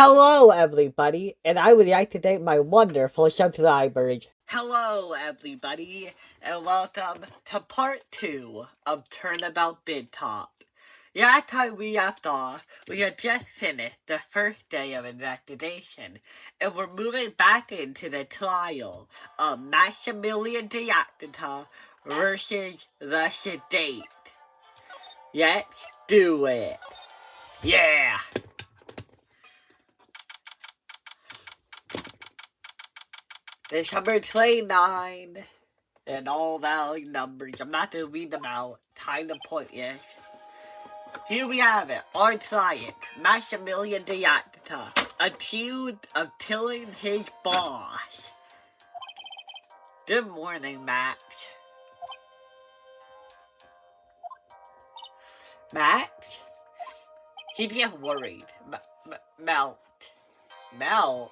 Hello, everybody, and I would like to thank my wonderful subscribers. Hello, everybody, and welcome to part 2 of Turnabout Big Top. Last time we left off, we had just finished the first day of investigation, and we're moving back into the trial of Maximilian Diacta versus the Sedate. Let's do it. Yeah! December 29, and all valid numbers. I'm not going to read them out. Kind of pointless. Here we have it. Our client, Maximilian Diacta, accused of killing his boss. Good morning, Max. Max? He's just worried. Melt. Melt?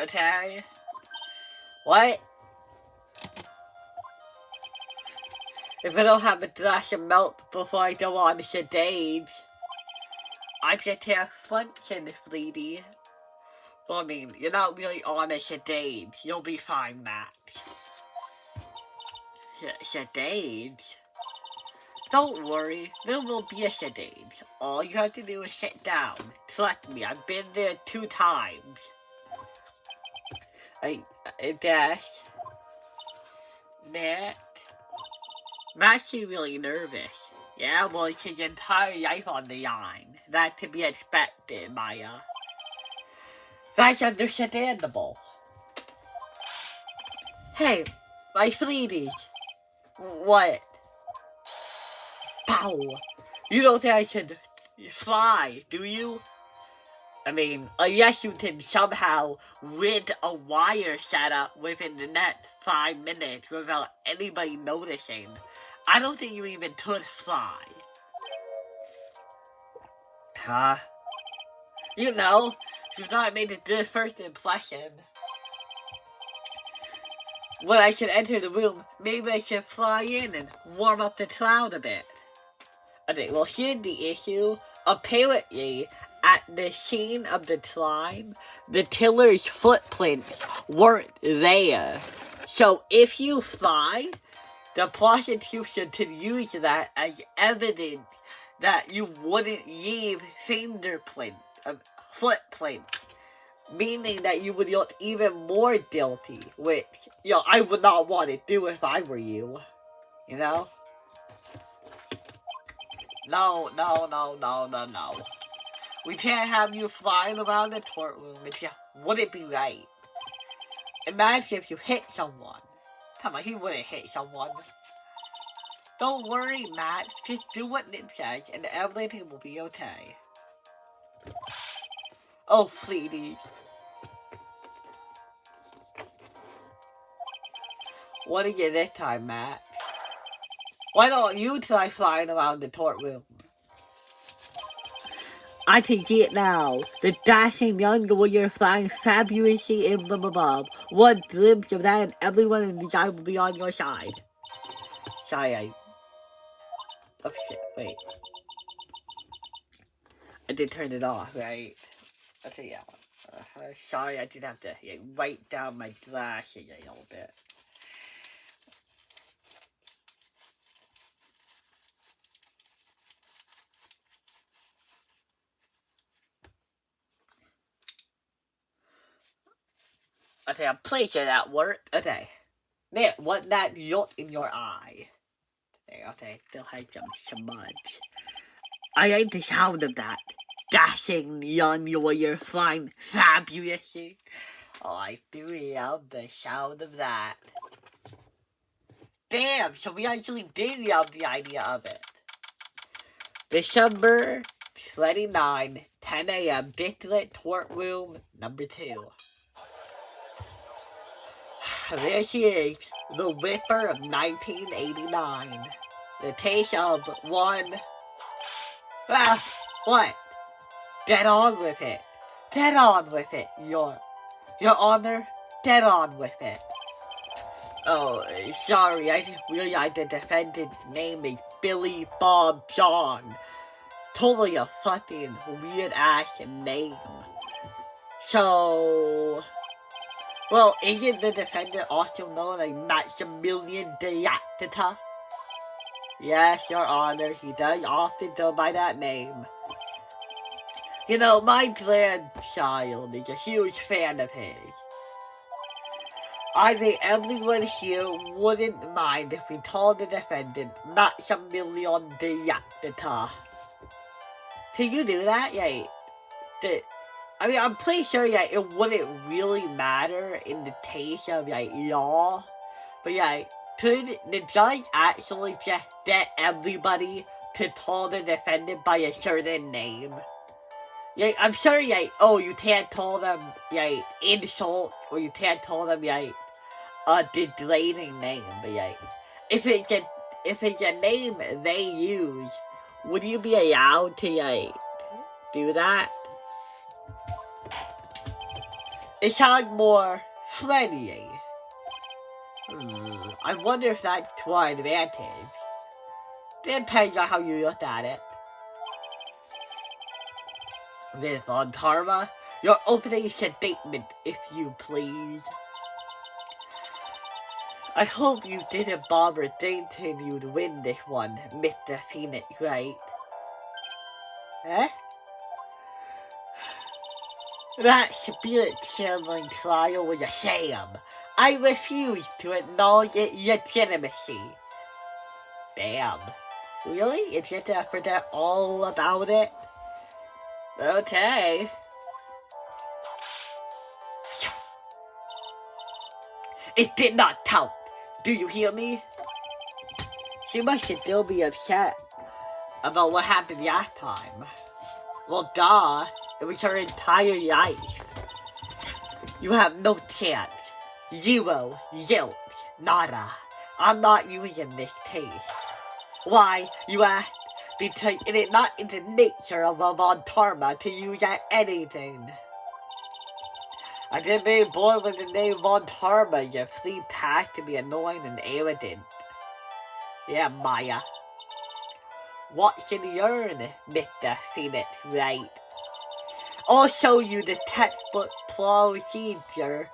Okay. What? If I don't have a glass of milk before I go on the stage, I just can't function, sweetie. Well, I mean, you're not really on a stage. You'll be fine, Max. Stage? Don't worry, there will be a stage. All you have to do is sit down. Trust me, I've been there 2 times. I guess. Matt? I'm actually really nervous. Yeah, well, it's his entire life on the line. That to be expected, Maya. That's understandable. Hey, my sweeties. What? Pow! You don't think I should fly, do you? I mean, unless you can somehow rid a wire setup within the next 5 minutes without anybody noticing, I don't think you even could fly. Huh? You know, you thought I made a good first impression. When I should enter the room, maybe I should fly in and warm up the cloud a bit. Okay, well, here's the issue. Apparently, at the scene of the crime, the killer's footprints weren't there. So if you fly, the prosecution can use that as evidence that you wouldn't leave fingerprints, footprints, meaning that you would look even more guilty, which, I would not want to do if I were you, you know? No. We can't have you flying around the courtroom. It just wouldn't be right. Imagine if you hit someone. Come on, he wouldn't hit someone. Don't worry, Matt. Just do what Nick says, and everything will be okay. Oh, please. What is it this time, Matt? Why don't you try flying around the courtroom? I can see it now. The dashing young warrior flying fabulously in from above. One glimpse of that and everyone in the sky will be on your side. Sorry, oh shit, wait. I did turn it off, right? Okay, yeah. Sorry, I did have to write down my glasses a little bit. Okay, I'm pretty sure that worked. Okay. Man, what that look in your eye? Okay, still had some smudge. I like the sound of that. Dashing young warrior flying fabulously. Oh, I do love the sound of that. Damn, so we actually did love the idea of it. December 29, 10 a.m., Dicklet Courtroom number 2. There she is, the Whipper of 1989. The case of one... what? Dead on with it. Dead on with it, Your Honor. Dead on with it. Oh, sorry, I just realized the defendant's name is Billy Bob John. Totally a fucking weird-ass name. So, well, isn't the defendant also known as Maximilian Diactita? Yes, Your Honor, he does often go by that name. You know, my grandchild is a huge fan of his. I think everyone here wouldn't mind if we called the defendant Maximilian Diactita. Can you do that? Yeah. I mean, I'm pretty sure it wouldn't really matter in the case of law. But could the judge actually just get everybody to call the defendant by a certain name? I'm sure oh, you can't call them insult, or you can't call them a degrading name, but if it's a name they use, would you be allowed to do that? It sounds more friendly. I wonder if that's to our advantage. Depends on how you look at it. With on Karma, your opening statement, if you please. I hope you didn't bother thinking you'd win this one, Mr. Phoenix, right? Eh? That spirit-channeling trial was a sham. I refuse to acknowledge its legitimacy. Damn. Really? Is it to forget all about it? Okay. It did not count. Do you hear me? She must still be upset about what happened last time. Well, duh. It was her entire life. You have no chance. Zero. Zilch. Nada. I'm not using this case. Why, you ask? Because it is not in the nature of a Von Karma to use at anything. I didn't be born with the name Von Karma, your free pass to be annoying and arrogant. Yeah, Maya. What should you earn, Mr. Phoenix, right? I'll show you the textbook procedure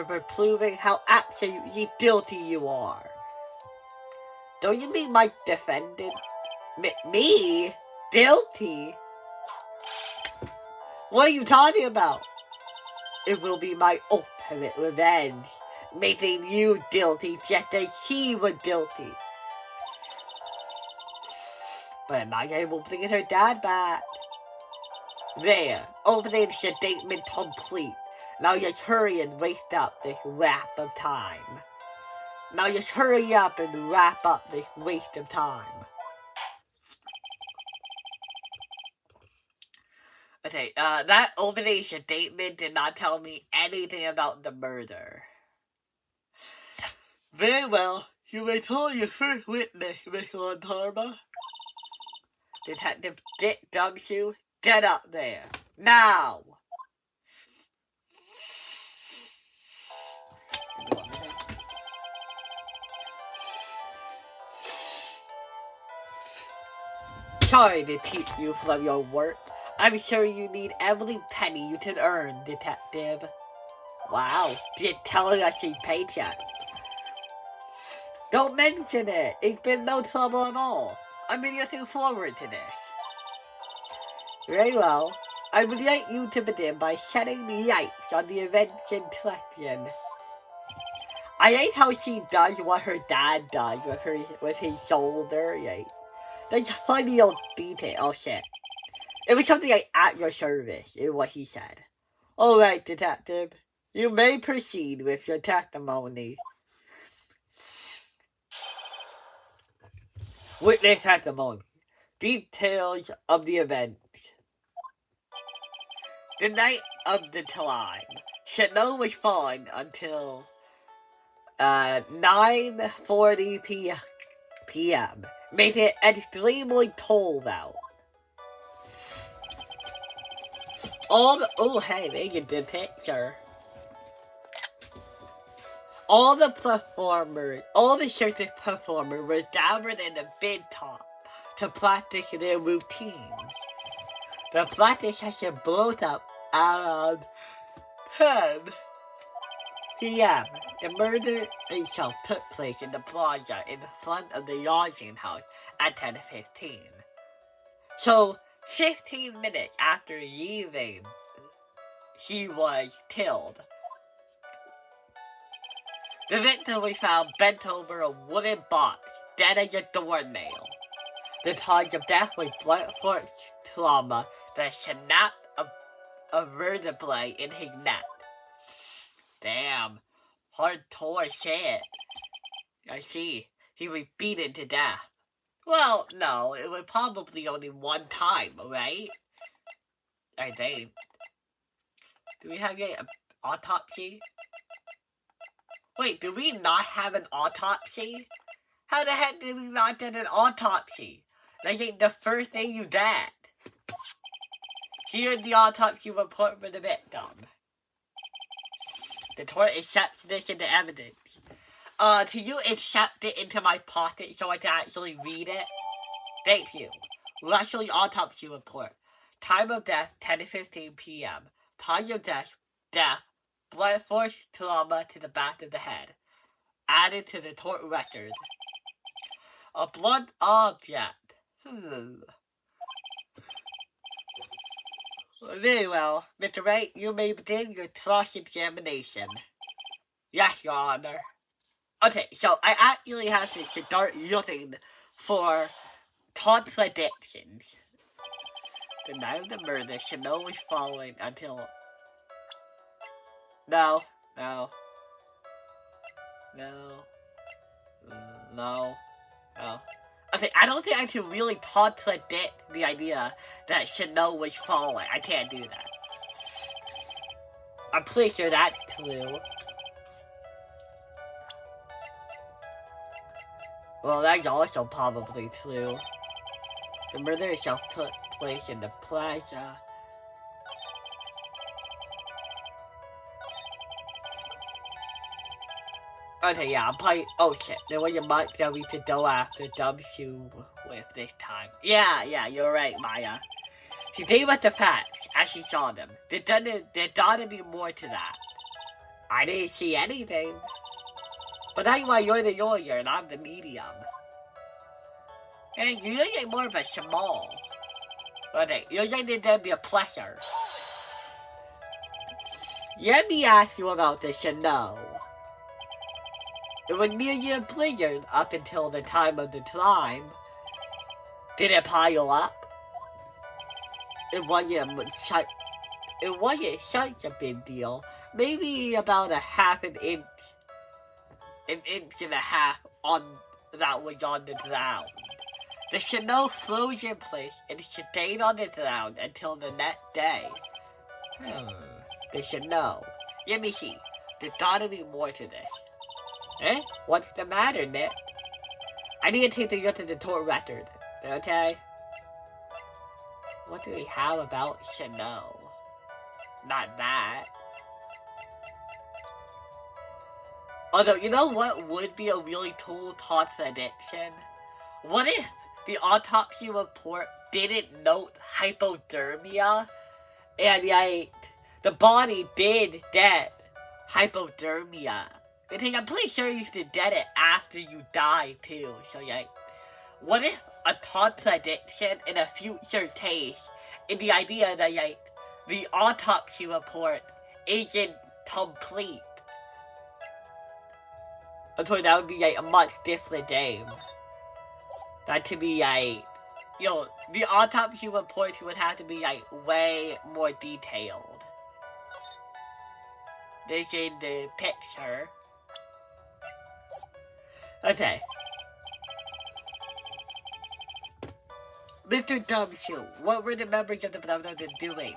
for proving how absolutely guilty you are. Don't you mean my defendant? Me? Guilty? What are you talking about? It will be my ultimate revenge, making you guilty just as he was guilty. But I'm not able to get her dad back. There, opening statement complete. Now just hurry and waste up this wrap of time. Now just hurry up and wrap up this waste of time. Okay, that opening statement did not tell me anything about the murder. Very well, you may call your first witness, Miss Lantarma. Detective Dick Gumshoe, get up there. Now! Sorry to keep you from your work. I'm sure you need every penny you can earn, Detective. Wow, she's telling us she's paycheck. Don't mention it. It's been no trouble at all. I've been looking forward to this. Very well. I would like you to begin by shedding light on the events in question. I like how she does what her dad does with his shoulder. That's a funny old detail. Oh shit. It was something like at your service, is what he said. Alright, Detective. You may proceed with your testimony. Witness testimony. Details of the events. The night of the crime. Snow was falling until 9:40 p.m. Making it extremely cold out. Hey, there's a good picture. All the circus performers were gathered in the big top to practice their routines. The practice session blows up around 10 p.m. The murder itself took place in the plaza in front of the lodging house at 10:15. So, 15 minutes after leaving, he was killed. The victim was found bent over a wooden box, dead as a doornail. The cause of death was blunt force trauma that snapped a vertebrae in his neck. Damn, hardcore shit. I see. He was beaten to death. Well, no, it was probably only one time, right? I think. Do we have an autopsy? Wait, do we not have an autopsy? How the heck did we not get an autopsy? Like, the first thing you did. Here's the autopsy report for the victim. The court accepts this into evidence. Can you accept it into my pocket so I can actually read it? Thank you. Leslie autopsy report. Time of death, 10:15 p.m. Time of death, blunt force trauma to the back of the head. Added to the court record. A blunt object. Very well. Mr. Wright, you may begin your cross-examination. Yes, Your Honor. Okay, so I actually have to start looking for contradictions. The night of the murder, Chanel was following until... No. Okay, I don't think I can really contradict the idea that Chanel was falling. I can't do that. I'm pretty sure that's true. Well, that's also probably true. The murder itself took place in the plaza. Okay, yeah, I'm probably... Oh, shit. There was a month that we could go after W with this time. Yeah, you're right, Maya. She gave us the facts as she saw them. There's gotta be more to that. I didn't see anything. But that's why you're the lawyer and I'm the medium. And you're getting more of a shamal. Okay, you're getting to be a pleasure. Let me ask you about the Chanel. It was near your pleasure up until the time of the climb. Did it pile up? It wasn't such a big deal. Maybe about an inch and a half that was on the ground. The Chanel froze in place and stayed on the ground until the next day. The Chanel. Let me see. There's gotta be more to this. What's the matter, Nick? I need to take a look at the tour record. Okay? What do we have about Chanel? Not that. Although, you know what would be a really cool contradiction? What if the autopsy report didn't note hypothermia? And, the body did get hypothermia. Because I'm pretty sure you should get it after you die, too. So, what if a contradiction in a future case in the idea that, the autopsy report isn't complete? I thought that would be, a much different game. That to be, the autopsy report would have to be, way more detailed. This is the picture. Okay. Mr. W, what were the members of the Brotherhood doing?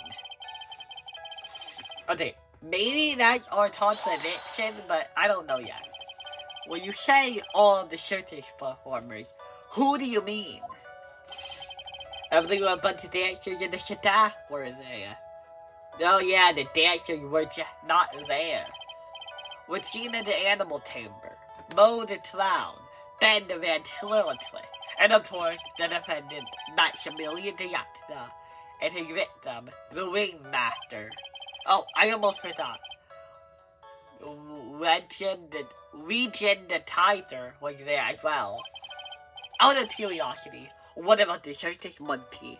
Okay, maybe that's our contradiction, but I don't know yet. When you say all of the circus performers, who do you mean? I believe a bunch of dancers in the staff were there. Oh yeah, the dancers were just not there. Was seen in the animal chamber, Mo the clown, Ben the ventriloquist, and of course the defendant Maximilian the actor, and his victim, the Ringmaster. Oh, I almost forgot. Legend the Tiger was there as well. Out of curiosity, what about the circus monkey?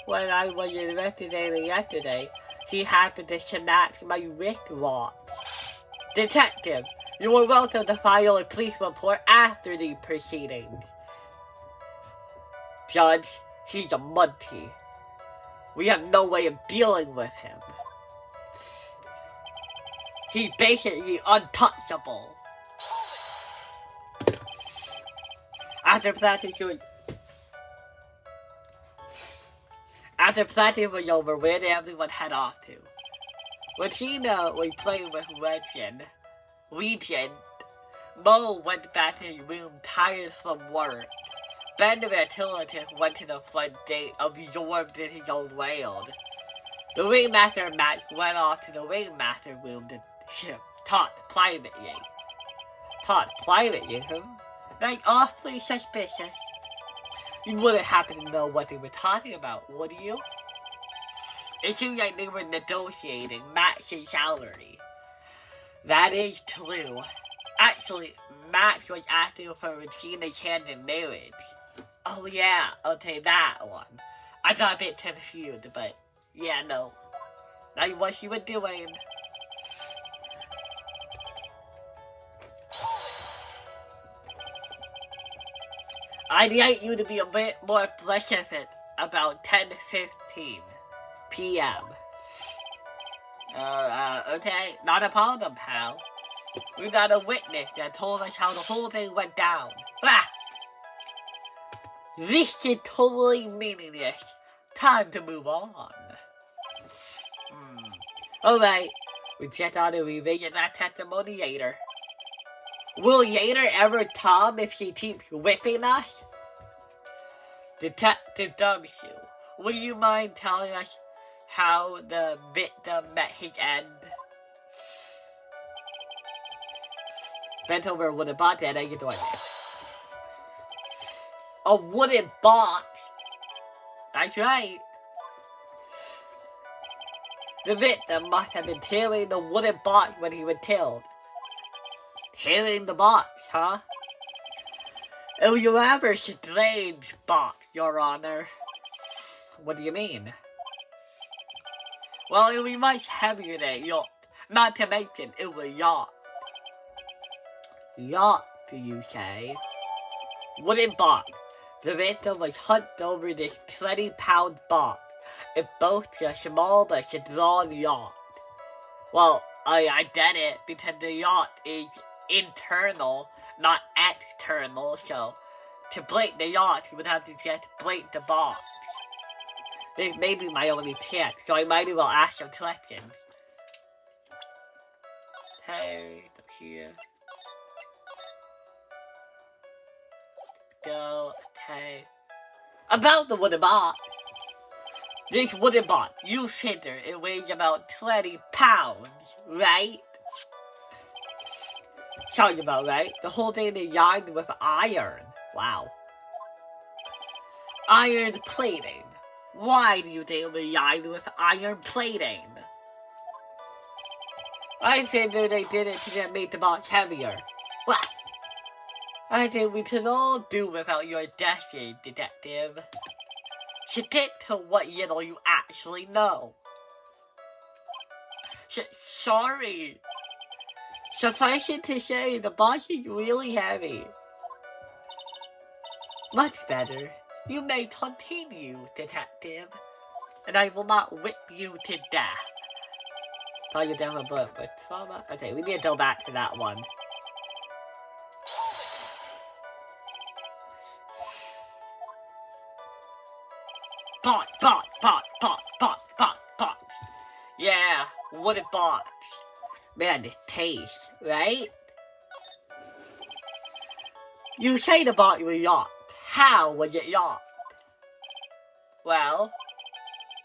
When I was investigating yesterday, he happened to snatch my wristwatch. Detective, you are welcome to file a police report after the proceedings. Judge, he's a monkey. We have no way of dealing with him. He's basically untouchable. After planting was over, where did everyone head off to? When Gina was playing with Legion, Mo went back to his room tired from work. Ben the Ventriloquist went to the front gate, absorbed in his own world. The Ringmaster and Max went off to the Ringmaster room to talk privately. Talk privately, That's awfully suspicious. You wouldn't happen to know what they were talking about, would you? It seemed like they were negotiating Max's salary. That is true. Actually, Max was asking for Regina's hand in marriage. Oh yeah, okay, that one. I got a bit confused, but yeah, no. That's what she was doing. I'd like you to be a bit more specific about 10:15 p.m. Okay, not a problem, pal. We got a witness that told us how the whole thing went down. Ah! This is totally meaningless. Time to move on. Alright, we just ought to revisit that testimony later. Will Yater ever Tom if she keeps whipping us? Detective W, will you mind telling us how the victim met his end? Bent over a wooden box and I get the one. A wooden box? That's right. The victim must have been carrying the wooden box when he was killed. Carrying the box, huh? It was a rather strange box, Your Honor. What do you mean? Well, it was much heavier than a yacht. Not to mention, it was a yacht. Yacht, do you say? Wooden box. The victim was hunched over this 20-pound box. It boasts a small but strong yacht. Well, I get it because the yacht is internal, not external, so to break the yacht, you would have to just break the box. This may be my only chance, so I might as well ask some questions. Hey, up here. Go, hey. About the wooden box. This wooden box, you figure it weighs about 20 pounds, right? Sounds about right. The whole thing is lined with iron. Wow. Iron plating. Why do you think it was lined with iron plating? I figured they did it to make the box heavier. Well, I think we can all do without your guessing, detective. Stick to what little you actually know. Sorry. Suffice it to say, the box is really heavy. Much better. You may continue, detective. And I will not whip you to death. Thought you down a book with trauma? Okay, we need to go back to that one. Box. Yeah, wooden box. Man, it tastes, right? You say the box was yacht. How was it yacht? Well,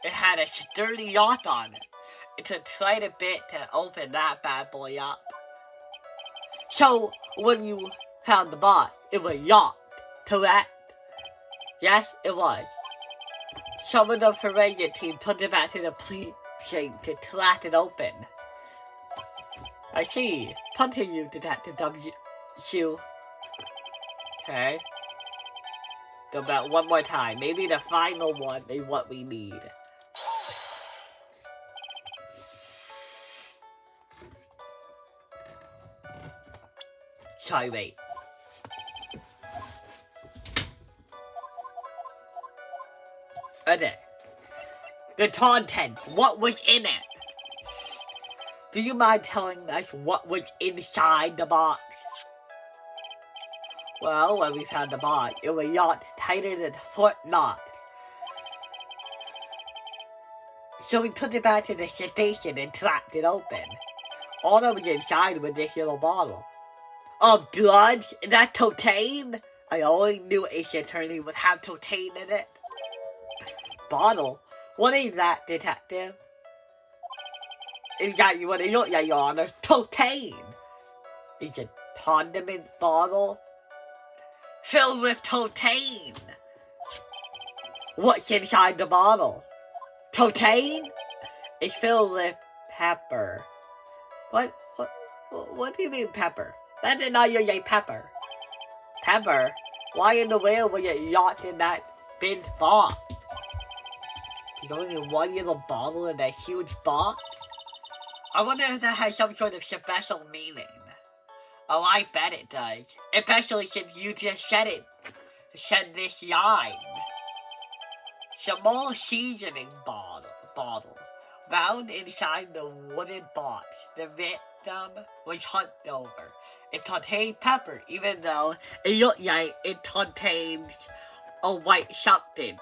it had a sturdy yacht on it. It took quite a bit to open that bad boy up. So, when you found the box, it was yacht, correct? Yes, it was. Some of the Perennial team took it back to the police station to crack it open. I see. Continue, Detective W. Okay. Go back one more time. Maybe the final one is what we need. Sorry, wait. Okay. The content. What was in it? Do you mind telling us what was inside the box? Well, when we found the box, it was yacht tighter than Fort Knox. So we took it back to the station and cracked it open. All that was inside was this little bottle. Of drugs? Is that cocaine? I always knew Ace Attorney would have cocaine in it. Bottle? What is that, Detective? Exactly what it looks like, Your Honor. Cocaine! It's a condiment bottle filled with cocaine. What's inside the bottle? Cocaine? It's filled with pepper. What do you mean pepper? That did not look like pepper. Pepper? Why in the world would you yacht in that big box? You don't need one little bottle in that huge box? I wonder if that has some sort of special meaning. Oh, I bet it does. Especially since you just said this line. Small seasoning bottle. Found inside the wooden box. The victim was hunched over. It contained pepper, even though it looked like it contains a white substance.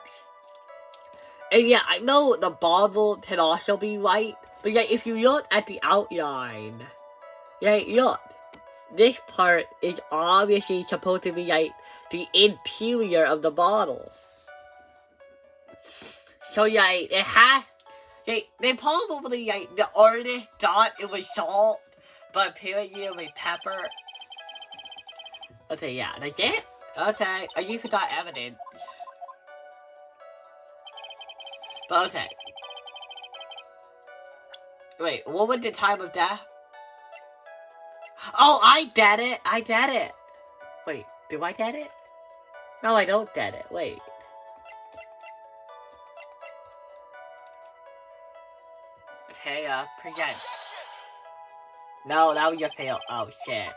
And yeah, I know the bottle can also be white, but yeah, if you look at the outline, yeah, look. This part is obviously supposed to be like the interior of the bottle. So yeah, it has. They probably the artist thought it was salt, but apparently it was pepper. Okay, yeah, that's it. Okay, I used that evidence. But okay. Wait, what was the time of death? Oh, I did it. Wait, do I get it? No, I don't get it. Wait. Okay, present. No, that was your fail. Oh, shit.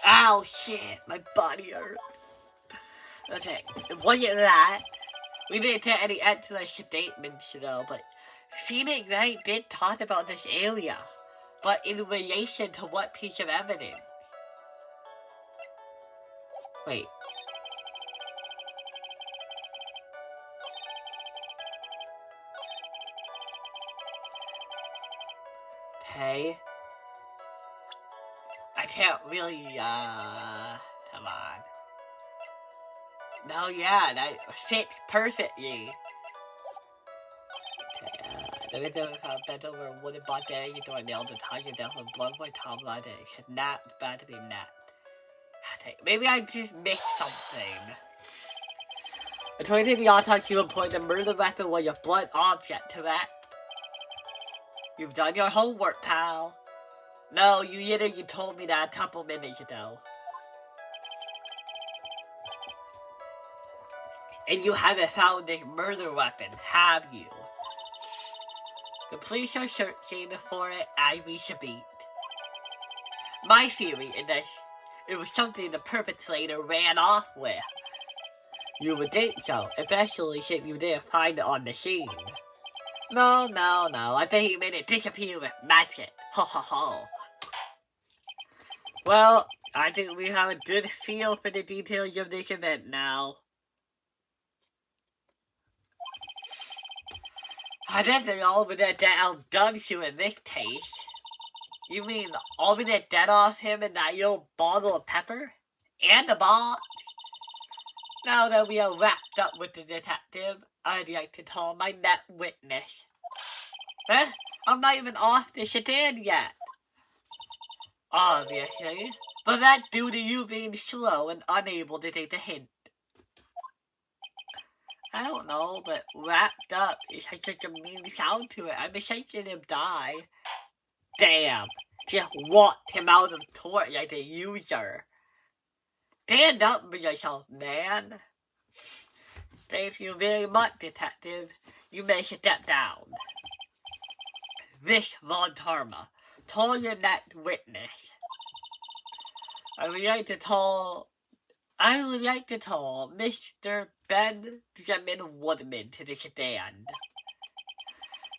Ow, shit. My body hurt. Okay, it wasn't that. We didn't get any extra statements, but Phoenix Wright did talk about this area. But in relation to what piece of evidence? Wait. Okay. I can't really, come on. No, yeah, that fits perfectly. The victim bent over a wooden box that you don't nail the target down from blood by Tom Lydon. Kidnapped, badly napped. Okay, maybe I just missed something. According to the autopsy report, the murder weapon was a blunt object, correct? You've done your homework, pal. No, you told me that a couple minutes ago. And you haven't found this murder weapon, have you? The police are searching for it as we speak. My theory is that it was something the perpetrator ran off with. You would think so, especially since you didn't find it on the scene. No, I think he made it disappear with magic. Ho ho ho. Well, I think we have a good feel for the details of this event now. I definitely all of that LW in this case. You mean all of that dead off him in that little bottle of pepper? And the box? Now that we are wrapped up with the detective, I'd like to call my net witness. Huh? I'm not even off the sedan yet. Obviously. But that's due to you being slow and unable to take the hint. I don't know, but wrapped up is such a mean sound to it. I'm expecting him die. Damn. Just walked him out of court like a user. Stand up for yourself, man. Thank you very much, Detective. You may step down. Miss Von Tarma, call your next witness. I would like to call Mr. Benjamin Woodman to the stand.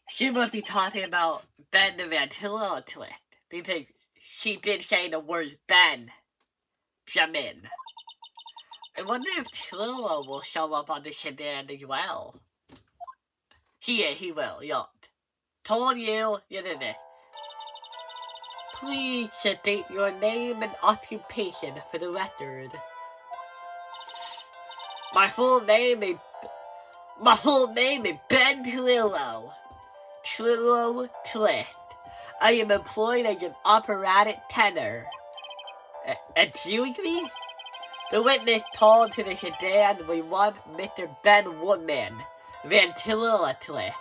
She must be talking about Ben the ventriloquist, because she did say the word Ben. Jamin. I wonder if Trilla will show up on the stand as well. He will, yup. Told you, you did it. Please state your name and occupation for the record. My full name is Ben Trillo. Trillo Twist. I am employed as an operatic tenor. Excuse me? The witness called to the sedan we want Mr. Ben Woodman, ventriloquist.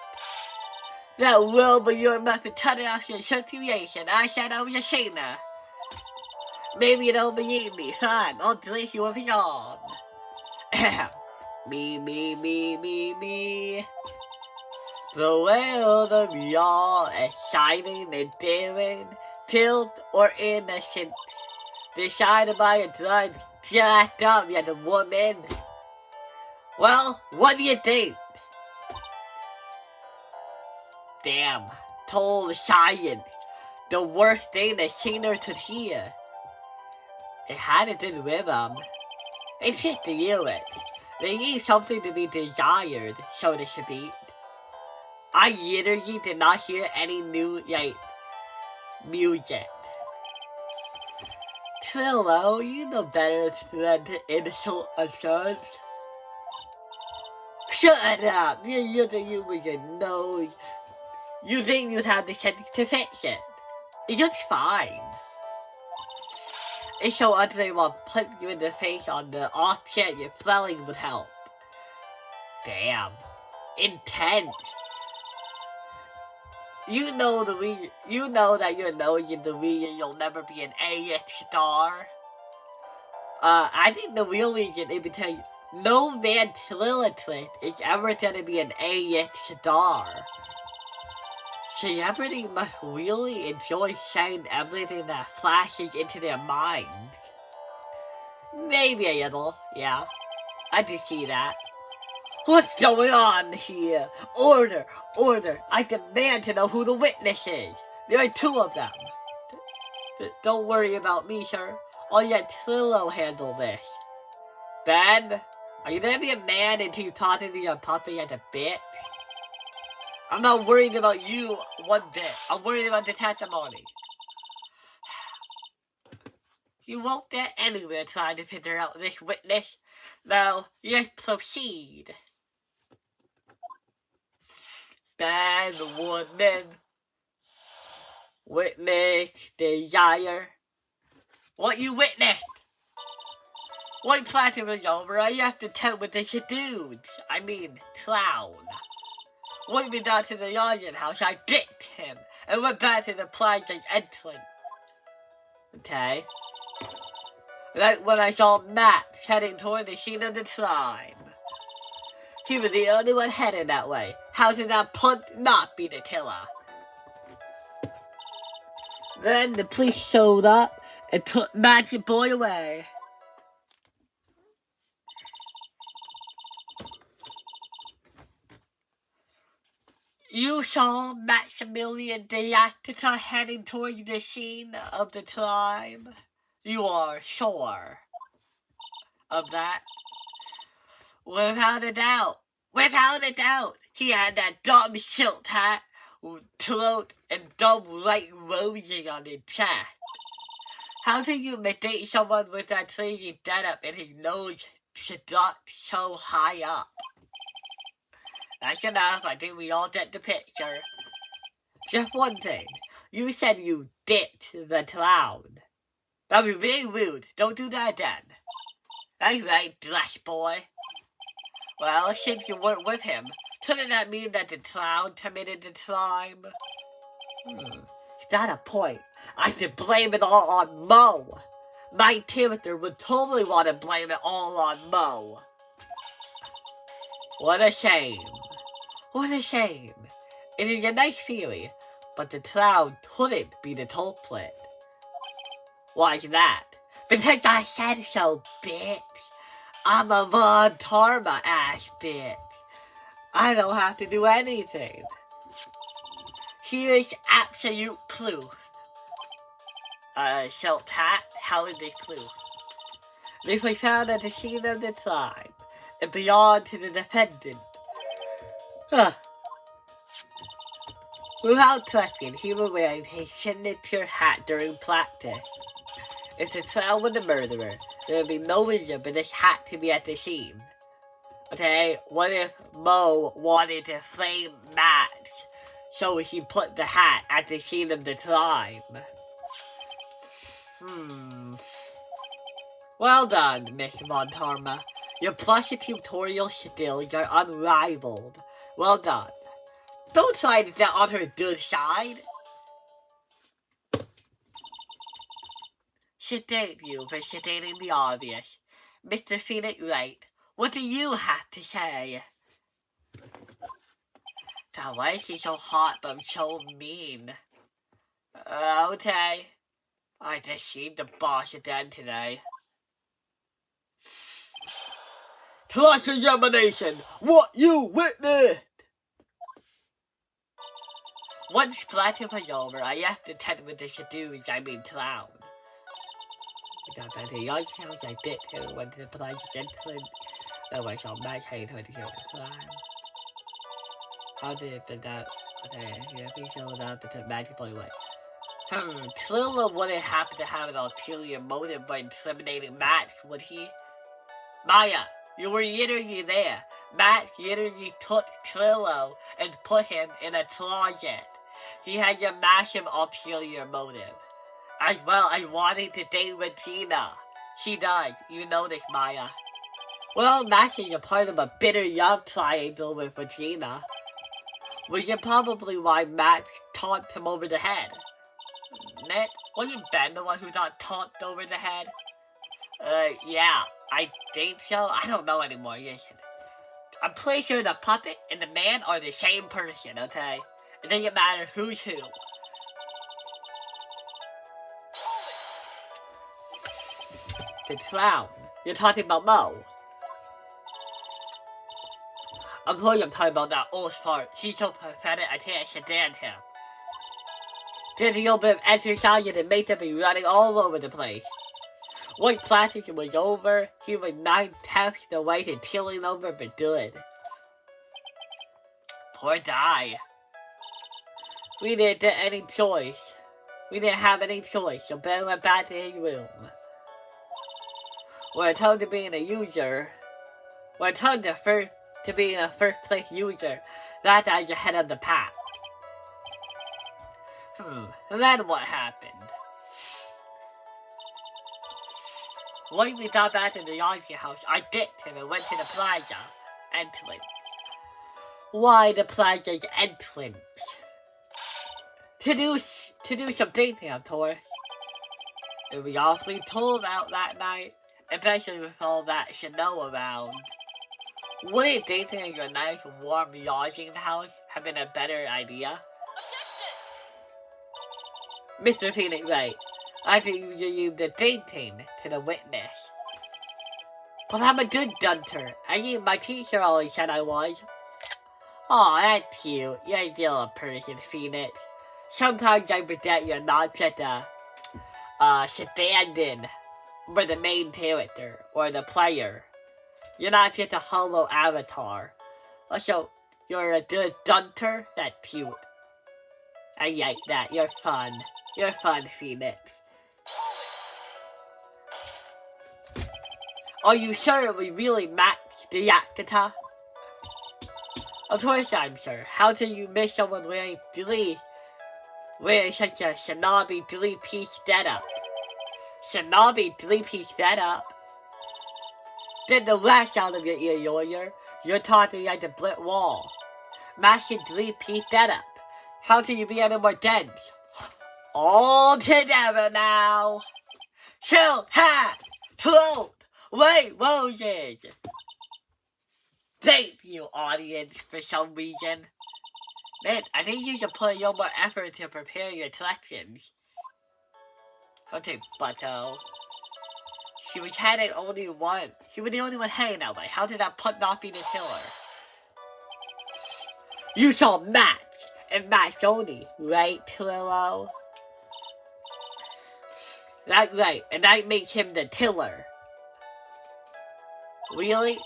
That will be your method cut off your situation. I said I was a singer. Maybe you don't believe me, son. I'll drink you with John. Me. The world of y'all is shining and daring, tilt or innocent, decided by a judge, jacked up yet a woman. Well, what do you think? Damn, told science, the worst thing the singer could hear. It had to do with them. It's just the lyrics. They need something to be desired, so to speak. I literally did not hear any new, music. Trillo, you know better than to insult a judge. Shut up! You know. You think you have the chance to fix it. It looks fine. It's so ugly while putting you in the face on the off chance your spelling would help. Damn. Intense. You know that you're knowing the reason you'll never be an A-list star. I think the real reason is because no ventriloquist is ever gonna be an A-list star. Celebrities must really enjoy saying everything that flashes into their minds. Maybe a little, yeah. I can see that. What's going on here? Order! I demand to know who the witness is. There are two of them. Don't worry about me, sir. I'll let Trillo handle this. Ben, are you gonna be a man until you talk to your puppy as a bitch? I'm not worried about you one bit. I'm worried about the testimony. You won't get anywhere trying to figure out this witness. Now, let's proceed. Ben Woodman. Witness desire. What you witnessed? One class was over, I have to tell with the dudes. I mean, clown. Went me down to the audience house, I dicked him, and went back to the project entrance. Okay. Right when I saw Matt heading toward the scene of the crime. He was the only one heading that way. How did that punk not be the killer? Then the police showed up and took Magic Boy away. You saw Maximilian Diactica heading towards the scene of the crime? You are sure of that? Without a doubt. He had that dumb silk hat, throat, and dumb white rosing on his chest. How can you mistake someone with that crazy getup and his nose stuck so high up? That's enough, I think we all get the picture. Just one thing, you said you dicked the clown. That was really rude, don't do that again. That's right, Flash Boy. Well, since you weren't with him, couldn't that mean that the clown committed the crime? Got a point. I should blame it all on Mo. My character would totally want to blame it all on Mo. What a shame. What a shame. It is a nice theory, but the clown couldn't be the culprit. Why's that? Because I said so, bitch. I'm a Von Tarma ass bitch. I don't have to do anything. Here's absolute proof. So Pat, how is this proof? This was found at the scene of the crime, and beyond to the defendant. Without question, he was wearing his signature hat during practice. If the clown was the murderer, there would be no reason for this hat to be at the scene. Okay, what if Mo wanted to flame Max, so he put the hat at the scene of the crime? Well done, Miss Montarma. Your prosecutorial skills are unrivaled. Well done. Don't try to get on her good side. Thank you for stating the obvious. Mr. Phoenix Wright, what do you have to say? God, why is she so hot but so mean? Okay. I just seen the boss again today. Cross-examination! What you witnessed! Once class was over, I asked the tent with the seduce, clown. I got back to young house, I did who went to the place gentleman. Though I saw Max hate her to kill the crime. How did it been that? Okay, if he showed up, it's a magical way. Trilla wouldn't happen to have an ulterior motive by incriminating Max, would he? Maya, you were literally there. Max literally took Trillo and put him in a closet. He had a massive ulterior motive. As well as wanting to date Regina. She died, you know this, Maya. Well, Max is a part of a bitter love triangle with Regina. Which is probably why Max taunted him over the head. Nick, wasn't Ben the one who got taunted over the head? Yeah, I think so. I don't know anymore, listen. I'm pretty sure the puppet and the man are the same person, okay? It doesn't matter who's who. The clown. You're talking about Mo. I'm talking about that old part. He's so pathetic I can't stand him. Did a little bit of exercise and it made him be running all over the place. Once practice was over, he was 9/10 away to killing over for good. Poor guy. We didn't get any choice. We didn't have any choice, so Ben went back to his room. When it comes to being a user, when it comes to being a first-place user, that guy's ahead of the pack. Then what happened? When we got back to the Yankee house, I dipped him and went to the plaza entrance. Why the plaza's entrance? To do some dating, of course. And we awfully told out that night, especially with all that Chanel around. Wouldn't dating in your nice, warm lodging house have been a better idea? Mr. Phoenix Wright, I think you use the dating to the witness. But I'm a good dunter. My teacher always said I was. Aw, that's cute. You're still a person, Phoenix. Sometimes I forget you're not just a stand-in for the main character or the player. You're not just a hollow avatar. Also, you're a good dunter. That's cute. I like that. You're fun. You're fun, Phoenix. Are you sure we really matched the Yakuza? Of course I'm sure. How can you miss someone wearing such a shinobi three-piece setup? Shinobi three-piece setup? Get the lash out of your ear, lawyer. You're talking like a brick wall. Mash should repeat that up. How can you be any more dense? All together now. Chill, hat, float, wait, roses. Thank you, audience, for some reason. Man, I think you should put a little more effort to prepare your selections. Okay, Butto. She was heading only one. She was the only one heading that way. How did that putt not be the killer? You saw match, and match only, right, Twillo? That's right, and that makes him the tiller. Really?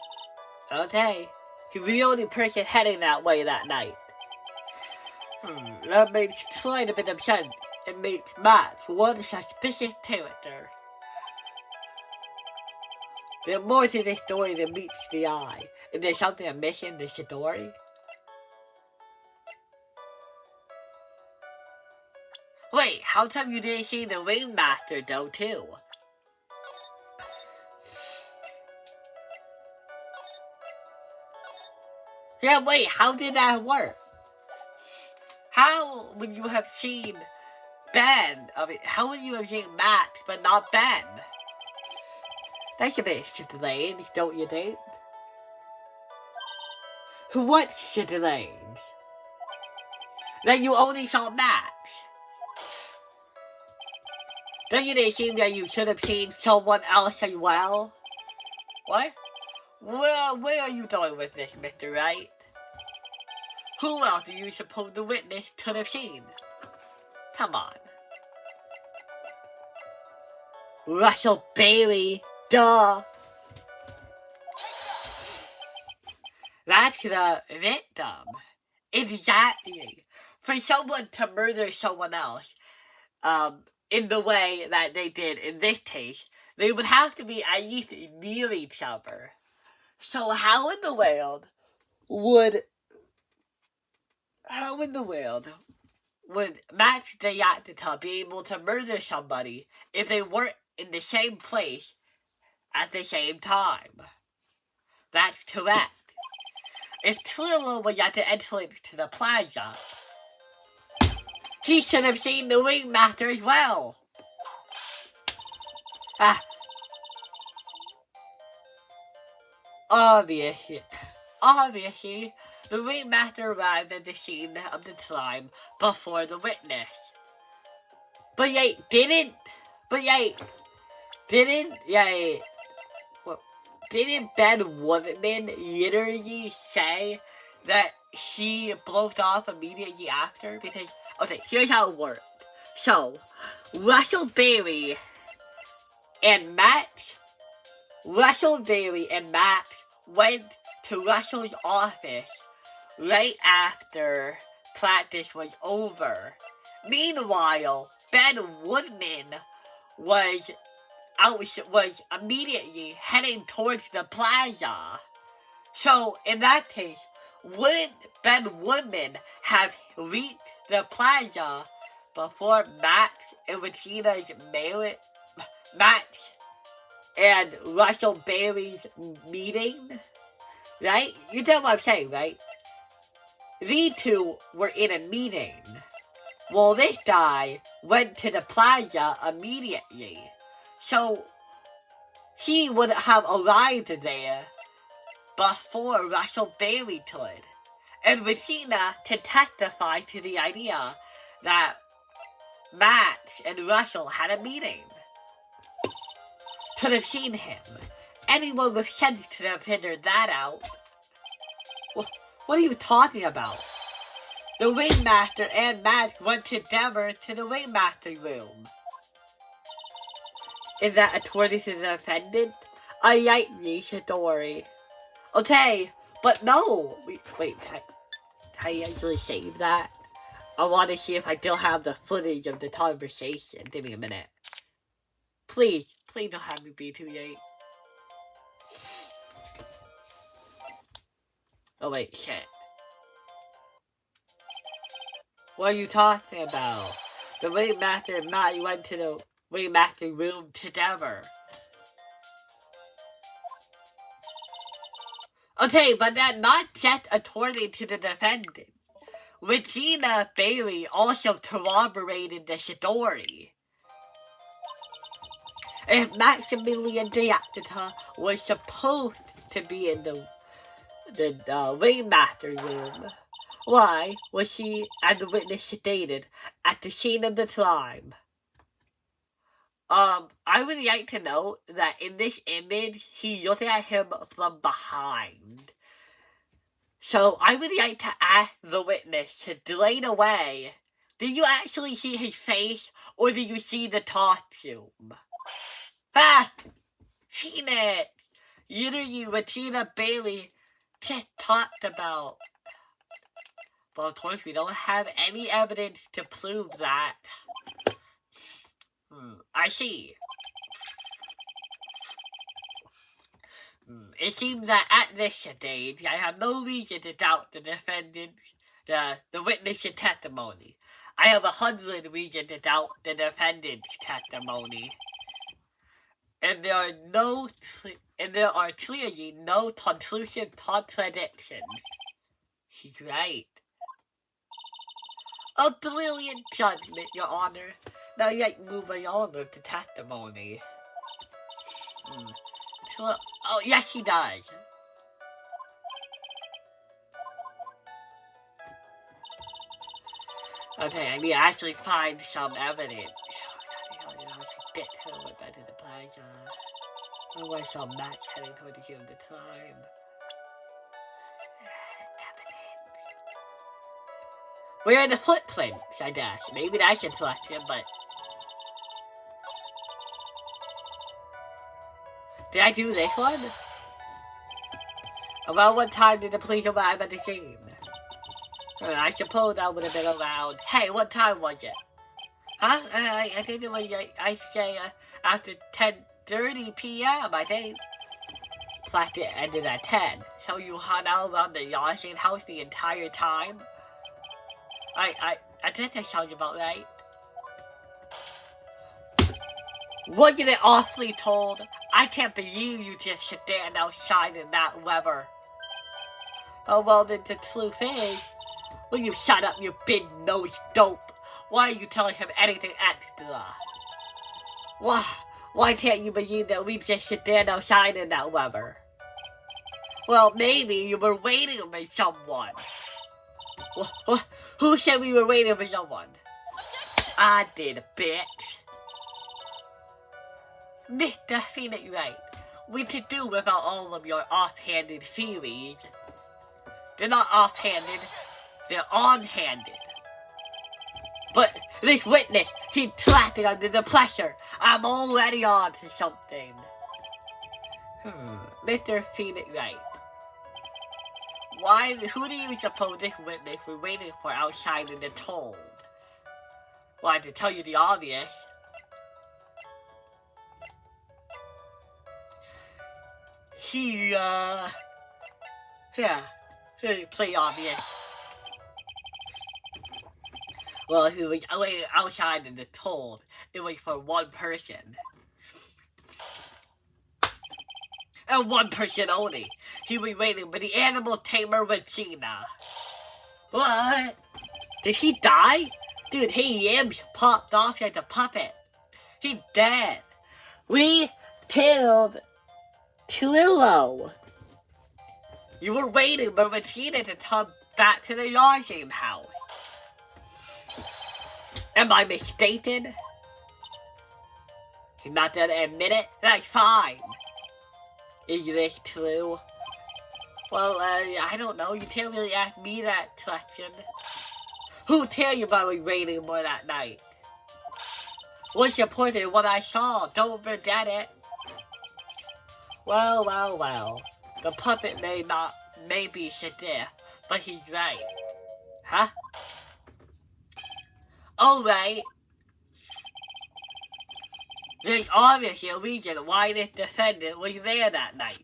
Okay. He was the only person heading that way that night. That makes quite a bit of sense. It makes Max one suspicious character. There's more to this story than meets the eye. Is there something I'm missing in this story? Wait, how come you didn't see the Ringmaster though too? Yeah, wait, how did that work? How would you have seen Ben? I mean, how would you have seen Max but not Ben? That's a bit strange, don't you think? What strange? That you only saw Max? Doesn't it seem that you should have seen someone else as well? What? Well, where are you going with this, Mr. Wright? Who else do you suppose the witness could have seen? Come on. Russell Bailey, duh! That's the victim. Exactly. For someone to murder someone else, in the way that they did in this case, they would have to be at least near each other. So how in the world would Max Diatica be able to murder somebody if they weren't in the same place at the same time? That's correct. If Twillo was at the entrance to the plaza, he should have seen the Ringmaster as well. Obviously, the Ringmaster arrived at the scene of the crime before the witness. Didn't Ben Woodman literally say that he broke off immediately after? Because, okay, here's how it worked. So, Russell Bailey and Max went to Russell's office right after practice was over. Meanwhile, Ben Woodman was immediately heading towards the plaza. So, in that case, wouldn't Ben Woodman have reached the plaza before Max and Regina's marriage? Max and Russell Bailey's meeting? Right? You know what I'm saying, right? These two were in a meeting. Well, this guy went to the plaza immediately. So, he would have arrived there before Russell Bailey could. And Regina can testify to the idea that Max and Russell had a meeting. Could have seen him. Anyone with sense could have figured that out. Well, what are you talking about? The Ringmaster and Max went together to the Ringmaster room. Is that according to the defendant? I like this story. Okay, but no! Wait, can I actually save that? I want to see if I still have the footage of the conversation. Give me a minute. Please don't have me be too late. Oh wait, shit. What are you talking about? The Ringmaster and Matt went to the Ringmaster room together. Okay, but that's not just according to the defendant. Regina Bailey also corroborated the story. If Maximilian Diacta was supposed to be in the ringmaster room, why was she, as the witness stated, at the scene of the crime? I would like to note that in this image, he looked at him from behind. So I would like to ask the witness to delay away. Did you actually see his face, or did you see the costume? Ah! Seen it! Literally, Regina Bailey just talked about. But of course, we don't have any evidence to prove that. I see. It seems that at this stage, I have no reason to doubt the defendant's, the witness's testimony. I have 100 reasons to doubt the defendant's testimony. And there are clearly no conclusive contradictions. He's right. A brilliant judgment, Your Honor. Now let's move on with the testimony. Oh, yes, he does. Okay, I need to actually find some evidence. There was some match heading toward the scene of the crime. Where are the footprints, I guess? Maybe that's a selection, but... Did I do this one? About what time did the police arrive at the scene? I suppose I would have been around. Hey, what time was it? Huh? I think it was, I say, after 10:30 p.m., I think. Plus it ended at 10. So you hung out around the Yachting house the entire time? I think that sounds about right. Wasn't it awfully cold? I can't believe you just stand outside in that weather. Oh, well, then the truth is, will you shut up, you big-nosed dope? Why are you telling him anything extra? Why can't you believe that we just stand outside in that weather? Well, maybe you were waiting for someone. Who said we were waiting for someone? I did, bitch. Mr. Phoenix Wright, we could do without all of your offhanded theories. They're not offhanded, they're on-handed. But this witness, he's clapping under the pressure. I'm already on to something. Mr. Phoenix Wright, who do you suppose this witness was waiting for outside in the cold? Well, to tell you the obvious, pretty obvious. Well, he was waiting outside in the cold. It was for one person. And one person only. He was waiting for the animal tamer Regina. What? Did he die? Dude, his limbs popped off like a puppet. He's dead. We killed Chilillo. You were waiting for Regina to come back to the Yachting house. Am I mistaken? You're not gonna admit it? That's fine. Is this true? Well, I don't know. You can't really ask me that question. Who tell you about me waiting for that night? What's your point in what I saw? Don't forget it. Well. The puppet may be stiff, but he's right. Huh? Alright. There's obviously a reason why this defendant was there that night.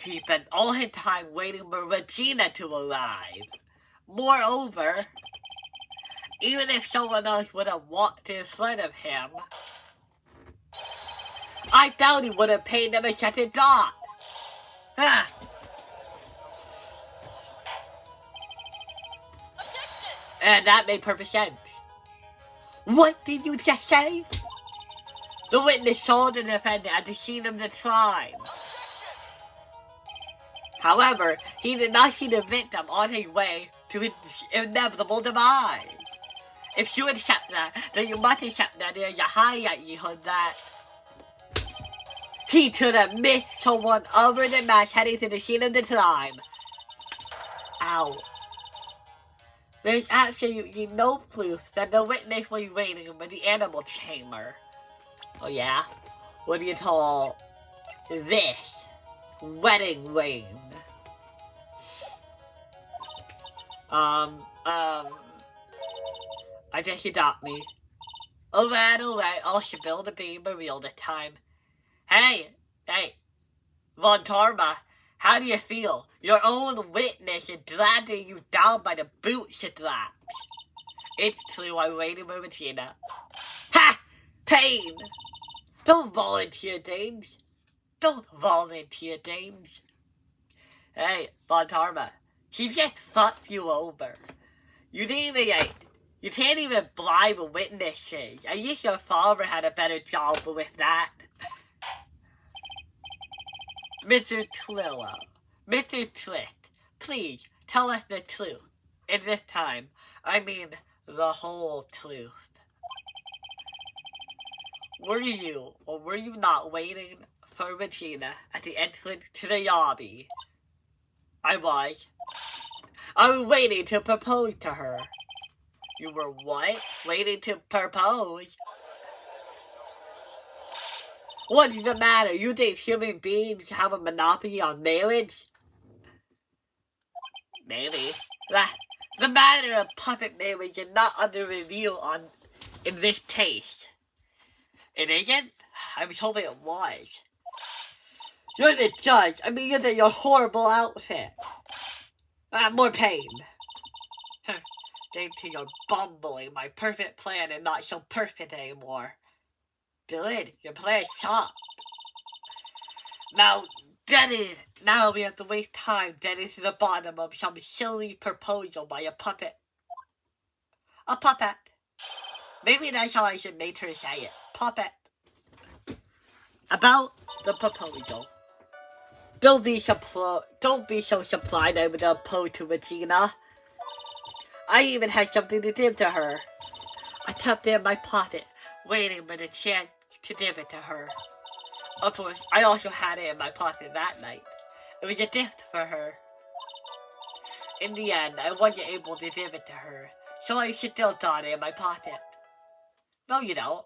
He spent all his time waiting for Regina to arrive. Moreover, even if someone else would have walked in front of him, I doubt he would have paid them a second thought. And that made perfect sense. What did you just say? The witness saw the defendant at the scene of the crime. However, he did not see the victim on his way to his inevitable demise. If you accept that, then you must accept that there is a high likelihood that he could have missed someone other than Max heading to the scene of the crime. Ow. There's absolutely no proof that the witness was waiting in the animal chamber. Oh yeah? What do you call this? Wedding ring. I guess you got me. Alright, I'll spill the baby real this time. Hey, Von Tarma, how do you feel? Your own witness is dragging you down by the bootstraps. It's true, I'm waiting for Regina. Ha! Pain! Don't volunteer, James. Don't volunteer, James. Hey, Von Tarma, she just fucked you over. You can't even bribe witnesses. I wish your father had a better job with that. Mr. Twillo, Mr. Trick, please tell us the truth. And this time, I mean the whole truth. Were you or were you not waiting for Regina at the entrance to the lobby? I was. I was waiting to propose to her. You were what? Waiting to propose? What's the matter? You think human beings have a monopoly on marriage? Maybe. The matter of puppet marriage is not under review in this case. It isn't? I was hoping it was. You're the judge. I mean, you're in your horrible outfit. More pain. Thanks to your bumbling, my perfect plan is not so perfect anymore. Good, your plan sucked. Now we have to waste time getting to the bottom of some silly proposal by a puppet. A puppet. Maybe that's how I should make her say it. Puppet. About the proposal. Don't be so surprised I would oppose to Regina. I even had something to give to her. I tucked it in my pocket, waiting for the chance to give it to her. Of course, I also had it in my pocket that night. It was a gift for her. In the end, I wasn't able to give it to her, so I still got it in my pocket. No, you don't.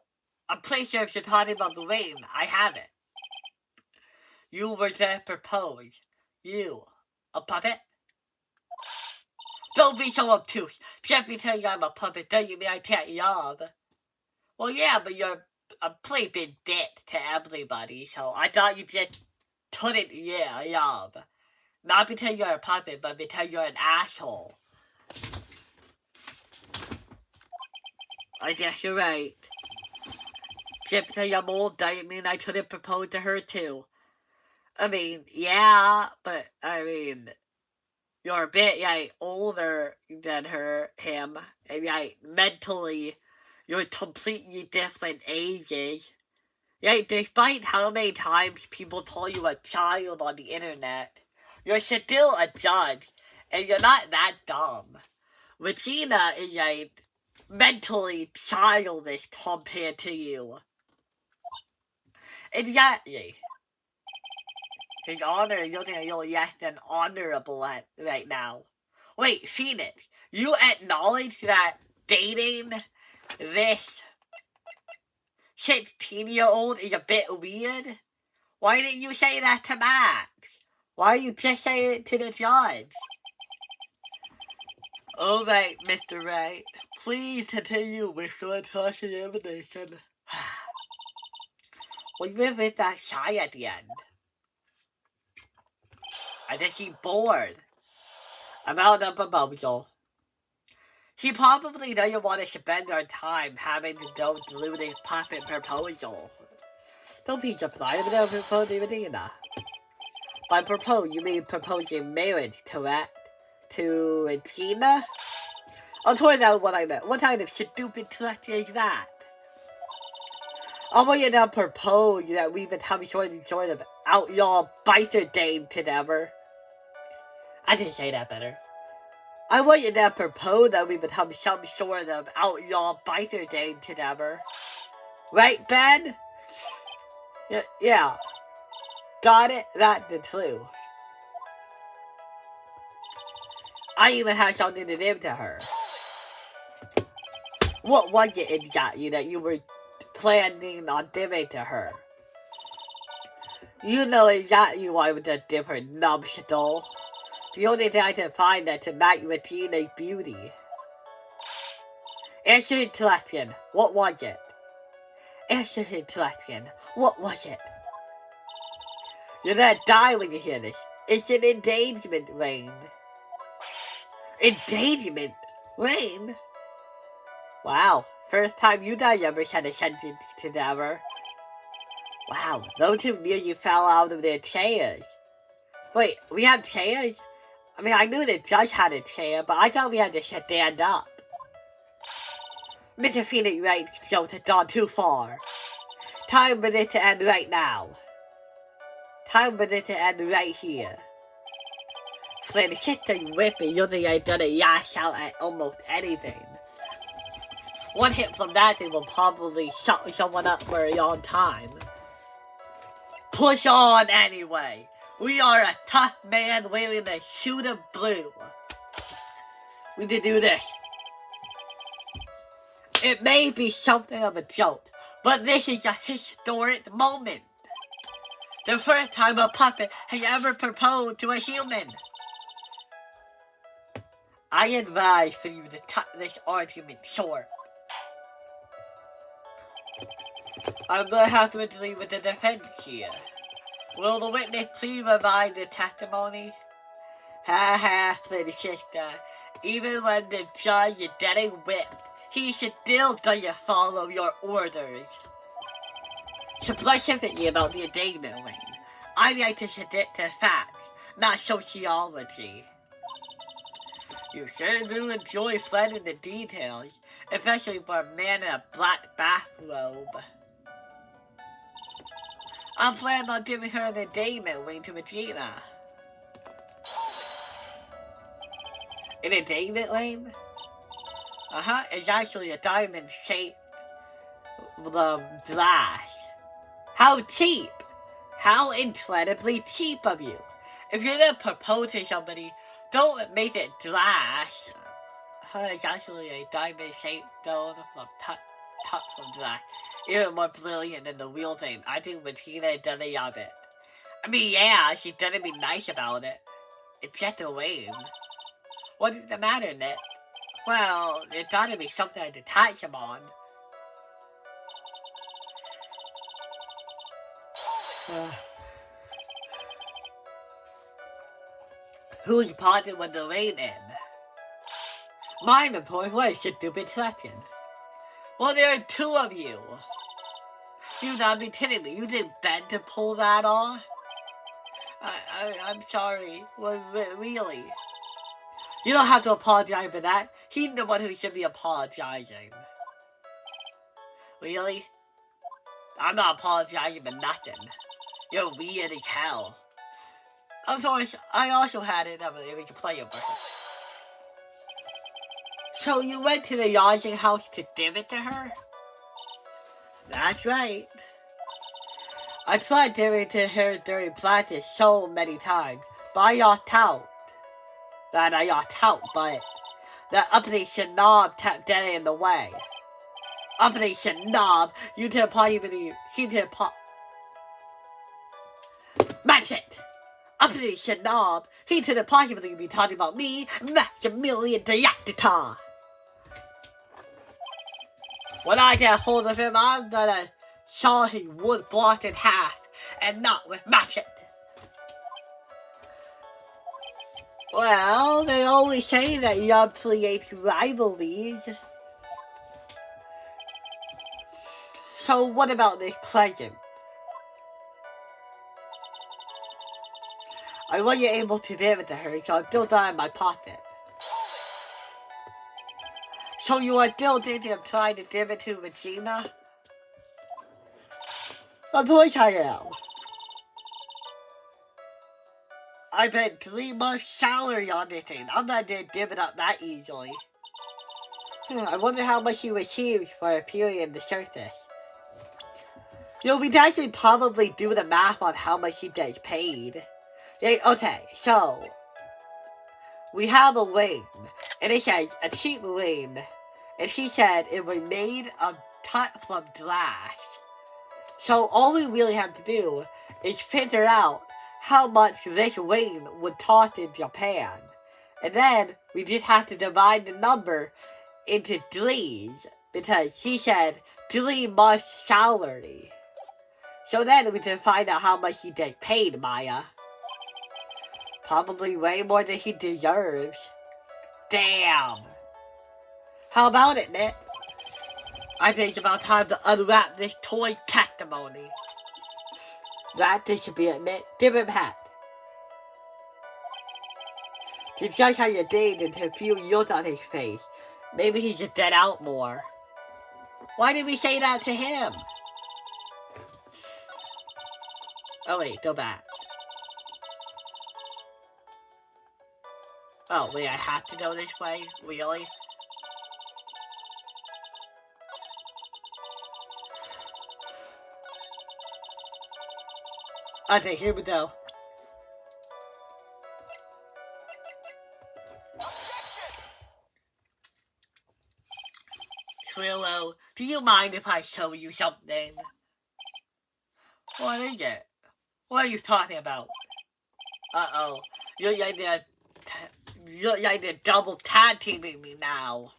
I'm pretty sure if you're talking about the ring, I have it. You were there to propose. You, a puppet? Don't be so obtuse. Just because I'm a puppet doesn't mean I can't yob. Well, yeah, but you're a pretty big dick to everybody, so I thought you just couldn't, yob. Not because you're a puppet, but because you're an asshole. I guess you're right. Just because I'm old doesn't mean I couldn't propose to her too. I mean, yeah, but I mean, you're a bit, older than him, and, mentally, you're completely different ages. Despite how many times people call you a child on the internet, you're still a judge, and you're not that dumb. Regina is, mentally childish compared to you. Exactly. His honor is looking a little less than honorable right now. Wait, Phoenix, you acknowledge that dating this 16-year-old is a bit weird? Why didn't you say that to Max? Why you just say it to the judge? Alright, Mr. Wright, please continue with your cross-examination. We live with that shy at the end. I think she's bored about the proposal. She probably doesn't want to spend her time having to go through this puppet proposal. Don't be surprised about proposing Regina. By propose, you mean proposing marriage, correct? To Regina? I'll tell you that what I meant. What kind of stupid threat is that? I want you to propose that we become sort of outlaw biker game together. I can say that better. I want you to propose that we become some sort of outlaw biker game together. Right, Ben? Yeah. Got it? That's the truth. I even had something to give to her. What was it exactly that you were planning on giving to her? You know exactly why I would just give her numbskull. The only thing I can find that's a match with teenage beauty. Answer the question. What was it? Answer the question. What was it? You're gonna die when you hear this. It's an engagement ring. Engagement ring? Wow. First time you guys ever said a sentence together. Wow, those two nearly fell out of their chairs. Wait, we have chairs? I mean, I knew the judge had a chair, but I thought we had to stand up. Mr. Phoenix Wright's joke has gone too far. Time for it to end right now. Time for it to end right here. For the sister with me, you think I've done a yash out at almost anything. One hit from that thing will probably shut someone up for a long time. Push on anyway. We are a tough man wearing a suit of blue. We can do this. It may be something of a joke, but this is a historic moment. The first time a puppet has ever proposed to a human. I advise for you to cut this argument short. I'm gonna have to agree with the defense here. Will the witness please provide the testimony? Ha ha, little sister. Even when the judge is getting whipped, he still doesn't follow your orders. Specifically about the engagement ring, I like to stick to facts, not sociology. You sure do enjoy finding the details, especially for a man in a black bathrobe. I'm planning on giving her an engagement ring to Regina. An engagement ring? It's actually a diamond-shaped glass. How cheap! How incredibly cheap of you! If you're gonna propose to somebody, don't make it glass. It's actually a diamond-shaped stone from from glass. Even more brilliant than the real thing. I think Regina done a job it. I mean, yeah, she's gonna be nice about it. It's just a ring. What is the matter, Nick? Well, it's gotta be something I detach him on. Who's parting with the rain in? Mine, of course, what a stupid question. Well, there are two of you. You gotta be kidding me. You didn't beg to pull that off? I'm sorry. Well, really? You don't have to apologize for that. He's the one who should be apologizing. Really? I'm not apologizing for nothing. You're weird as hell. Of course, I also had it of an image player version. So you went to the lodging house to give it to her? That's right. I tried giving it to her during practice so many times, but I lost out. But the uppity snob kept getting in the way. Uppity snob, you can possibly, Match it! Uppity snob, he could possibly be talking about me, Maximilian Diactita. When I get hold of him, I'm gonna saw his wood block in half, and not with match it. Well, they always say that love creates rivalries. So what about this present? I wasn't able to give it to her, so I still got it in my pocket. So you are still thinking of trying to give it to Regina? Of course I am. I bet 3 months salary on this thing. I'm not gonna give it up that easily. I wonder how much he received for appearing in the circus. You know, we'd actually probably do the math on how much he gets paid. Yeah, okay, so we have a ring, and it says a cheap ring, and she said it was made of cut from glass. So all we really have to do is figure out how much this ring would cost in Japan. And then we just have to divide the number into 3s, because he said 3 months salary. So then we can find out how much he gets paid, Maya. Probably way more than he deserves. Damn. How about it, Nick? I think it's about time to unwrap this toy testimony. That should be it, Nick. Give him hat. He just has a date and a few years on his face. Maybe he should get out more. Why did we say that to him? Oh wait, go back. Oh wait, I have to go this way? Really? Okay, here we go. Trillo, do you mind if I show you something? What is it? What are you talking about? Uh-oh. You're like the double tag teaming me now.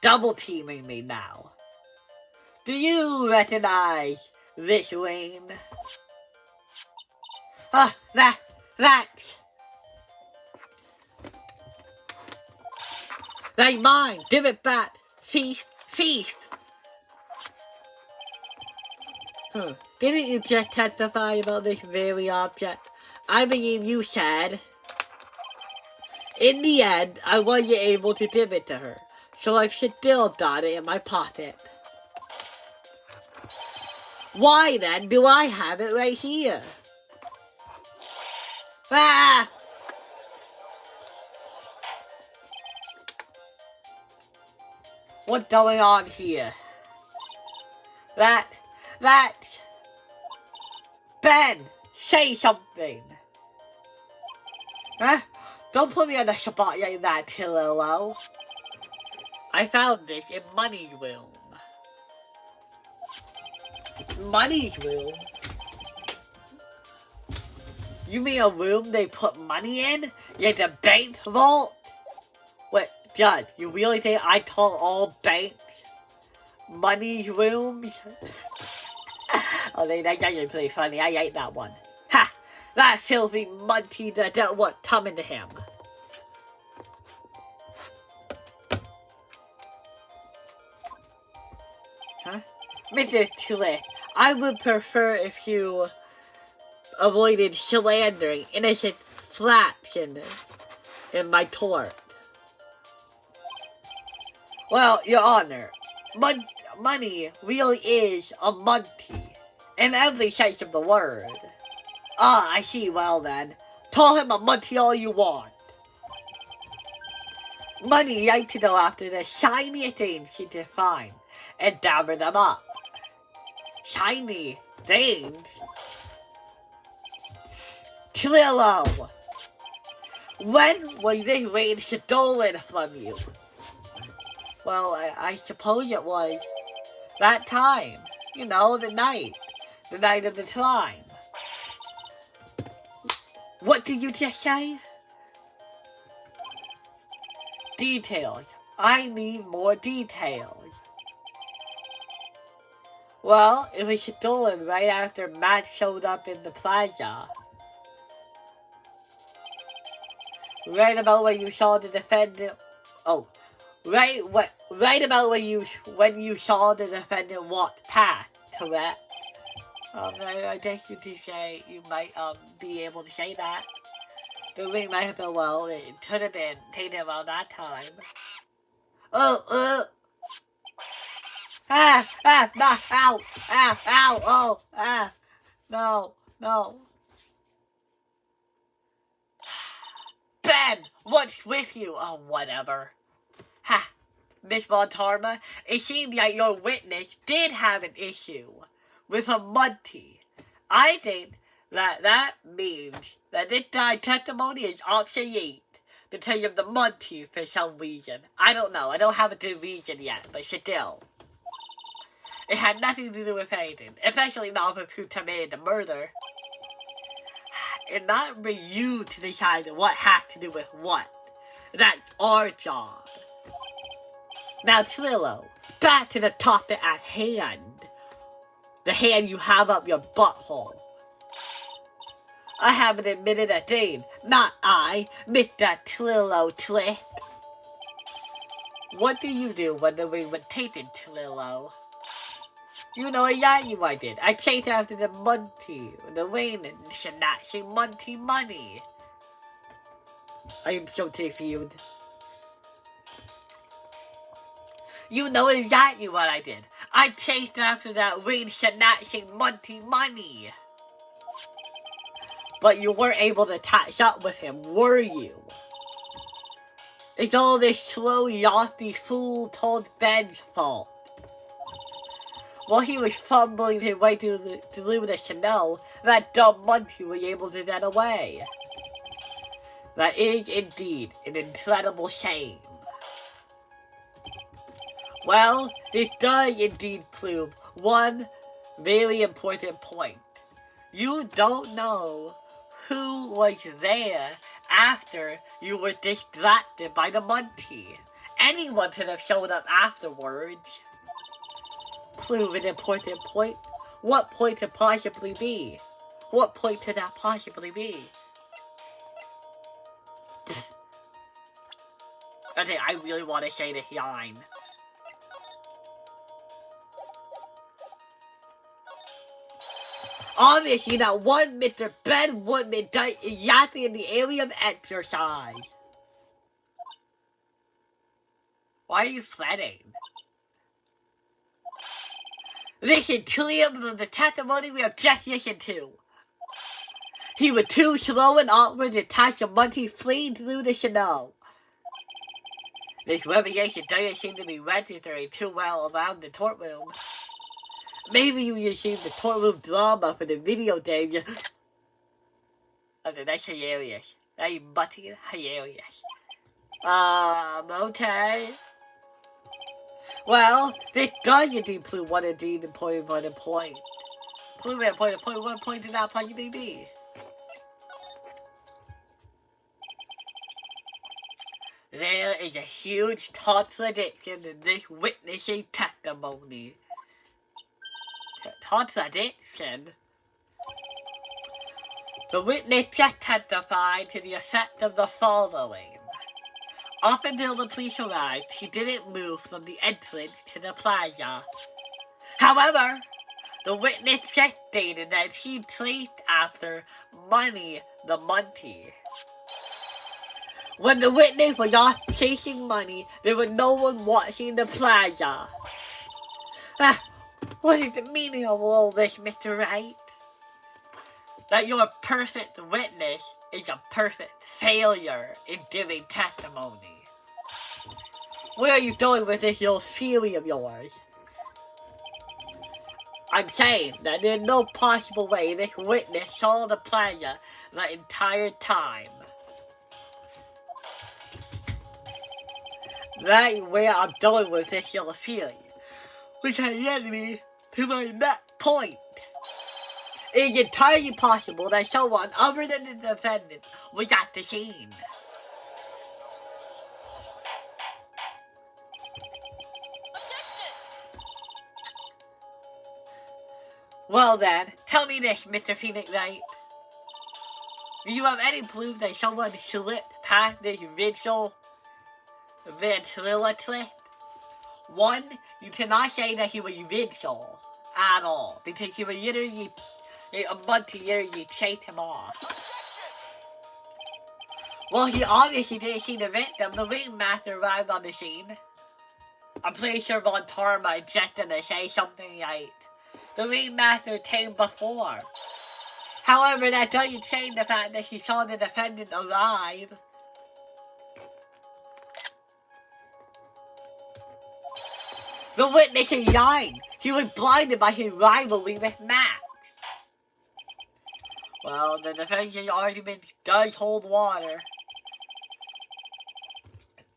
Double teaming me now. Do you recognize this ring? That's mine. Give it back. Thief. Didn't you just testify about this very object? I believe you said. In the end, I wasn't able to give it to her, so I've still got it in my pocket. Why then do I have it right here? Ah! What's going on here? That... Ben! Say something! Huh? Don't put me on the spot like that, Chilillo. I found this in Money's room. Money's room? You mean a room they put money in? Like the bank vault? Wait, Judge, you really think I call all banks Money's rooms? Oh, that's actually pretty funny. I like that one. Ha! That filthy monkey that don't want coming to him. Huh? Mr. Chile, I would prefer if you avoided slandering innocent flaps in my tort. Well, Your Honor, money really is a monkey. In every sense of the word. Ah, I see. Well then, call him a monkey all you want. Money likes to go after the shiniest things he can find and dabber them up. Shiny things? Trillo! When was this ring stolen from you? Well, I suppose it was that time. You know, the night of the climb. What did you just say? Details. I need more details. Well, it was stolen right after Matt showed up in the plaza. Right about when you saw the defendant. Oh, right about when you saw the defendant walk past. Correct. I guess you could say you might be able to say that. The ring might have been, well, it could have been taken around that time. No, ow, ow, no, no. Ben, what's with you? Oh, whatever. Ha, Miss Montarma, it seems like your witness did have an issue with a Munty. I think that means that this guy's testimony is obsolete because of the Munty for some reason. I don't know. I don't have a good reason yet, but still. It had nothing to do with anything, especially not with who committed the murder. It's not for you to decide what has to do with what. That's our job. Now, Trillo, back to the topic at hand. The hand you have up your butthole. I haven't admitted a thing. Not I, Mr. Trillo Twist. What do you do when the ring was taken, Trillo? You know exactly what I did. I chased after the Munty, the rain, and snatching Munty money. I am so confused. You know exactly what I did. I chased after that rain, snatching Munty money. But you weren't able to catch up with him, were you? It's all this slow, yachty fool told Ben's fault. While he was fumbling his way through the Chanel, that dumb Munty was able to get away. That is indeed an incredible shame. Well, this does indeed prove one very important point. You don't know who was there after you were distracted by the Munty. Anyone could have showed up afterwards. Prove an important point? What point could possibly be? What point could that possibly be? Okay, I really want to say this line. Obviously, that one Mr. Ben Woodman does exactly in the area of exercise. Why are you fretting? Listen clearly to the testimony we have just listened to. He was too slow and awkward to catch a Munty fleeing through the snow. This revelation doesn't seem to be registering too well around the courtroom. Maybe you received the courtroom drama for the video game. Okay, that's hilarious. That is Munty hilarious. Okay. Well, this does indeed prove one indeed important for the point. Prove it point, what point did that possibly be? There is a huge contradiction in this witnessing testimony. Contradiction? The witness just testified to the effect of the following. Up until the police arrived, he didn't move from the entrance to the plaza. However, the witness just stated that he chased after Money the Munty. When the witness was off chasing Money, there was no one watching the plaza. What is the meaning of all this, Mr. Wright? That your perfect witness is a perfect failure in giving testimony. Where are you going with this little theory of yours? I'm saying that there's no possible way this witness saw the plaza the entire time. That's where I'm going with this little theory. Which has led me to my next point. It is entirely possible that someone other than the defendant was at the scene. Well then, tell me this, Mr. Phoenix Wright. Do you have any proof that someone slipped past this visual ventriloquist? One, you cannot say that he was visual at all, because he was literally a Munty literally chased him off. Well, he obviously didn't see the victim. The ringmaster arrived on the scene. I'm pretty sure Montarma injected to say something like, the Ringmaster came before. However, that doesn't change the fact that he saw the defendant alive. The witness is lying. He was blinded by his rivalry with Max. Well, the defense's argument does hold water.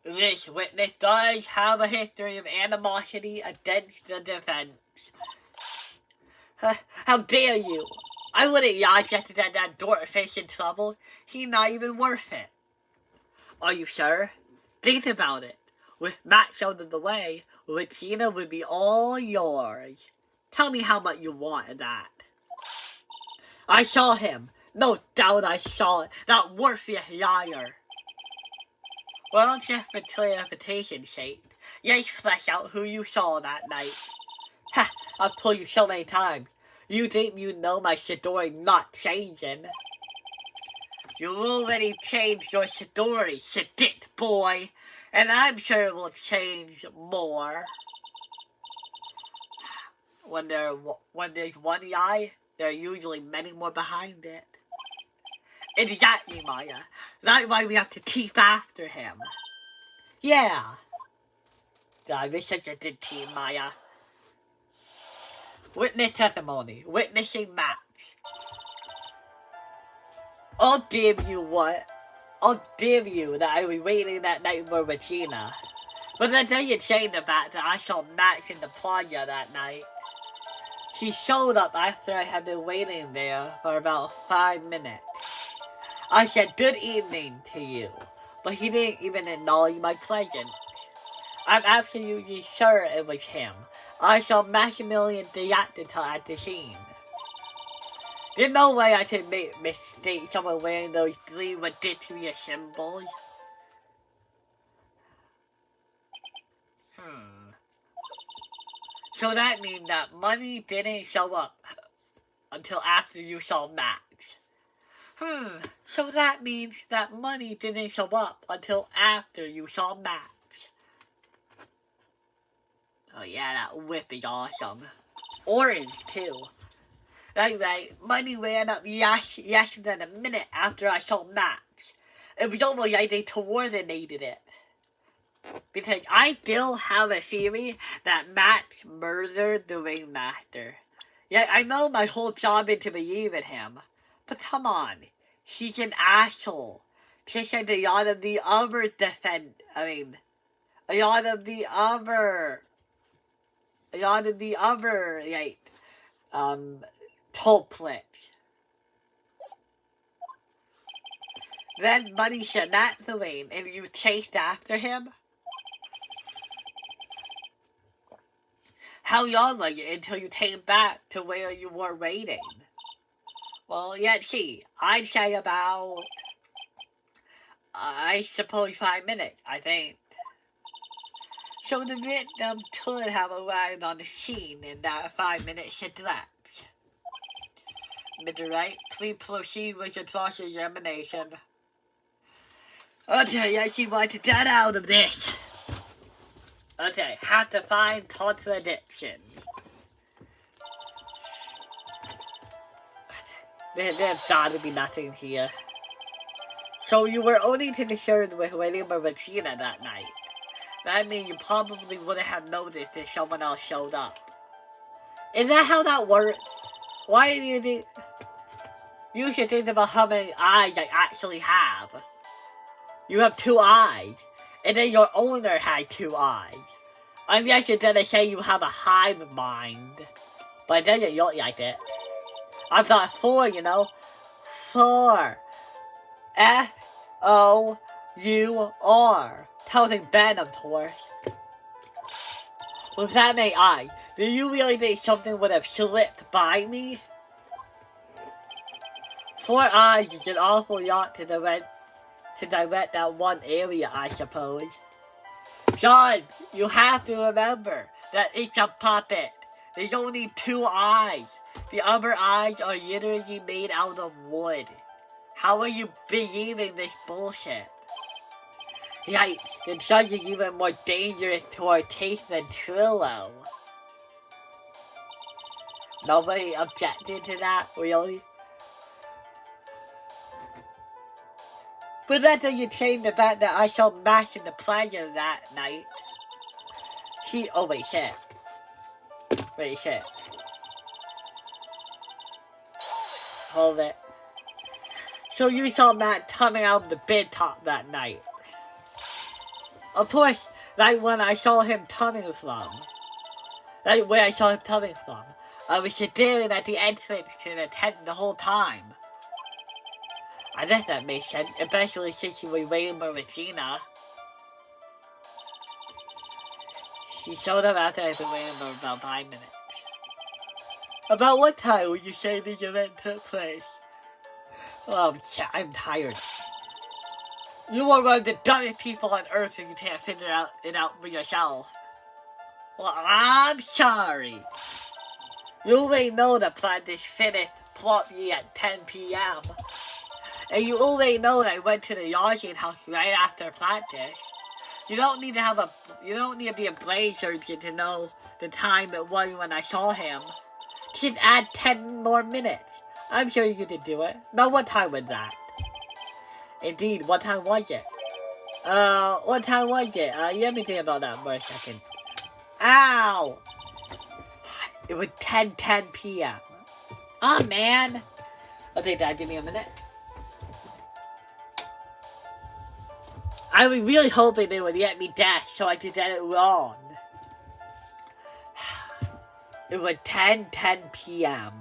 This witness does have a history of animosity against the defense. How dare you! I wouldn't lie just to get that dorkfish in trouble. He's not even worth it. Are you sure? Think about it. With Max out of the way, Regina would be all yours. Tell me how much you want of that. I saw him. No doubt I saw it. That worthless liar. Well, just for clarification's sake, let's flesh out who you saw that night. Ha! I've told you so many times. You think you know my story not changing. You already changed your story, sedit boy. And I'm sure it will change more. When there's one lie, there are usually many more behind it. Exactly, Maya. That's why we have to keep after him. Yeah. God, we're such a good team, Maya. Witness testimony. Witnessing Max. I'll give you that I was waiting that night for Regina. But that doesn't change the fact that I saw Max in the plaza that night. He showed up after I had been waiting there for about 5 minutes. I said good evening to you, but he didn't even acknowledge my presence. I'm absolutely sure it was him. I saw Maximilian Theatrical at the scene. There's no way I could mistake someone wearing those 3 ridiculous symbols. So that means that money didn't show up until after you saw Max. So that means that money didn't show up until after you saw Max. Oh yeah, that whip is awesome. Orange too. That's right, money ran up less than a minute after I saw Max. It was almost like they coordinated it. Because I still have a theory that Max murdered the Ringmaster. Yeah, I know my whole job is to believe in him. But come on, he's an asshole. Just like a lot of the other culprits. Then money should not the lane and you chased after him? How long was it until you came back to where you were waiting? Well, let's see. I'd say about, I suppose 5 minutes, I think. So the victim could have arrived on the scene in that 5 minutes elapsed. Mr. Wright, please proceed with your cross-examination. Okay, let's see what to get out of this. Okay, have to find contradiction. There's gotta be nothing here. So you were only concerned with William or Regina that night. That means you probably wouldn't have noticed if someone else showed up. Is that how that works? Why do you think... You should think about how many eyes I actually have. You have 2 eyes. And then your owner had 2 eyes. Unless you're gonna say you have a hive mind. But it doesn't look like it. I've got 4, you know. 4. F-O-U-R. Telling Ben, of course. With that many eyes, do you really think something would have slipped by me? 4 eyes is an awful lot to direct that one area, I suppose. John, you have to remember that it's a puppet. There's only 2 eyes. The other eyes are literally made out of wood. How are you believing this bullshit? Yikes, the judge is even more dangerous to our taste than Trillo. Nobody objected to that, really? But that doesn't change the fact that I saw Max in the pleasure that night. Oh wait, shit. Wait, shit. Hold it. So you saw Matt coming out of the bed top that night. Of course, right when I saw him coming from. Right where I saw him coming from. I was staring at the entrance to the tent the whole time. I guess that makes sense, especially since you were waiting for Regina. She showed up after I've been waiting for about 5 minutes. About what time would you say the event took place? Oh, I'm tired. You are one of the dumbest people on earth and you can't figure it out for yourself. Well, I'm sorry. You may know the practice finished promptly at 10 p.m. And you already know that I went to the yachting house right after practice. You don't need to be a brain surgeon to know the time it was when I saw him. Just add 10 more minutes. I'm sure you could do it. Now what time was that? Indeed, what time was it? What time was it? Let me think about that for a second. Ow! It was 10:10 p.m. Oh man! I'll take that, give me a minute. I was really hoping they would let me dash so I could get it wrong. It was 10:10 p.m.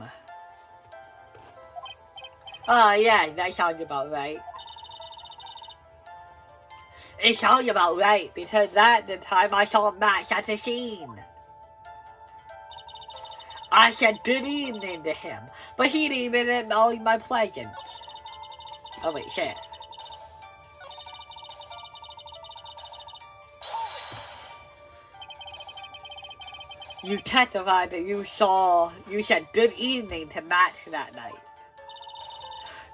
Oh yeah, that sounds about right. It sounds about right, because that's the time I saw Max at the scene. I said good evening to him, but he didn't even acknowledge my presence. Oh wait, shit. You testified that you said good evening to Max that night.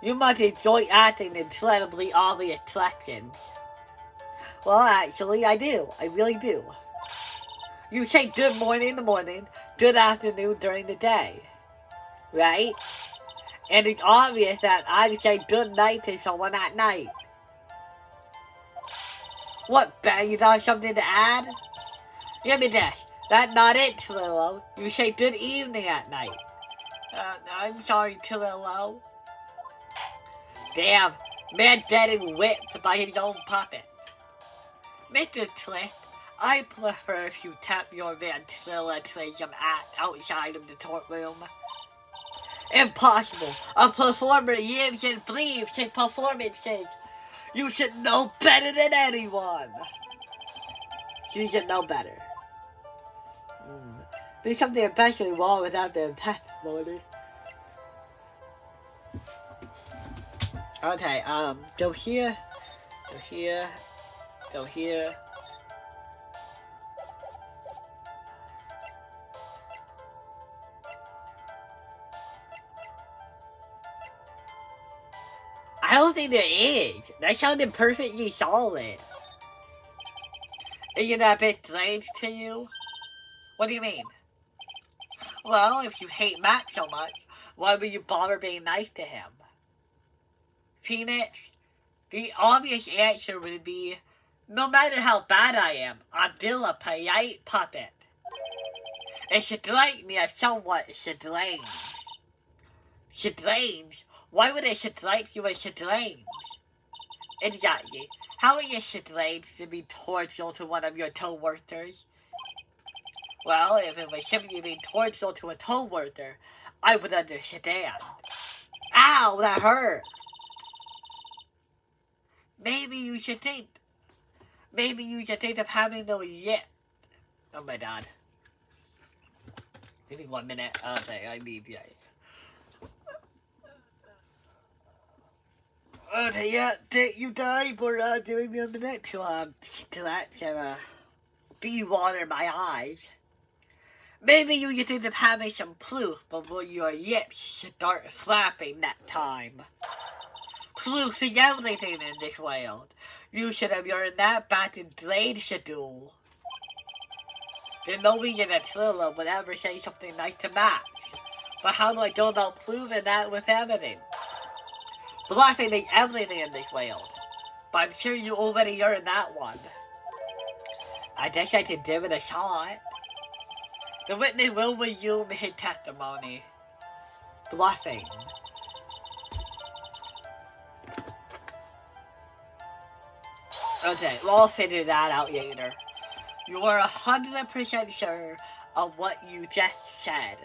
You must enjoy acting incredibly obvious questions. Well, actually, I do. I really do. You say good morning in the morning, good afternoon during the day. Right? And it's obvious that I say good night to someone at night. What, Ben? You got something to add? Give me this. That's not it, Trillo. You say good evening at night. I'm sorry, Trillo. Damn, man getting whipped by his own puppet. Mr. Twist, I prefer if you tap your ventriloquism act outside of the courtroom. Impossible. A performer lives and breathes his performances. You should know better than anyone. You should know better. There's something especially wrong with that damn testimony. Okay, go here, go here, go here. I don't think there is. That sounded perfectly solid. Isn't that a bit strange to you? What do you mean? Well, if you hate Matt so much, why would you bother being nice to him? Phoenix, the obvious answer would be, no matter how bad I am, I'm still a polite puppet. It should strike me as somewhat strange. Strange? Why would it strike you as strange? Exactly. How is it strange to be cordial to one of your co-workers? Well, if it was simply being cordial to a co-worker, I would understand. Ow, that hurt! Maybe you should think of having those yet. Oh my god. Give me 1 minute. Okay, I need that. Okay, yeah, thank you guys for giving me a minute to de-water my eyes. Maybe you should think of having some proof before your lips start flapping that time. proof is everything in this world. You should have earned that back in Blade Schedule. There's no reason that Trilla would ever say something nice to Max. But how do I go about proving that with evidence? Bluffing is everything in this world. But I'm sure you already earned that one. I guess I can give it a shot. The witness will resume his testimony. Bluffing. Okay, we'll figure that out later. You are 100% sure of what you just said.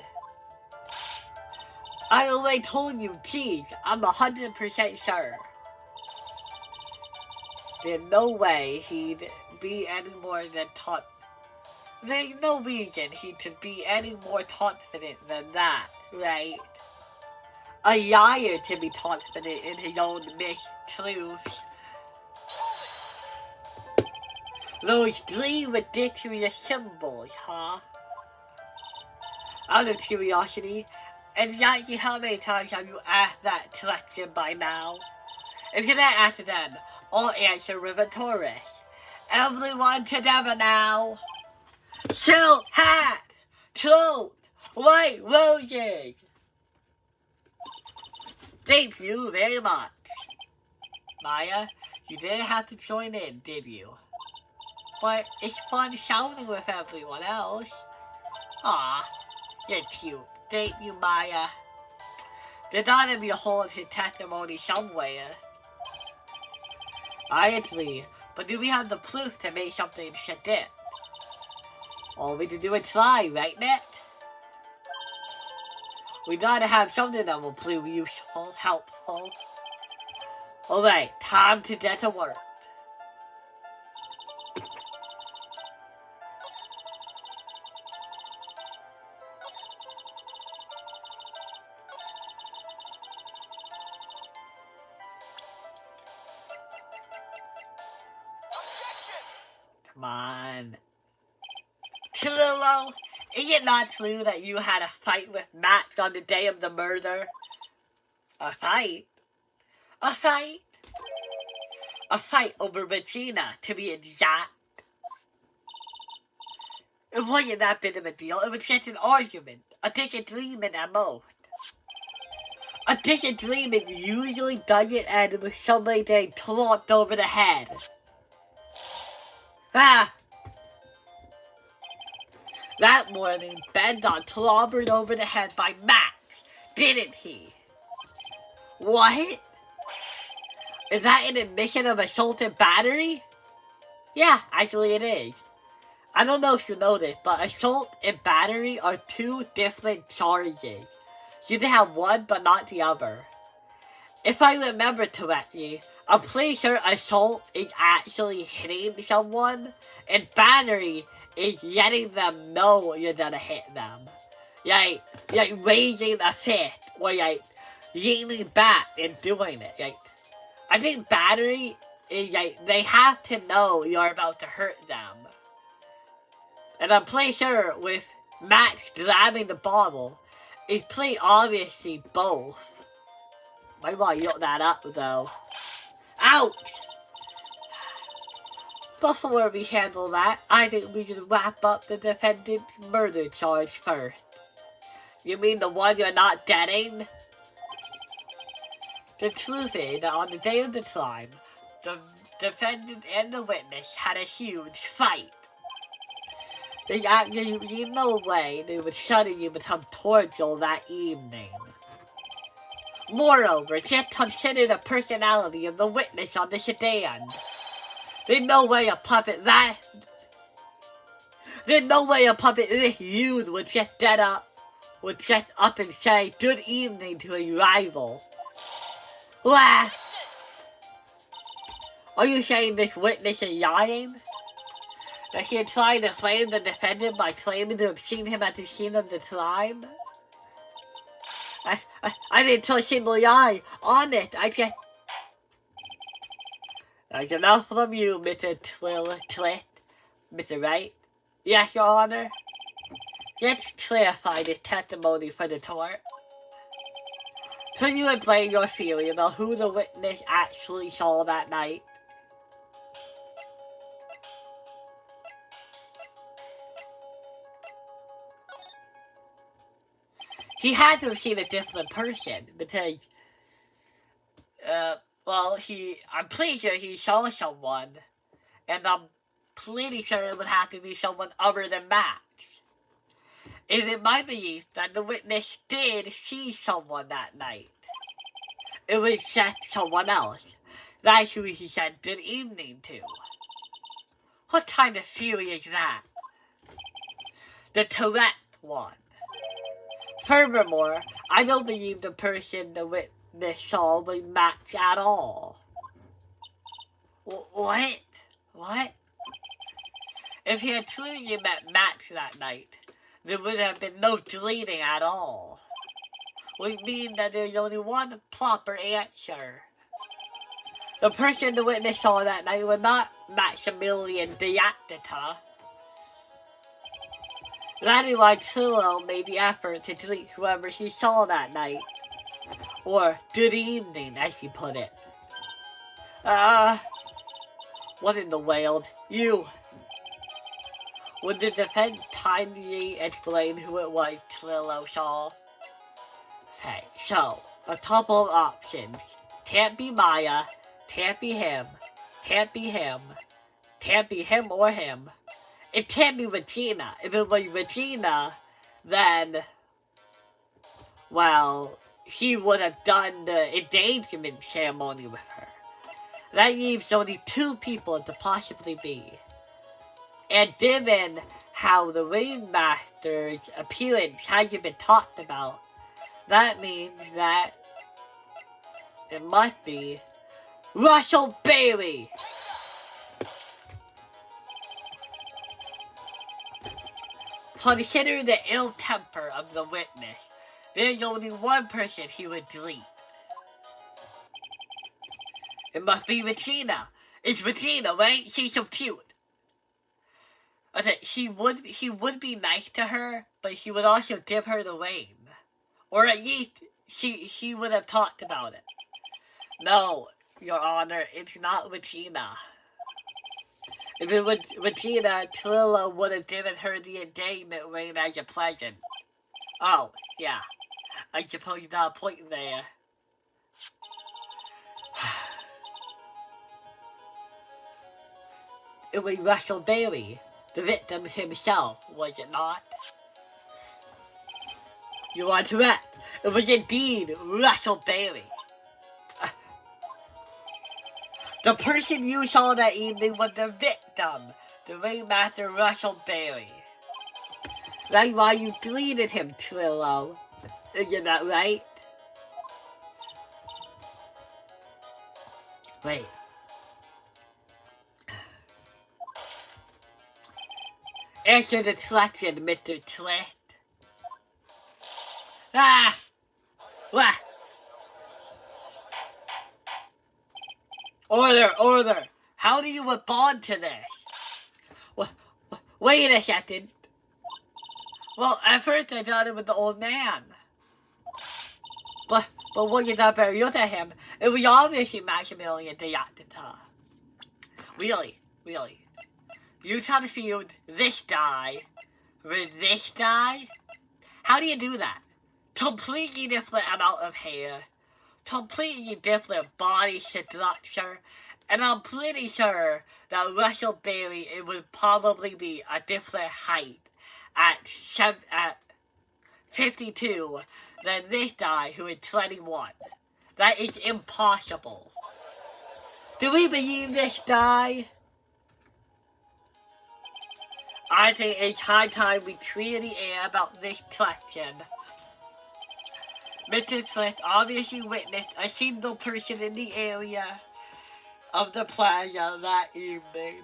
I already told you, geez, I'm 100% sure. There's no way he'd be any more than There's no reason he could be any more confident than that, right? A liar can be confident in his own truths. Those three ridiculous symbols, huh? Out of curiosity, exactly how many times have you asked that question by now? If you didn't ask them, I'll answer with a Taurus. Everyone together now. Silk hat, throat, white roses. Thank you very much. Maya, you didn't have to join in, did you? But it's fun shouting with everyone else. Aw, you're cute. Thank you, Maya. There's gotta be a hole in his testimony somewhere. I agree, but do we have the proof to make something legit? All we can do is try, right, Nick? We gotta have something that will prove useful, helpful. Alright, time to get to work. Come on. Chilillo, is it not true that you had a fight with Max on the day of the murder? A fight? A fight? A fight over Regina, to be exact. It wasn't that big of a deal, it was just an argument. A disagreement at most. A disagreement usually doesn't end with somebody getting clocked over the head. Ah! That morning, Ben got clobbered over the head by Max, didn't he? What? Is that an admission of assault and battery? Yeah, actually it is. I don't know if you know this, but assault and battery are two different charges. You can have one, but not the other. If I remember correctly, I'm pretty sure assault is actually hitting someone, and battery is letting them know you're gonna hit them. Like raising a fist, or like leaning back and doing it. Like, I think battery is like, they have to know you're about to hurt them. And I'm pretty sure with Max grabbing the bottle, it's pretty obviously both. Might want to look that up though. Ouch! Before we handle that, I think we should wrap up the defendant's murder charge first. You mean the one you're not getting? The truth is that on the day of the crime, the defendant and the witness had a huge fight. There's absolutely no way they would suddenly become cordial that evening. Moreover, just consider the personality of the witness on the sedan. There's no way a puppet this huge would just get up and say good evening to a rival. Wah! Are you saying this witness is lying? That he had tried to frame the defendant by claiming to have seen him at the scene of the crime? I didn't tell a single lie on it. I just... That's enough from you, Mr. Tlit. Mr. Wright? Yes, Your Honor? Let's clarify this testimony for the court. Could you explain your theory about who the witness actually saw that night? He had to have seen a different person because, well, I'm pretty sure he saw someone, and I'm pretty sure it would have to be someone other than Max. Is it my belief that the witness did see someone that night? It was just someone else. That's who he said good evening to. What kind of theory is that? The correct one. Furthermore, I don't believe the person the witness saw was Max at all. What? What? If he had truly met Max that night, there would have been no deleting at all. Which means that there's only one proper answer. The person the witness saw that night was not Maximilian Diactita. That is why Trillo made the effort to delete whoever he saw that night. Or good evening, as he put it. What in the world? You! Would the defense kindly explain who it was Trillo saw? Okay, so, a couple of options. Can't be Maya, can't be him, can't be him, can't be him or him. It can't be Regina. If it was Regina, then, well, he would have done the engagement ceremony with her. That leaves only two people to possibly be. And given how the Ringmaster's appearance hasn't been talked about, that means that it must be Russell Bailey. Consider the ill temper of the witness. There's only one person he would delete. It must be Regina. It's Regina, right? She's so cute. Okay, he would be nice to her, but he would also give her the ring. Or at least, he would have talked about it. No, Your Honor, it's not Regina. If it was Regina, Trillo would have given her the engagement ring as a present. Oh, yeah. I suppose you got a point there. It was Russell Bailey, the victim himself, was it not? You are correct. It was indeed Russell Bailey. The person you saw that evening was the victim, the Ringmaster Russell Bailey. That's why you deleted him, Trillo. Isn't that right? Wait. Answer the question, Mr. Twist. Ah! What? Order! How do you respond to this? Wait a second. Well, at first I thought it was the old man. But looking up and look at him, it was obviously Maximilian Diactita. Really? You confused this guy with this guy? How do you do that? Completely different amount of hair, completely different body structure, and I'm pretty sure that Russell Bailey, it would probably be a different height at 52 than this guy who is 21. That is impossible. Do we believe this guy? I think it's high time we clear the air about this question. Mr. Swift obviously witnessed a single person in the area of the plaza that evening.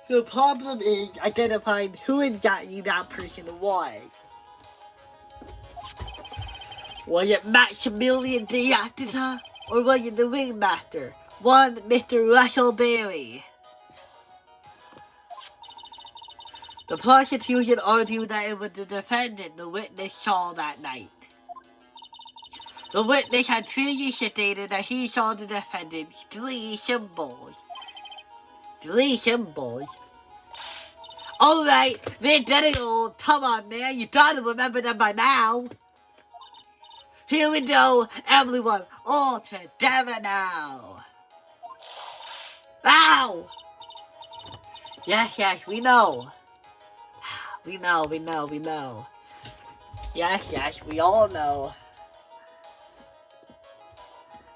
The problem is identifying who exactly that person was. Was it Maximilian Diactita, or was it the Ringmaster, one Mr. Russell Bailey? The prosecution argued that it was the defendant the witness saw that night. The witness had previously stated that he saw the defendant's three symbols. Three symbols? Alright, they're getting old. Come on, man, you gotta remember them by now. Here we go, everyone, all together now. Ow! Yes, we know. We know. Yes, we all know.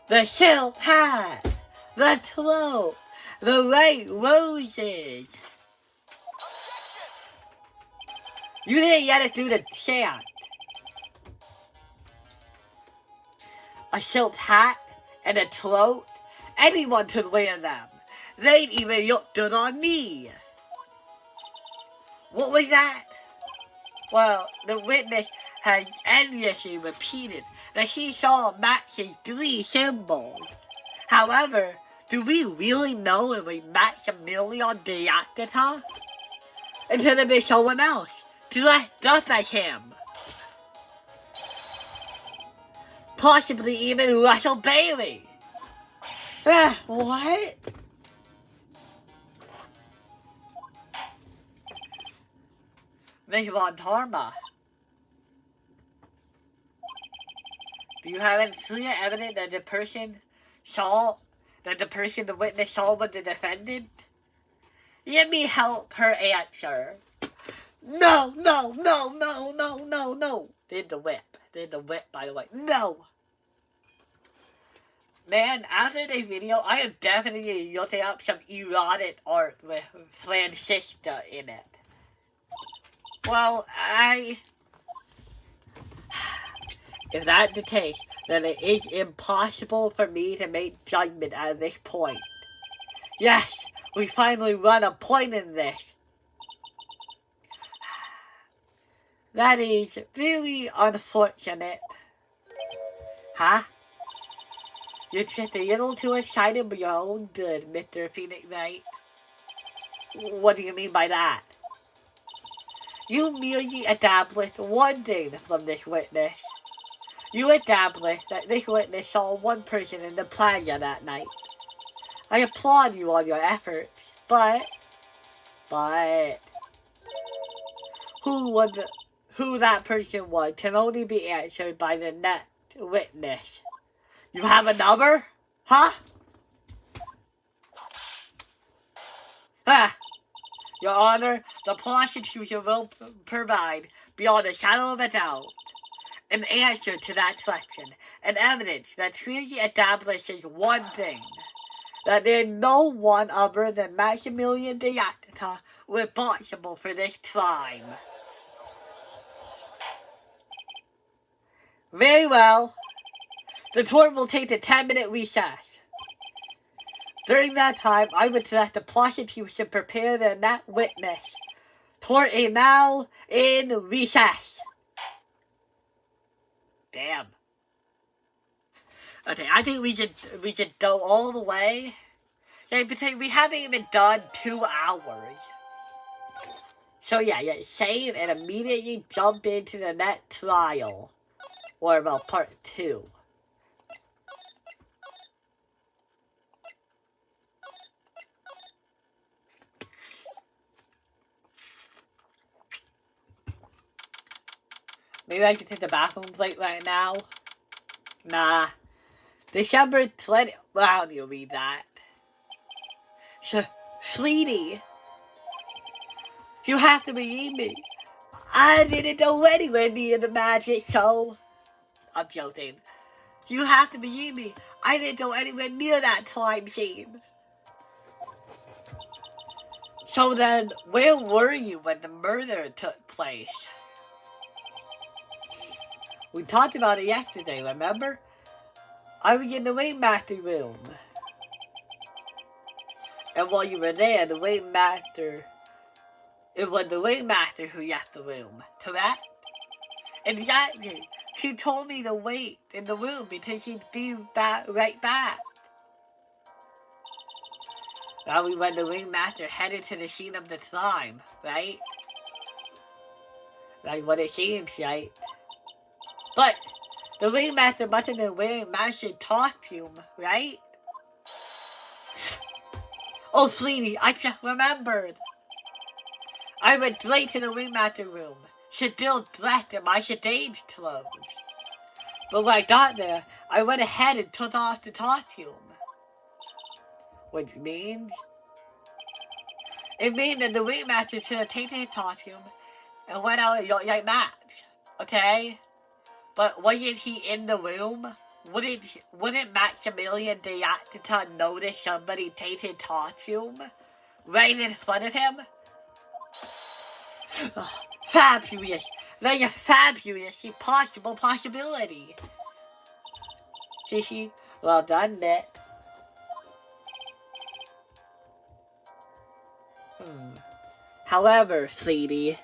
The silk hat, the cloak, the white roses. You didn't get to do the chant. A silk hat and a cloak, anyone could wear them. They'd even look good on me. What was that? Well, the witness had endlessly repeated that he saw matching three symbols. However, do we really know if we matched Emilio de Yacta? It could have been someone else, dressed up as him. Possibly even Russell Bailey. What? Miss Von Tarma. Do you have any clear evidence that the person the witness saw was the defendant? Let me help her answer. No. Did the whip, by the way. No. Man, after this video, I am definitely looking up some erotic art with Francisca in it. Well, if that's the case, then it is impossible for me to make judgment at this point. Yes, we finally run a point in this. That is very unfortunate. Huh? You're just a little too excited for your own good, Mr. Phoenix Wright. What do you mean by that? You merely established one thing from this witness. You established that this witness saw one person in the plaza that night. I applaud you on your efforts, but who that person was can only be answered by the next witness. You have a number? Huh? Your Honor, the prosecution will provide, beyond a shadow of a doubt, an answer to that question, and evidence that clearly establishes one thing, that there is no one other than Maximilian de Yacta responsible for this crime. Very well. The court will take a 10-minute recess. During that time, I would let the prosecution prepare the next witness. Court is now in recess. Damn. Okay, I think we should go all the way. Okay, because we haven't even done 2 hours. So yeah, save and immediately jump into the next trial. Or about part 2. Maybe I can take the bathroom break right now. Nah. December 20... Well, how do you read that? Sweetie. You have to believe me. I didn't go anywhere near the magic show. I'm joking. You have to believe me. I didn't go anywhere near that crime scene. So then, where were you when the murder took place? We talked about it yesterday, remember? I was in the ringmaster room. And while you were there, it was the ringmaster who left the room, correct? Exactly. She told me to wait in the room because she'd be right back. Now we when the ringmaster headed to the scene of the crime, right? Like what it seems, right? But the ringmaster must have been wearing magic costume, right? Oh, sweetie, I just remembered. I went late to the ringmaster room. She still dressed in my stage clothes. But when I got there, I went ahead and took off the costume. Which means... It means that the ringmaster should have taken his costume and went out and like match. Okay? But wasn't he in the room? Wouldn't Maximilian Diacta notice somebody take his costume right in front of him? Fabulous! Like a fabulously possible possibility. See? Well done, Nick. However, sweetie,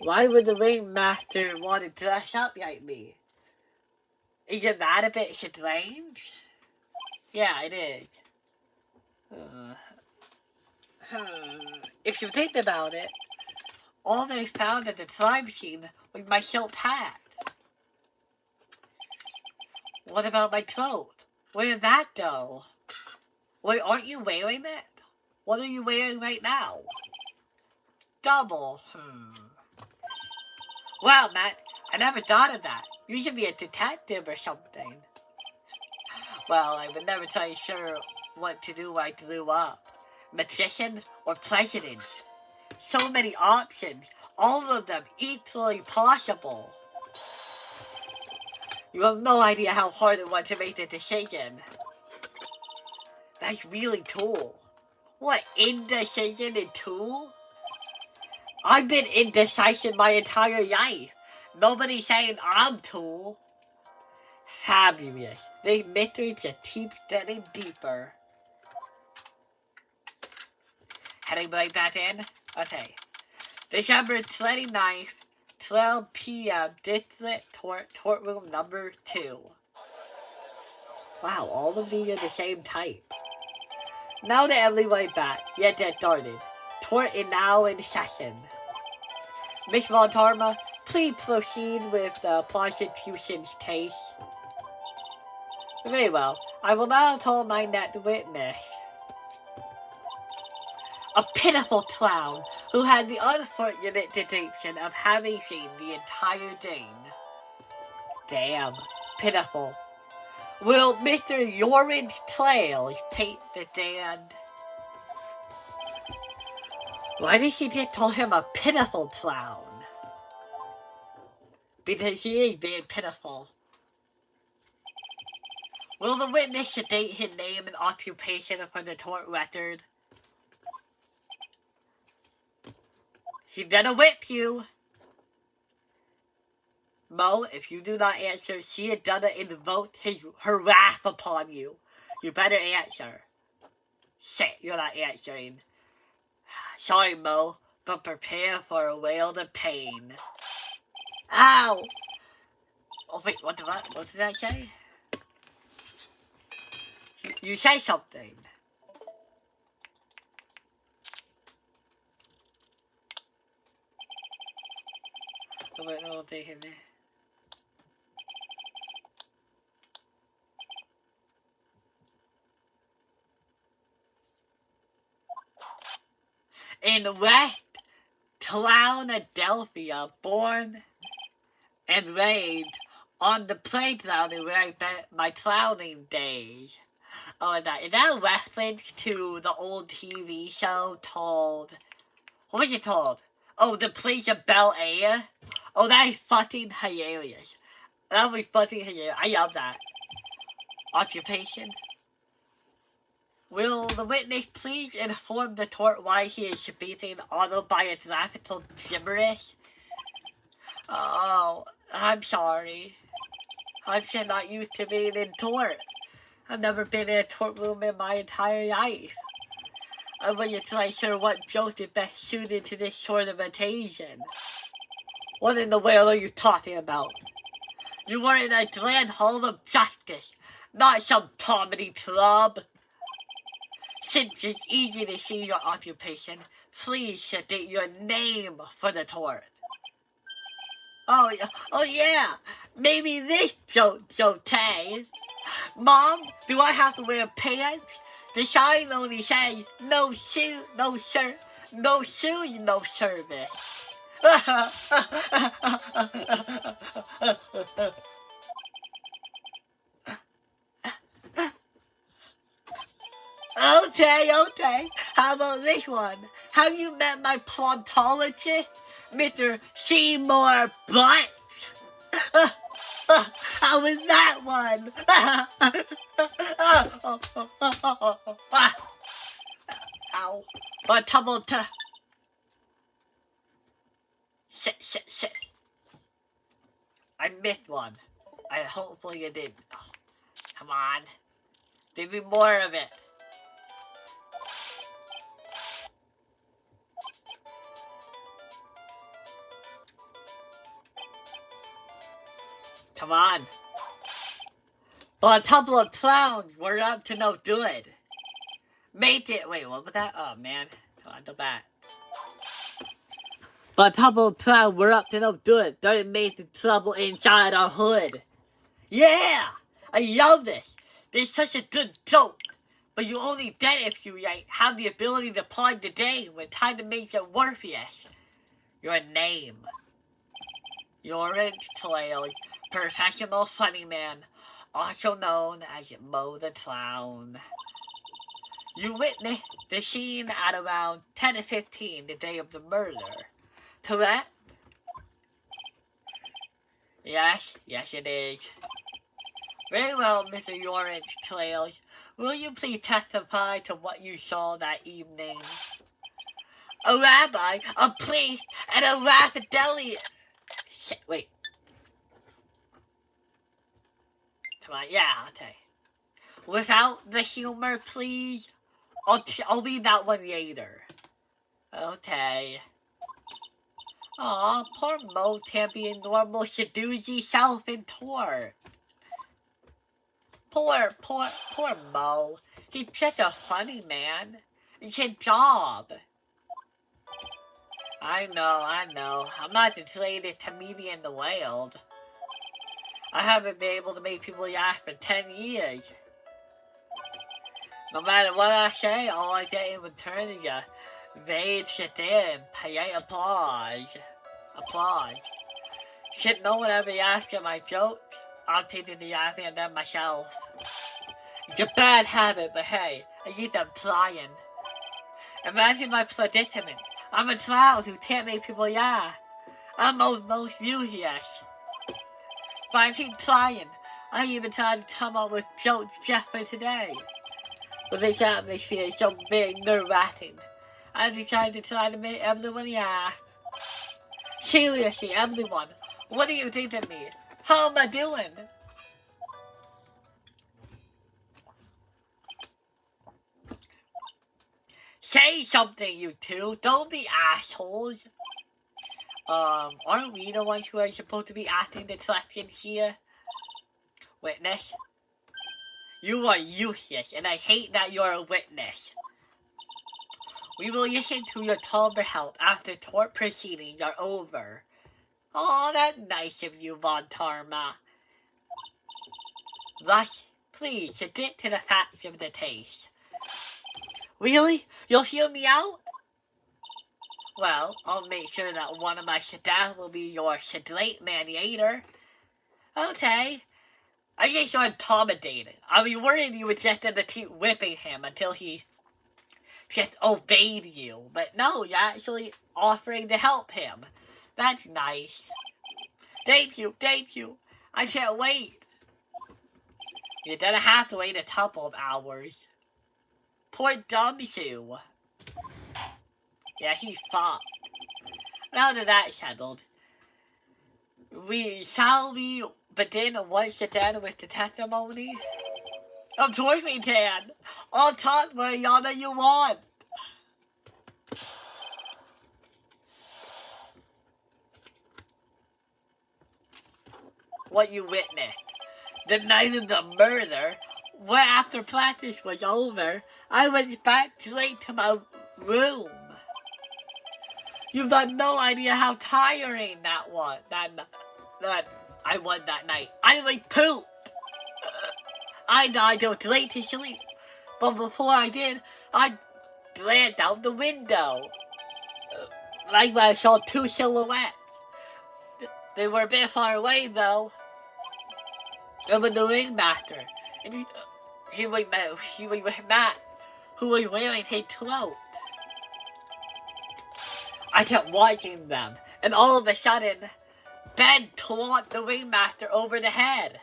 why would the ringmaster want to dress up like me? Isn't that a bit strange? Yeah, it is. If you think about it, all they found at the crime scene was my silk hat. What about my coat? Where did that go? Wait, aren't you wearing it? What are you wearing right now? Double. Wow, Matt, I never thought of that. You should be a detective or something. Well, I was never totally sure what to do when I grew up. Magician or president? So many options, all of them equally possible. You have no idea how hard it was to make the decision. That's really cool. What, indecision and cool? I've been indecisive my entire life. Nobody's saying I'm cool. Fabulous. These mysteries just keep getting deeper. Heading right back in? Okay. December 29th, 12 p.m. District Courtroom number 2. Wow, all of these are the same type. Now that everyone's back, yet get started. Court is now in session. Miss Von Tarma, please proceed with the prosecution's case. Very well. I will now call my next witness. A pitiful clown who had the unfortunate distinction of having seen the entire thing. Damn, pitiful. Will Mr. Yorin Trails take the stand? Why did she just call him a pitiful clown? Because he is being pitiful. Will the witness state his name and occupation for the court record? He's gonna whip you. Mo, if you do not answer, she is gonna invoke her wrath upon you. You better answer. Shit, you're not answering. Sorry, Mo, but prepare for a wail of pain. Ow! Oh wait, what did I say? You say something. Oh wait, I'll take him there. In West Clownadelphia, born and raised on the playground where I spent my clowning days. Oh, is that a reference to the old TV show called... What was it called? Oh, The Prince of Bel-Air? Oh, that is fucking hilarious. That was fucking hilarious. I love that. Occupation? Will the witness please inform the court why he is speaking autobiographical gibberish? Oh, I'm sorry. I'm just not used to being in court. I've never been in a courtroom in my entire life. I wasn't quite sure what joke is best suited to this sort of occasion. What in the world are you talking about? You are in a grand hall of justice, not some comedy club. Since it's easy to see your occupation, please state your name for the court. Oh yeah, maybe this joke's okay. Mom, do I have to wear pants? The sign only says no shoe, no shirt, no shoes, no service. Okay. How about this one? Have you met my plontologist, Mr. Seymour Butt? How was that one? Ow. But tumble to... Shit. I missed one. Hopefully you did. Oh, come on. Give me more of it. Come on. But a couple of clowns were up to no good. Made it. Wait, what was that? Oh, man. Come on, go back. But a couple of clowns were up to no good. They made the trouble inside our hood. Yeah! I love this. This is such a good joke. But you only get it if you have the ability to pause the day when time to make it worthless. Your name. Orange Trail, professional funny man, also known as Mo the Clown. You witnessed the scene at around 10 to 15 the day of the murder, correct? Yes it is. Very well, Mr. Orange Trails. Will you please testify to what you saw that evening? A rabbi, a priest, and a Raphaelian. Shit, wait. Come on, yeah, okay. Without the humor, please. I'll read that one later. Okay. Aw, poor Mo can't be a normal Shaduzi self in tour. Poor Mo. He's such a funny man. It's his job. I know. I'm not the greatest comedian in the world. I haven't been able to make people laugh for 10 years. No matter what I say, all I get in return is a vague sit in, polite applause. Should no one ever laugh at my jokes, I'll take to laughing at them myself. It's a bad habit, but hey, at least I'm trying. Imagine my predicament. I'm a child who can't make people laugh. I'm most useless. But I keep trying. I even tried to come up with jokes just for today. But this atmosphere is so very nerve-wracking. I decided to try to make everyone laugh. Seriously, everyone, what do you think of me? How am I doing? Say something, you two. Don't be assholes. Aren't we the ones who are supposed to be asking the questions here? Witness? You are useless, and I hate that you're a witness. We will listen to your call for help after court proceedings are over. Oh, that's nice of you, Von Tarma. Thus, please submit to the facts of the case. Really? You'll hear me out? Well, I'll make sure that one of my staff will be your sedate mediator. Okay. I guess you're intimidated. I'll be worried you would just end up keep whipping him until he just obeyed you. But no, you're actually offering to help him. That's nice. Thank you. I can't wait. You're gonna have to wait a couple of hours. Poor Gumshoe. Yeah, he's fucked. Now that that's settled, shall we begin once again with the testimony? Of course we can. I'll talk for Yana you want. What you witnessed. The night of the murder, right after practice was over, I went back straight to my room. You've got no idea how tiring that was. That I was that night. I like poop. I was late to sleep, but before I did, I glanced out the window. Like when I saw two silhouettes. They were a bit far away though. It was the ringmaster, and she was with Matt, who was wearing his cloak. I kept watching them, and all of a sudden, Ben clocked the ringmaster over the head.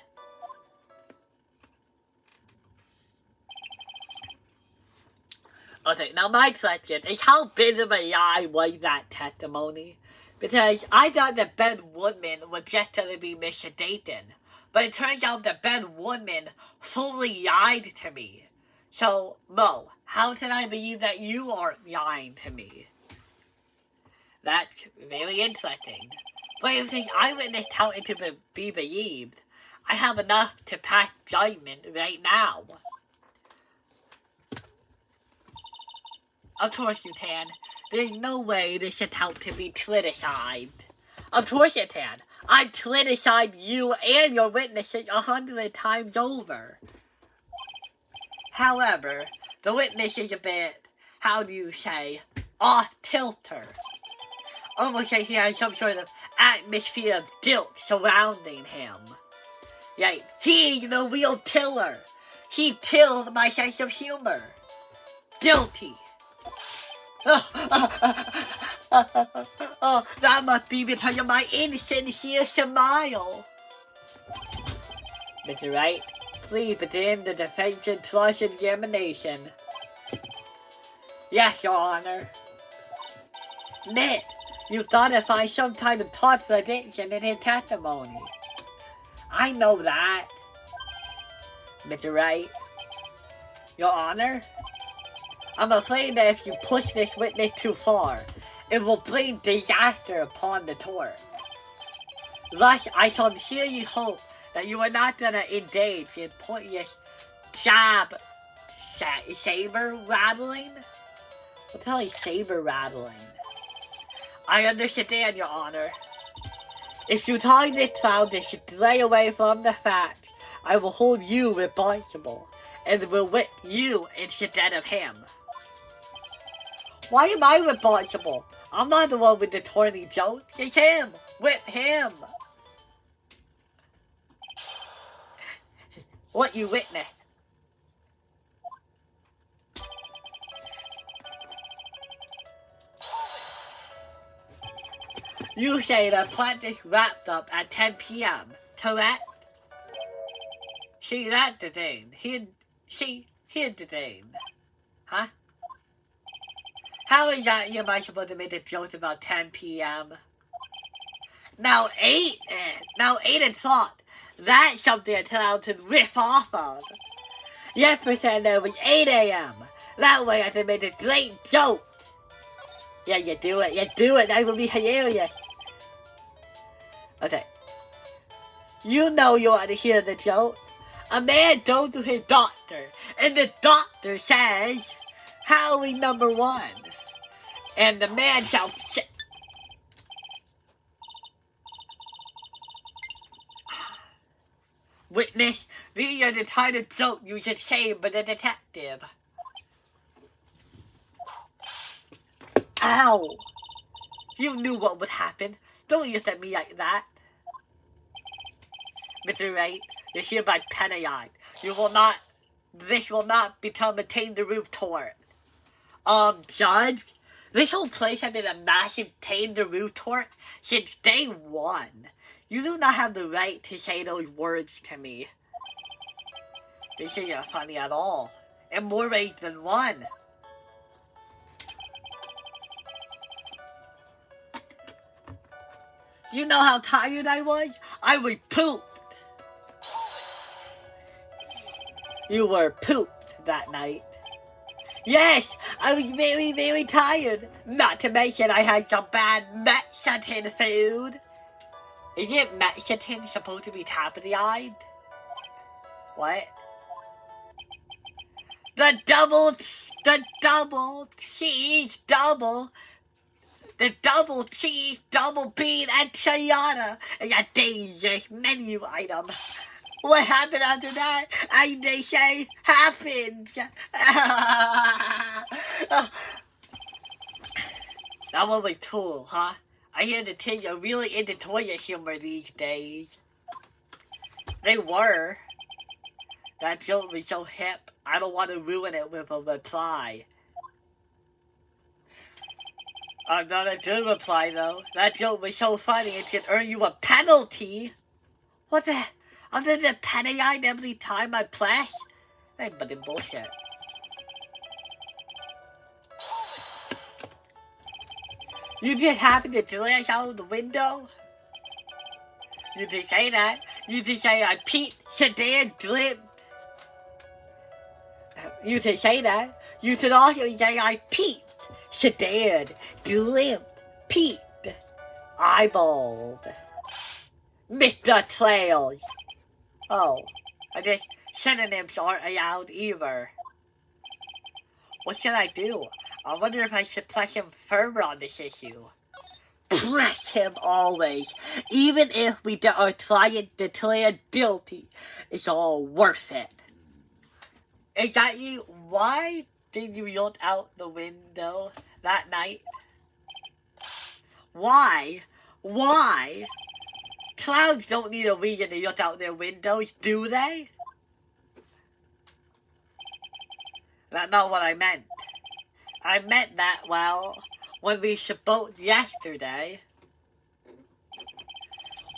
Okay, now my question is, how big of a lie was that testimony? Because I thought that Ben Woodman was just going to be Mr. Dayton, but it turns out that Ben Woodman fully lied to me. So, Mo, how can I believe that you aren't lying to me? That's very interesting. But if the eyewitness counted to be believed, I have enough to pass judgment right now. Of course you can. There's no way this account can be criticized. Of course it can. I've criticized you and your witnesses 100 times over. However, the witness is a bit, how do you say, off-kilter. Almost like he has some sort of atmosphere of guilt surrounding him. Like, he's the real killer. He killed my sense of humor. Guilty. Oh, that must be because of my insincere smile. Mr. Wright, please begin the defense's cross-examination. Yes, Your Honor. Nick, you thought to find some kind of contradiction in his testimony. I know that. Mr. Wright. Your Honor? I'm afraid that if you push this witness too far, it will bring disaster upon the court. Thus, I sincerely hope that you are not going to engage in pointless saber rattling? We'll call it saber rattling. I understand, Your Honor. If you find this found to stray away from the facts, I will hold you responsible, and will whip you instead of him. Why am I responsible? I'm not the one with the corny joke. It's him. Whip him. What you witnessed. You say the practice wrapped up at 10 p.m., correct? See, that's the thing. Here's the thing. Huh? How is that you're supposed to make a joke about 10 p.m.? Now 8 o'clock. That's something a clown can riff off of. Yes, pretend that it was 8 a.m. That way I can make a great joke. Yeah, you do it, that will be hilarious. Okay. You know you want to hear the joke. A man goes to his doctor, and the doctor says, Howie number 1. And the man shouts, Witness, these are the kind of joke you should say for the detective. Ow! You knew what would happen. Don't look at me like that. Mr. Wright, you're hereby penalized. This will not become a kangaroo court. Judge? This whole place has been a massive kangaroo court since day 1. You do not have the right to say those words to me. This isn't funny at all. In more ways than one. You know how tired I was? I was pooped. You were pooped that night. Yes, I was very, very tired. Not to mention I had some bad Mexican food. Isn't Mexican supposed to be tappity-eyed? What? The double cheese double the double cheese, double bean enchilada is a dangerous menu item. What happened after that? They say happens. That was my tool, huh? I hear the kids are really into toilet humor these days. They were. That joke was so hip, I don't want to ruin it with a reply. I'm not a good reply, though. That joke was so funny it should earn you a penalty. What the? I'm gonna penny every time I press? That's but bullshit. You just happen to glance out the window? You just say that. You just say I peeked, sedan, glip. You should say that. You should also say I peeked, sedan, glip, peeked, eyeballed, Mr. Trails. Oh, I guess synonyms aren't allowed either. What should I do? I wonder if I should press him further on this issue. Press him always. Even if we are trying to declare guilty, it's all worth it. Exactly why did you look out the window that night? Why? Why? Clowns don't need a reason to look out their windows, do they? That's not what I meant. I meant that, well, when we spoke yesterday.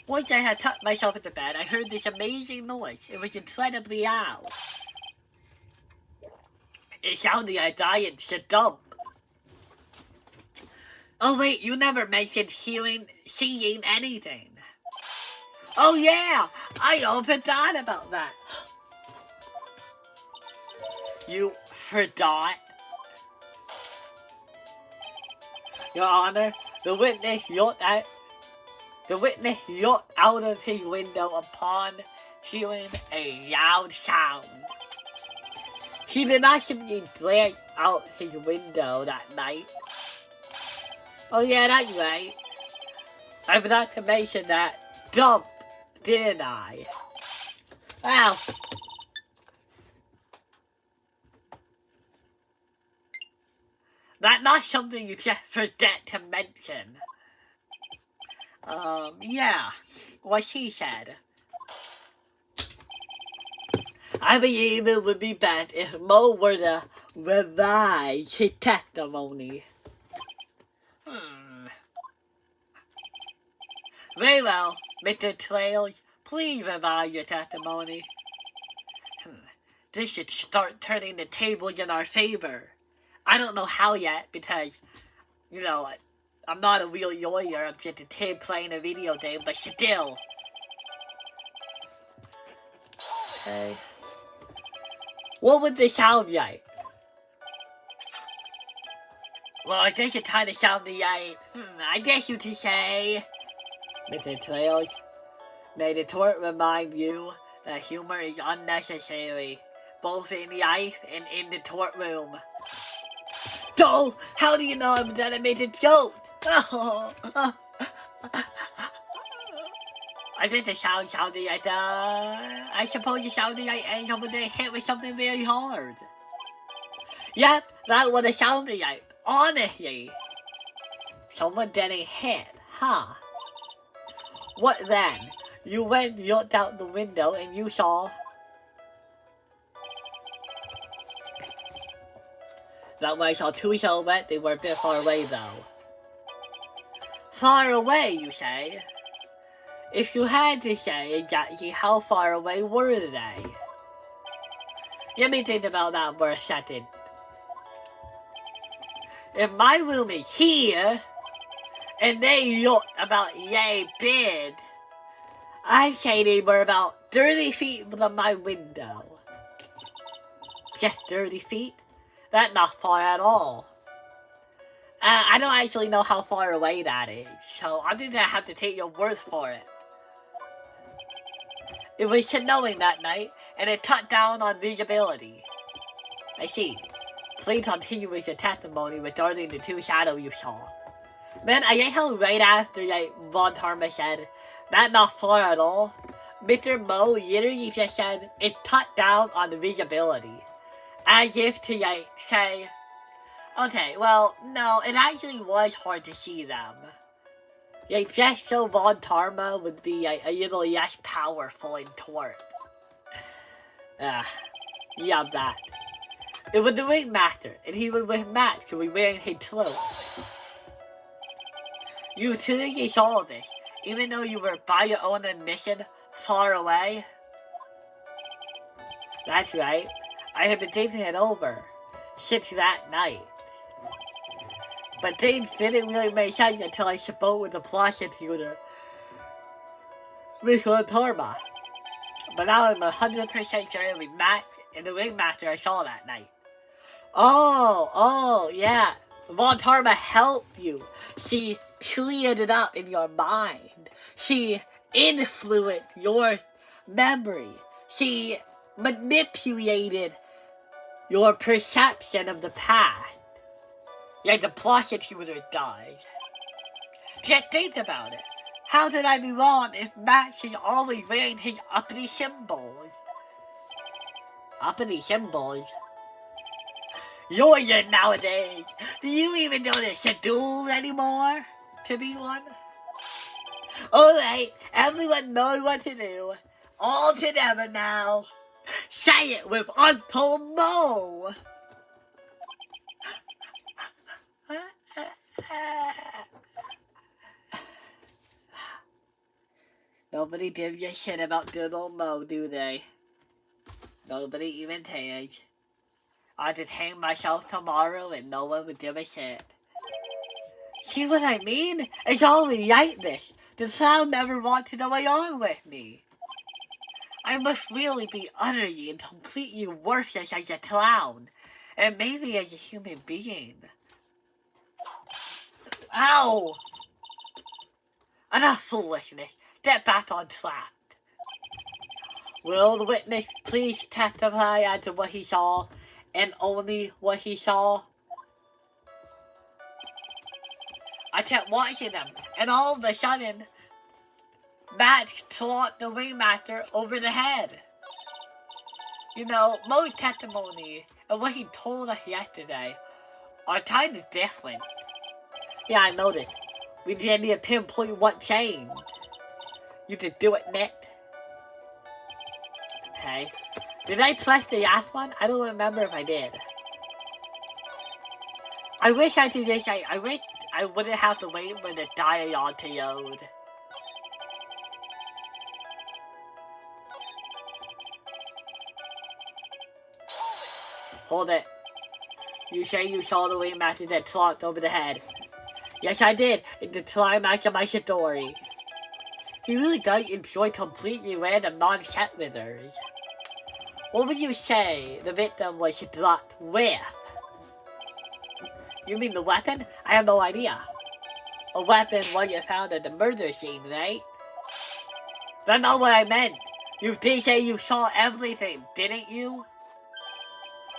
Once I had tucked myself into bed, I heard this amazing noise. It was incredibly loud. It sounded like a giant stump. Oh wait, you never mentioned seeing anything. Oh yeah, I all forgot about that. You forgot? Your Honor, the witness looked out of his window upon hearing a loud sound. He did not simply glance out his window that night. Oh yeah, that's right. I forgot to mention that dump, didn't I? Wow. That's not something you just forget to mention. Yeah, what she said. I believe it would be best if Mo were to revise his testimony. Very well, Mr. Trails, please revise your testimony. This should start turning the tables in our favor. I don't know how yet, because, you know, I'm not a real lawyer, I'm just a kid playing a video game, but still. Okay. What would this sound like? Well, I guess it kind of sounded like, I guess you could say, Mr. Trails, may the court remind you that humor is unnecessary, both in life and in the courtroom. So, how do you know I'm gonna make a joke? I think the sound sounded like, I suppose it sounded like someone getting hit with something very hard. Yep, that's what it sounded like, honestly. Someone getting hit, huh? What then? You went and looked out the window and you saw... That way I saw two silhouettes, they were a bit far away though. Far away, you say? If you had to say exactly how far away were they? Let me think about that for a second. If my room is here, and they look about yay big, I'd say they were about 30 feet from my window. Just 30 feet? That's not far at all. I don't actually know how far away that is, so I'm gonna have to take your word for it. It was snowing that night, and it cut down on visibility. I see. Please continue with your testimony regarding the two shadows you saw. Man, I get how right after Von Tarma said, "That's not far at all," Mr. Mo literally just said it cut down on the visibility. As if to say, okay, well, no, it actually was hard to see them. Just so Von Tarma would be a little less powerful in tort. Yeah, that. It was the ringmaster, and he was with Matt, so we wearing his clothes. You truly saw this, even though you were by your own admission, far away. That's right. I have been thinking it over since that night. But things didn't really make sense until I spoke with the prosecutor, Miss Tarma. But now I'm 100% sure it was Matt and the ringmaster I saw that night. Oh, yeah. Von Tarma helped you. She cleared it up in your mind. She influenced your memory. She manipulated your perception of the past. Like the prosecutor does. Just think about it. How did I be wrong if Max is always wearing his uppity symbols? Uppity symbols? You're young nowadays. Do you even know the schedule anymore? To be one? Alright, everyone knows what to do. All together now. Say it with Uncle Mo. Nobody gives a shit about good old Mo, do they? Nobody even cares. I'll just hang myself tomorrow and no one would give a shit. See what I mean? It's always like this. The clown never wanted to go along with me. I must really be utterly and completely worthless as a clown. And maybe as a human being. Ow! Enough foolishness. Get back on track. Will the witness please testify as to what he saw, and only what he saw? I kept watching them, and all of a sudden, Matt slapped the ringmaster over the head. You know, Mo's testimony and what he told us yesterday are kind of different. Yeah, I noticed. We just need to pinpoint what changed. You can do it, Nick. Okay. Did I press the last one? I don't remember if I did. I wish I could just I wish I wouldn't have to wait for the dialogue to load. Hold it. You say you saw the ringmaster that clocked over the head. Yes, I did. It's the climax of my story. He really does enjoy completely random non-set withers. What would you say the victim was struck with? You mean the weapon? I have no idea. A weapon was you found at the murder scene, right? That's not what I meant. You did say you saw everything, didn't you?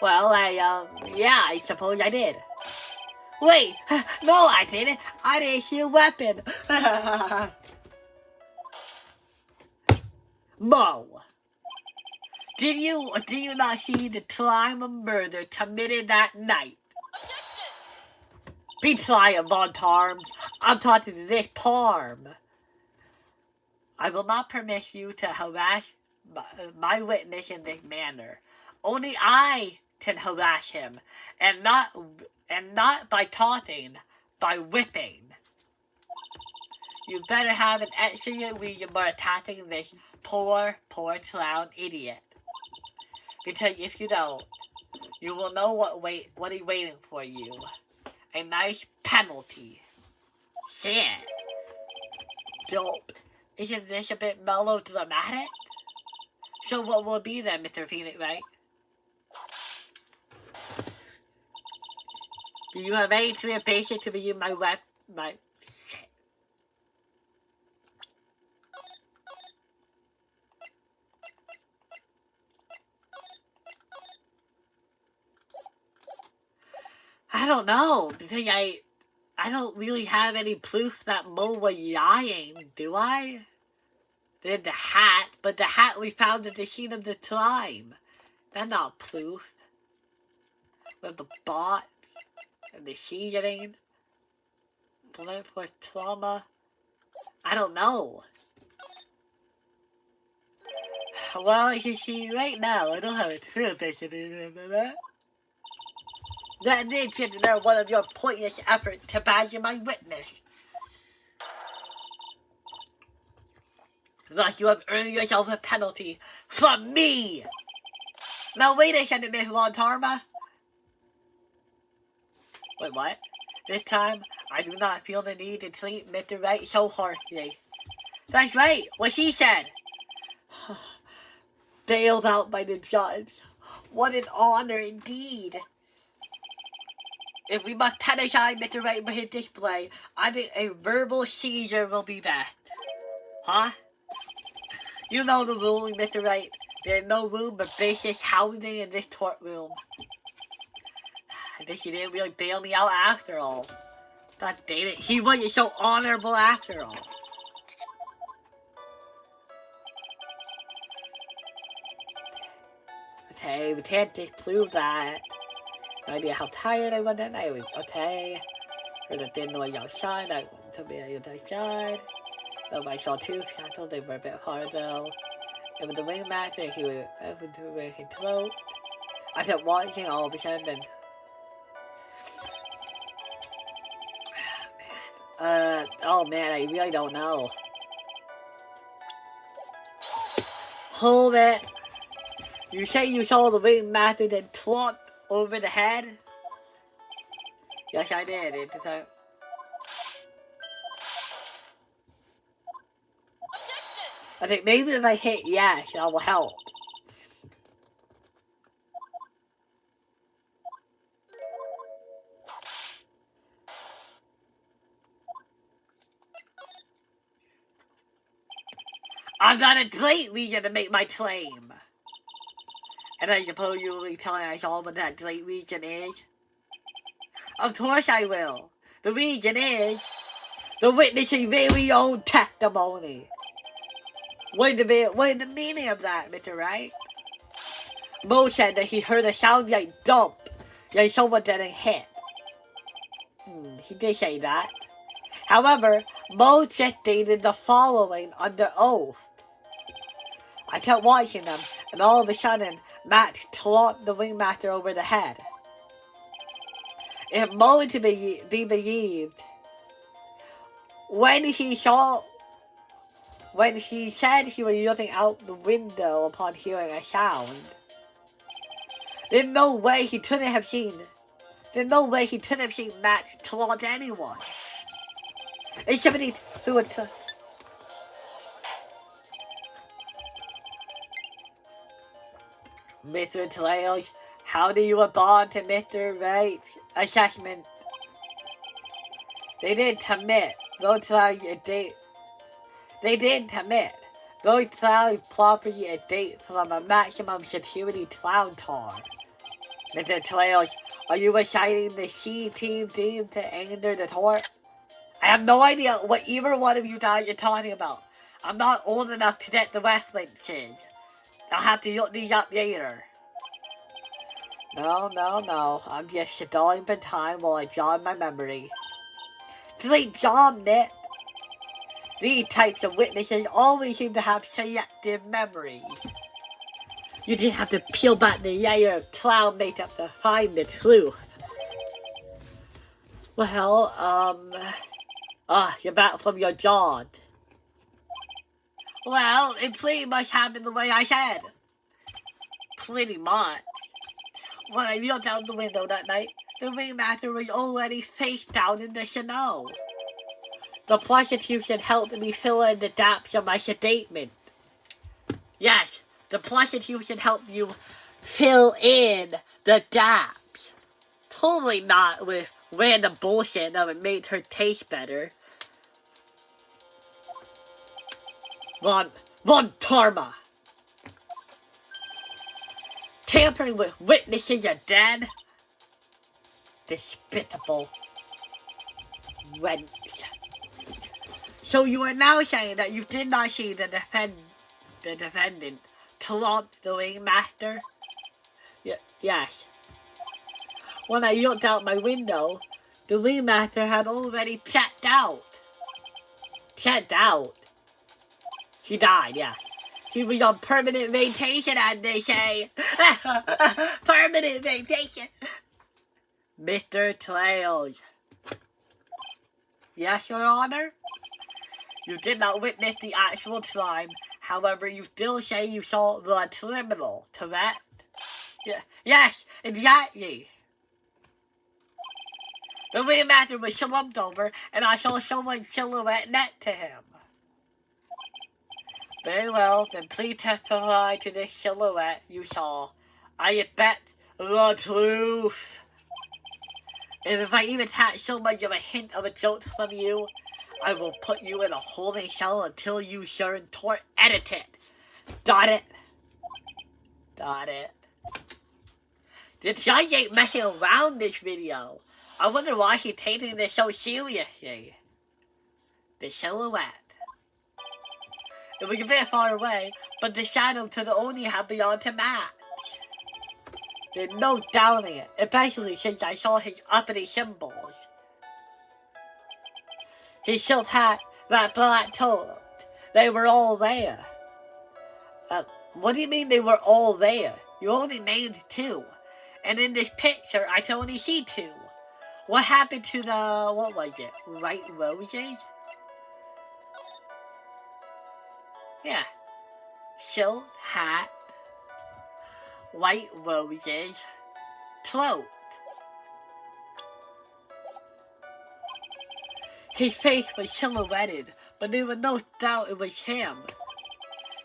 Well, yeah, I suppose I did. Wait, no I didn't. I didn't see a weapon. Mo, did you or did you not see the crime of murder committed that night? Objection! Be quiet, Von Tarm. I'm talking to this Parm. I will not permit you to harass my witness in this manner. Only I can harass him, and not by taunting, by whipping. You better have an excellent reason for attacking this poor clown idiot. Because if you don't, you will know what is waiting for you. A nice penalty. Shit. Dope. Isn't this a bit melodramatic? So what will it be then, Mr. Phoenix, right? Do you have any clear patience to begin my shit? I don't know, because I don't really have any proof that Mo was lying, do I? There's the hat, but the hat we found at the scene of the crime. That's not proof. With the bot and the seasoning. Blood for trauma. I don't know. Well, as you see right now, I don't have a true picture of that. That did consider one of your pointless efforts to badger my witness. Thus you have earned yourself a penalty from me! Now wait a second, Miss Lontarma. Wait, what? This time, I do not feel the need to treat Mr. Wright so harshly. That's right, what she said! Bailed out by the judge. What an honor indeed! If we must penalize Mr. Wright for his display, I think a verbal seizure will be best. Huh? You know the rule, Mr. Wright. There's no room for baseless housing in this courtroom. I guess you didn't really bail me out after all. God damn it, he wasn't so honorable after all. Okay, we can't disprove that. No idea how tired I was that night. It was okay. Heard a thin noise outside. I went to be outside. Though I saw two shackles, they were a bit hard though. It was the ringmaster, he was open to where his throat. I kept watching all of a sudden. Oh man, I really don't know. Hold it. You say you saw the ringmaster then plunk over the head? Yes, I did. It's okay. I think maybe if I hit yes, that will help. I've got a great reason to make my claim. And I suppose you will be telling us all what that great reason is? Of course I will. The reason is the witness's very own testimony. What is the meaning of that, Mr. Wright? Mo said that he heard a sound like dump, like someone getting hit. He did say that. However, Mo just stated the following under oath. I kept watching them, and all of a sudden, Matt clocked the ringmaster over the head. If Mo is to be believed, when he said he was looking out the window upon hearing a sound, there's no way he couldn't have seen Matt clock anyone. It's somebody threw it to... Mr. Trails, how do you respond to Mr. Wright's assessment? They didn't commit. Those property a date from a maximum security clown car. Mr. Trails, are you reciting the C-team theme to anger the court? I have no idea what either one of you guys are talking about. I'm not old enough to get the references. I'll have to look these up later. No. I'm just stalling for time while I jog my memory. Great job, Nick. These types of witnesses always seem to have selective memories. You just have to peel back the layer of clown makeup to find the truth. Well, you're back from your jog. Well, it pretty much happened the way I said. Pretty much. When I looked out the window that night, the ringmaster was already face down in the snow. The prosecution helped me fill in the gaps of my statement. Yes, the prosecution helped you fill in the gaps. Totally not with random bullshit that would make her taste better. Von Tarma. Tampering with witnesses again? Despicable. wrench. So you are now saying that you did not see the defendant taunt the ringmaster? Yes. When I looked out my window, the ringmaster had already checked out. Checked out? He died, yeah. He was on permanent vacation, as they say. Permanent vacation. Mr. Trails. Yes, Your Honor? You did not witness the actual crime. However, you still say you saw the criminal, correct? Yes, exactly. The ringmaster was slumped over, and I saw someone's silhouette next to him. Very well, then please testify to this silhouette you saw. I expect the truth. And if I even catch so much of a hint of a joke from you, I will put you in a holding cell until you turn toward edited. Got it? Got it. The judge ain't messing around this video. I wonder why he's taking this so seriously. The silhouette. It was a bit far away, but the shadow could only have beyond to match. There's no doubting it, especially since I saw his uppity symbols. His silk hat, that black coat, they were all there. What do you mean they were all there? You only named 2. And in this picture, I can only see 2. What happened to the, what was it, Wright roses? Yeah. Silk hat, white roses, cloak. His face was silhouetted, but there was no doubt it was him.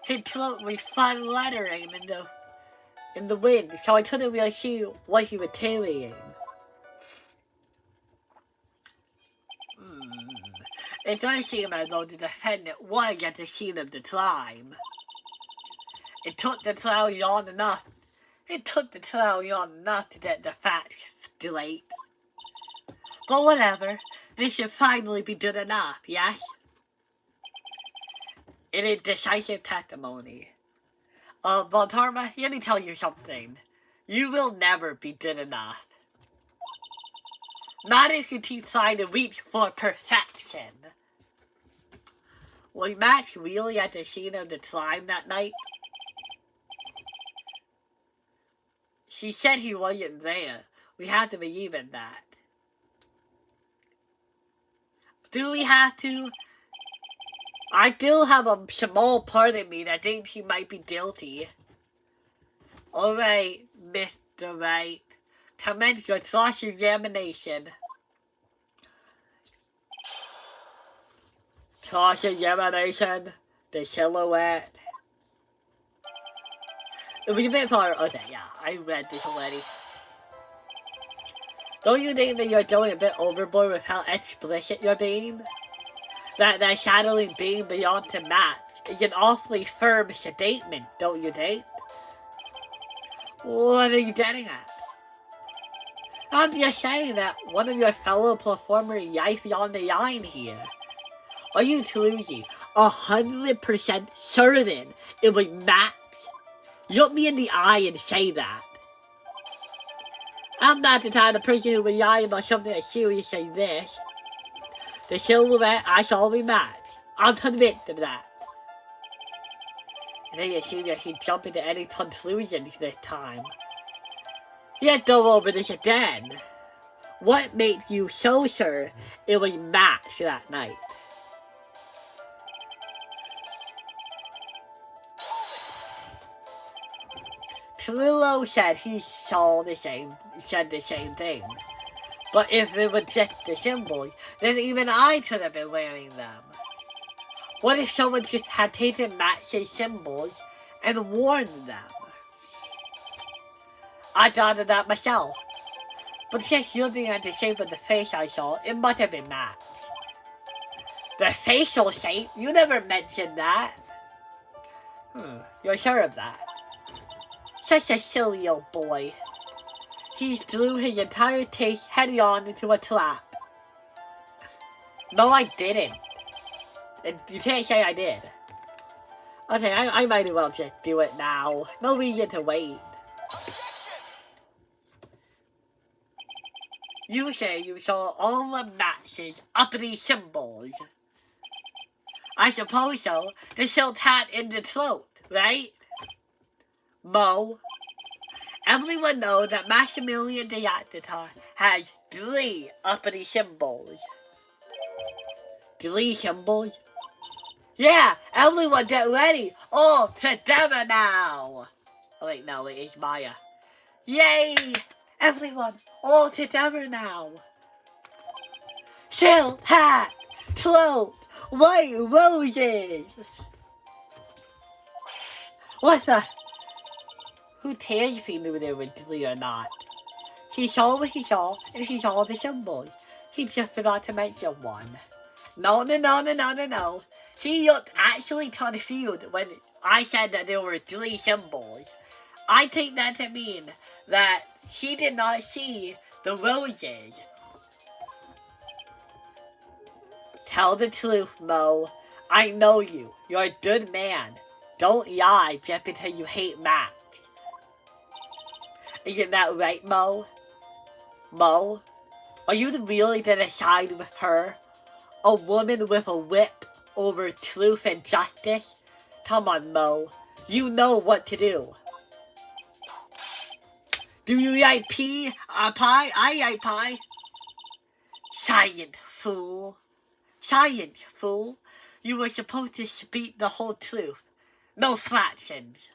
His cloak was fine lettering in the wind, so I couldn't really see what he was carrying. It does seem as though the defendant was at the scene of the crime. It took the trial long enough to get the facts straight. But whatever, this should finally be good enough, yes? It is decisive testimony. Bontarma, let me tell you something. You will never be good enough. Not if you keep trying to reach for perfection. Was Max really at the scene of the crime that night? She said he wasn't there. We have to believe in that. Do we have to? I still have a small part of me that thinks he might be guilty. Alright, Mr. Wright. Commence your cross-examination. Cross-examination. The silhouette. It was a bit far. Okay, yeah, I read this already. Don't you think that you're going a bit overboard with how explicit you're being? That shadowy being beyond to match is an awfully firm statement, don't you think? What are you getting at? I'm just saying that one of your fellow performers life beyond the line here. Are you truly 100% certain it was Max? Look me in the eye and say that. I'm not the kind of person who will lie about something as serious as this. The silhouette I saw was Max. I'm convinced of that. And then you see that he's jumping to any conclusions this time. Let's go over this again. What makes you so sure it was Max that night? Trillo said he said the same thing. But if it was just the symbols, then even I could have been wearing them. What if someone just had taken Max's symbols and worn them? I thought of that myself. But just looking at the shape of the face I saw, it must have been Max. The facial shape? You never mentioned that. You're sure of that? Such a silly old boy. He threw his entire case head-on into a trap. No, I didn't. And you can't say I did. Okay, I might as well just do it now. No reason to wait. You say you saw all the Max's uppity symbols. I suppose so. The silk hat in the throat, right? Mo. Everyone knows that Maximilian the Octator has 3 uppity symbols. 3 symbols? Yeah, everyone get ready. All together now. Oh wait, no, it's Maya. Yay! Everyone, all together now. Silk hat, throat, white roses. What the? Who cares if he knew they were 3 or not? He saw what he saw, and he saw the symbols. He just forgot to mention one. No. He looked actually confused when I said that there were 3 symbols. I take that to mean that he did not see the roses. Tell the truth, Mo. I know you. You're a good man. Don't lie just because you hate Max. Isn't that right, Mo? Mo? Are you really gonna side with her? A woman with a whip over truth and justice? Come on, Mo. You know what to do. Do you like pie? I like pie. Science, fool. Science, fool. You were supposed to speak the whole truth. No fractions.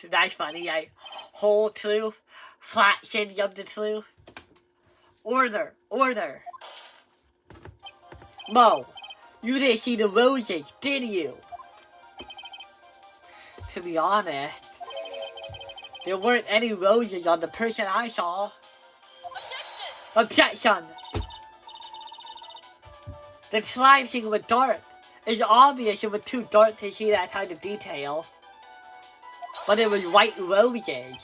So that's funny, like, whole truth, fractions of the truth. Order. Mo, you didn't see the roses, did you? To be honest, there weren't any roses on the person I saw. Objection! The slime scene was dark. It's obvious it was too dark to see that kind of detail. But it was white roses.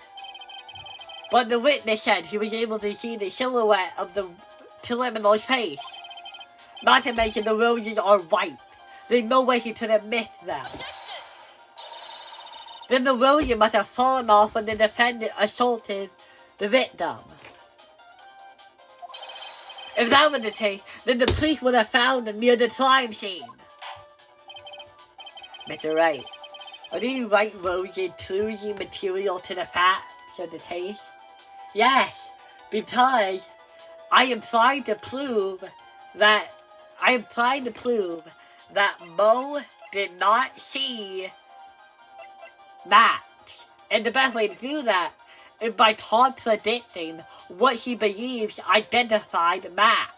But the witness said he was able to see the silhouette of the criminal's face. Not to mention the roses are white. There's no way he could have missed them. Then the roses must have fallen off when the defendant assaulted the victim. If that was the case, then the police would have found them near the crime scene. Mr. Wright, are these white roses truly material to the facts of the case? Yes, because I am trying to prove that Mo did not see Max. And the best way to do that is by contradicting what he believes identified Max.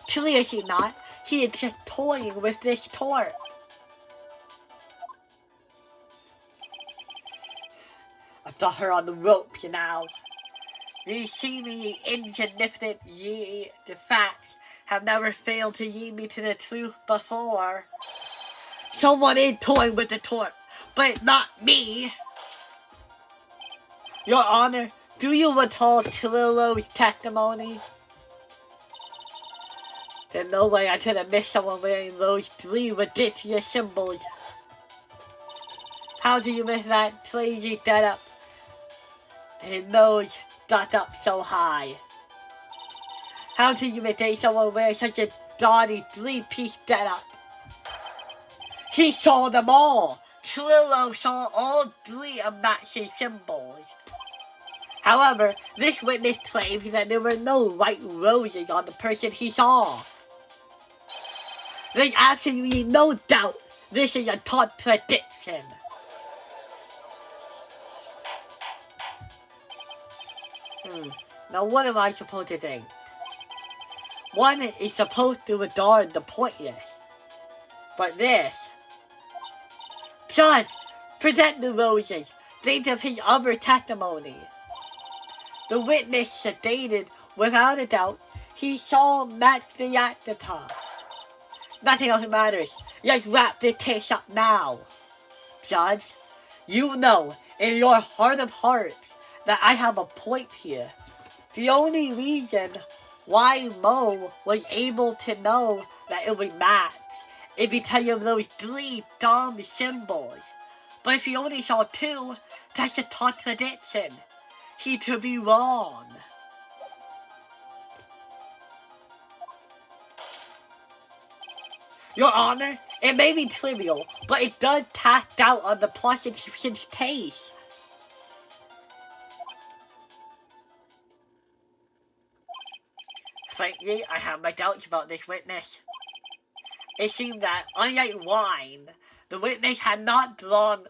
Clearly not. He is just toying with this court. I've got her on the ropes now. These seemingly insignificant the facts have never failed to lead me to the truth before. Someone is toying with the court, but not me. Your Honor, do you recall Chililo's testimony? There's no way I could have missed someone wearing those 3 ridiculous symbols. How do you miss that crazy setup? His nose got up so high. How do you mistake someone wearing such a gaudy 3-piece setup? He saw them all! Chililo saw all 3 of Max's symbols. However, this witness claims that there were no white roses on the person he saw. There's absolutely no doubt this is a contradiction. Now what am I supposed to think? One is supposed to regard the pointless. But this... Judge, present the roses. Think of his other testimony. The witness stated, without a doubt, he saw Max the Actor. Nothing else matters. Let's wrap this case up now. Judge, you know in your heart of hearts that I have a point here. The only reason why Mo was able to know that it would match is because of those 3 dumb symbols. But if he only saw 2, that's a contradiction. He could be wrong. Your Honor, it may be trivial, but it does cast doubt on the prosecution's case. Frankly, I have my doubts about this witness. It seemed that, unlike wine, the witness had not drawn...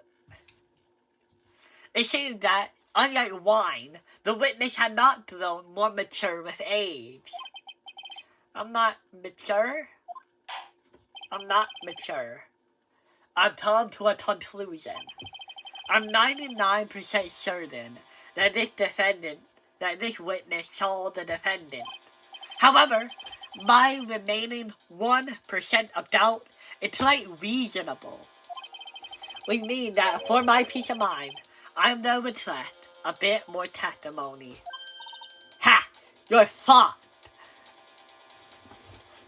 It seemed that, unlike wine, the witness had not grown more mature with age. I'm not mature? I'm not mature. I've come to a conclusion. I'm 99% certain that this witness saw the defendant. However, my remaining 1% of doubt is quite reasonable. We mean that for my peace of mind, I'm going to request a bit more testimony. Ha! You're fucked!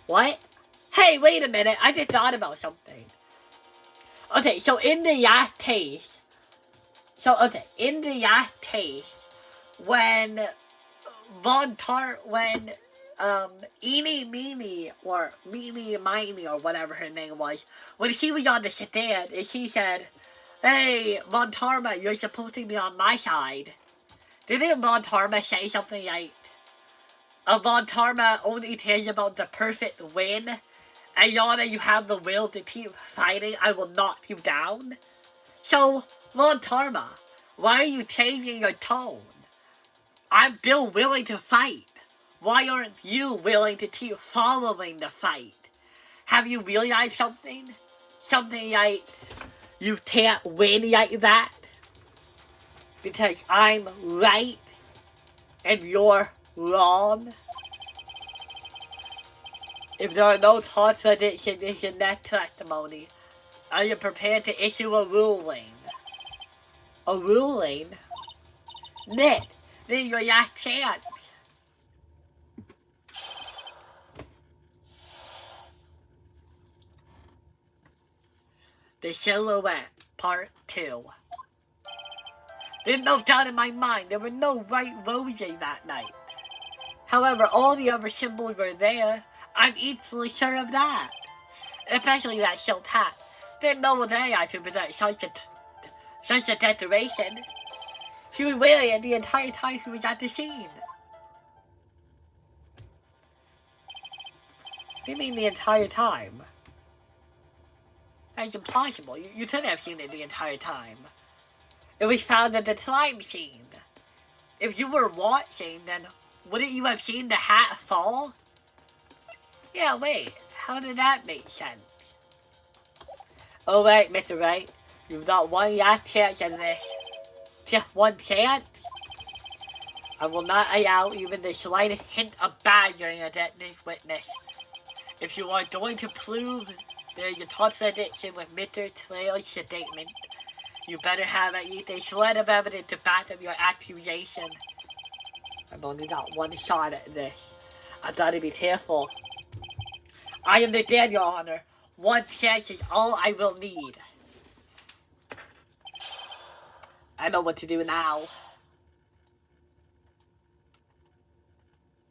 What? Hey, wait a minute, I just thought about something. Okay, so in the last case, when Eenie Meenie, or Meenie Miney, or whatever her name was, when she was on the stand, and she said, "Hey, Montarma, you're supposed to be on my side." Didn't Montarma say something like, Montarma only cares about the perfect win, and Yana, you have the will to keep fighting, I will knock you down? So, Montarma, why are you changing your tone? I'm still willing to fight. Why aren't you willing to keep following the fight? Have you realized something? Something like, you can't win like that? Because I'm right, and you're wrong? If there are no contradictions in that testimony, I am prepared to issue a ruling. A ruling? Nick, this is your last chance. The Silhouette, Part 2. There's no doubt in my mind there were no Wright roses that night. However, all the other symbols were there. I'm equally sure of that. Especially that silk hat. There's no way I could present such a decoration. She was wearing it the entire time she was at the scene. What do you mean the entire time? That's impossible. You couldn't have seen it the entire time. It was found at the crime scene. If you were watching, then wouldn't you have seen the hat fall? Yeah, wait. How did that make sense? Alright, Mr. Wright. You've got one last chance at this. Just one chance? I will not allow even the slightest hint of badgering against this witness. If you are going to prove there is a contradiction with Mr. Trail's statement, you better have at least a shred of evidence to back up your accusation. I've only got one shot at this. I've got to be careful. I understand, Your Honor. One chance is all I will need. I know what to do now.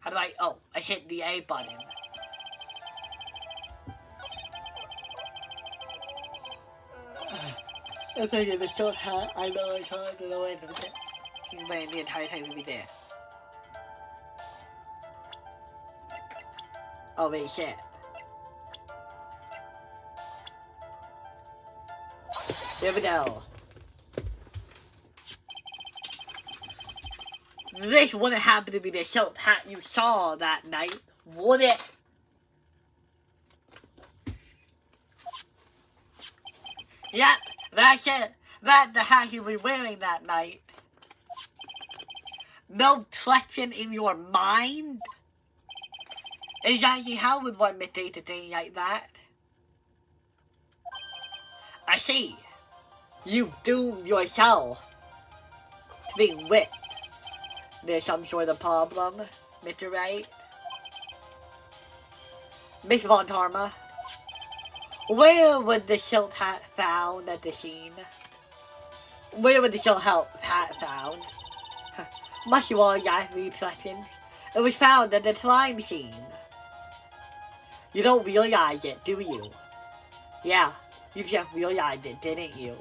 How do I... Oh, I hit the A button. I think in the short hat, I know I can't get away from it. He's waiting the entire time to be there. Oh wait, shit. There we go. This wouldn't happen to be the silk hat you saw that night, would it? Yep, that's it. That's the hat you were wearing that night. No question in your mind? Exactly how would one mistake a thing like that? I see. You doomed yourself to being whipped. There's some sort of problem, Mr. Wright? Miss Von Tarma, where was the silk hat found at the scene? Where was the silk hat found? Must you all ask me questions? It was found at the time machine. You don't realize it, do you? Yeah, you just realized it, didn't you?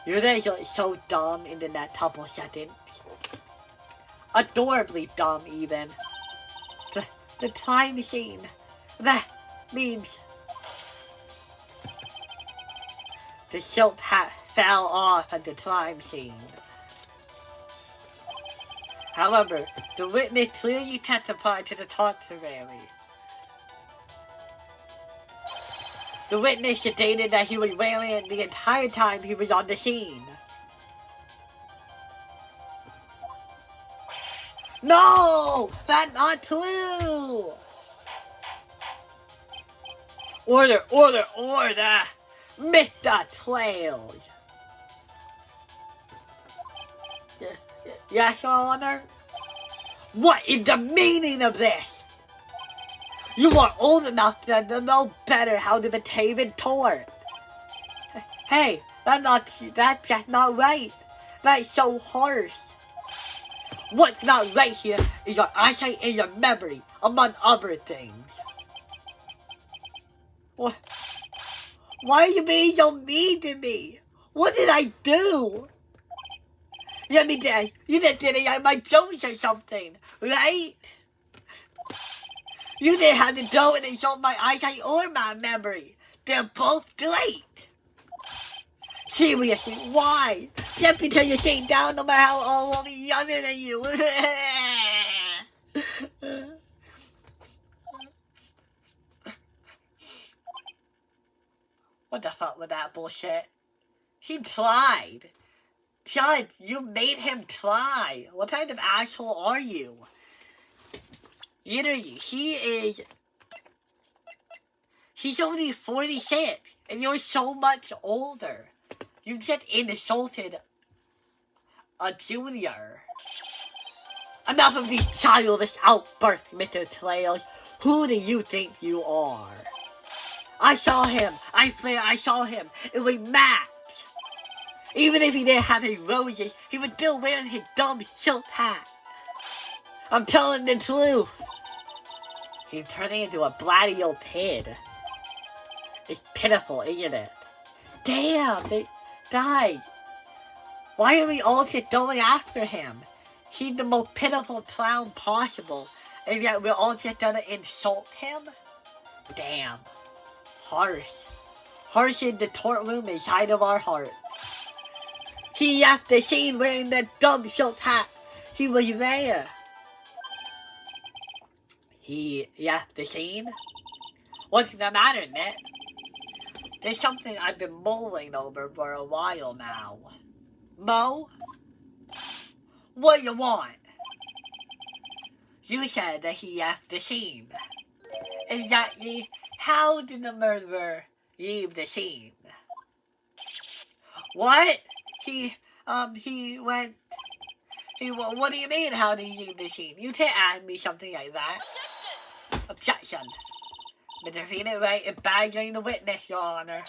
You're so dumb in the next couple seconds. Adorably dumb, even. The time machine. That means the silk hat fell off at the time machine. However, the witness clearly testified to the contrary. The witness stated that he was wearing it the entire time he was on the scene. No! That's not true! Order! Mr. Trails! Yes, Your Honor? What is the meaning of this? You are old enough to know better how to behave in court. Hey, that's just not right. That's so harsh. What's not right here is your eyesight and your memory, among other things. What? Why are you being so mean to me? What did I do? Let me guess, you just didn't like my jokes or something, right? You didn't have to do it and show my eyesight or my memory. They're both great. Seriously, why? Just because you're sitting down no matter how old I'm younger than you. What the fuck was that bullshit? He tried. Judge, you made him try. What kind of asshole are you? Literally, he's only 46, and you're so much older. You just insulted a junior. Enough of these childish outbursts, Mr. Trails. Who do you think you are? I saw him. I swear I saw him. It was Max. Even if he didn't have his roses, he was still wearing his dumb silk hat. I'm telling the truth. He's turning into a bratty old kid. It's pitiful, isn't it? Damn, they died. Why are we all just going after him? He's the most pitiful clown possible, and yet we're all just gonna insult him? Damn. Harsh. Harsh in the courtroom inside of our heart. He left the scene wearing that dumb silk hat. He was there. He left the scene? What's the matter, Nick? There's something I've been mulling over for a while now. Mo? What do you want? You said that he left the scene. Exactly how did the murderer leave the scene? What? What do you mean, how did he leave the scene? You can't ask me something like that. Objection. Mr. Phoenix Wright is badgering the witness, Your Honor.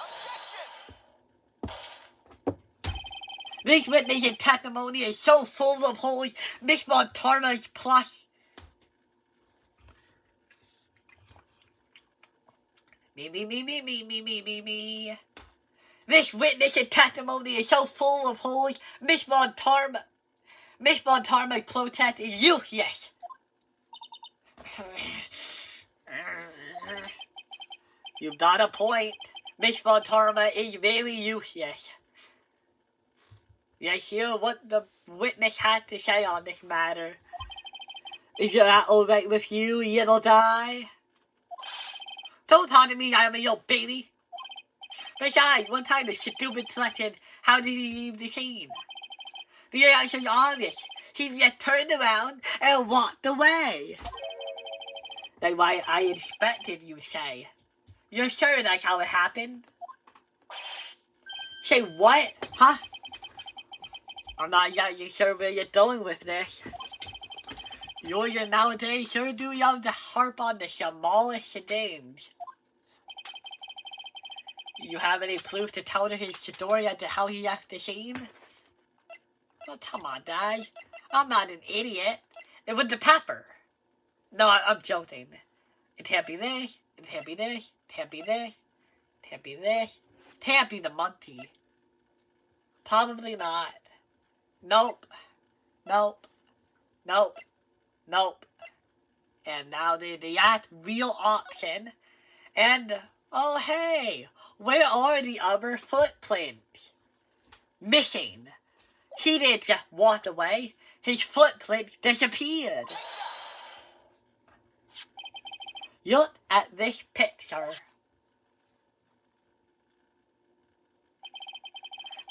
This witness's testimony is so full of holes, Miss Montarma's plus. Me. This witness's testimony is so full of holes, Miss Montarma's protest is useless. You've got a point. Miss Montarma is very useless. Let's hear what the witness has to say on this matter. Is that alright with you, little guy? Don't talk to me, I'm a little baby. Besides, one time the stupid question, how did he leave the scene? The answer is obvious. He just turned around and walked away. That's why I expected you to say. You're sure that's how it happened? Say what? Huh? I'm not exactly sure where you're going with this. You're nowadays sure do love to harp on the smallest things. You have any proof to counter his story as to how he left the scene? Well, come on, Dad. I'm not an idiot. It was the pepper. No, I'm joking. It can't be this. It can't be this. It can't be this. It can't be this. It can't be the monkey. Probably not. Nope. Nope. Nope. Nope. And now the last real option. And, oh hey, where are the other footprints? Missing. He didn't just walk away. His footprint disappeared. Look at this picture.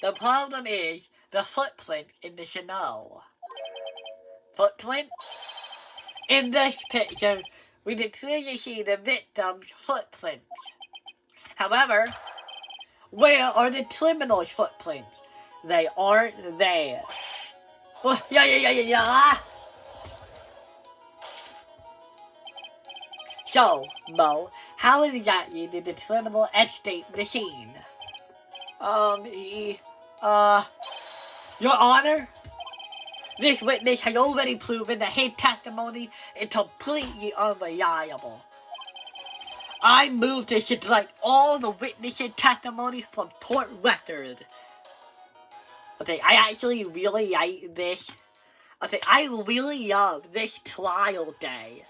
The problem is the footprint in the snow. Footprint? In this picture, we can clearly see the victim's footprints. However, where are the criminal's footprints? They aren't there. Oh, yeah. So, Mo, how exactly did the criminal escape the scene? Your Honor, this witness has already proven that his testimony is completely unreliable. I move to strike all the witnesses' testimony from court record. Okay, I actually really like this. Okay, I really love this trial day.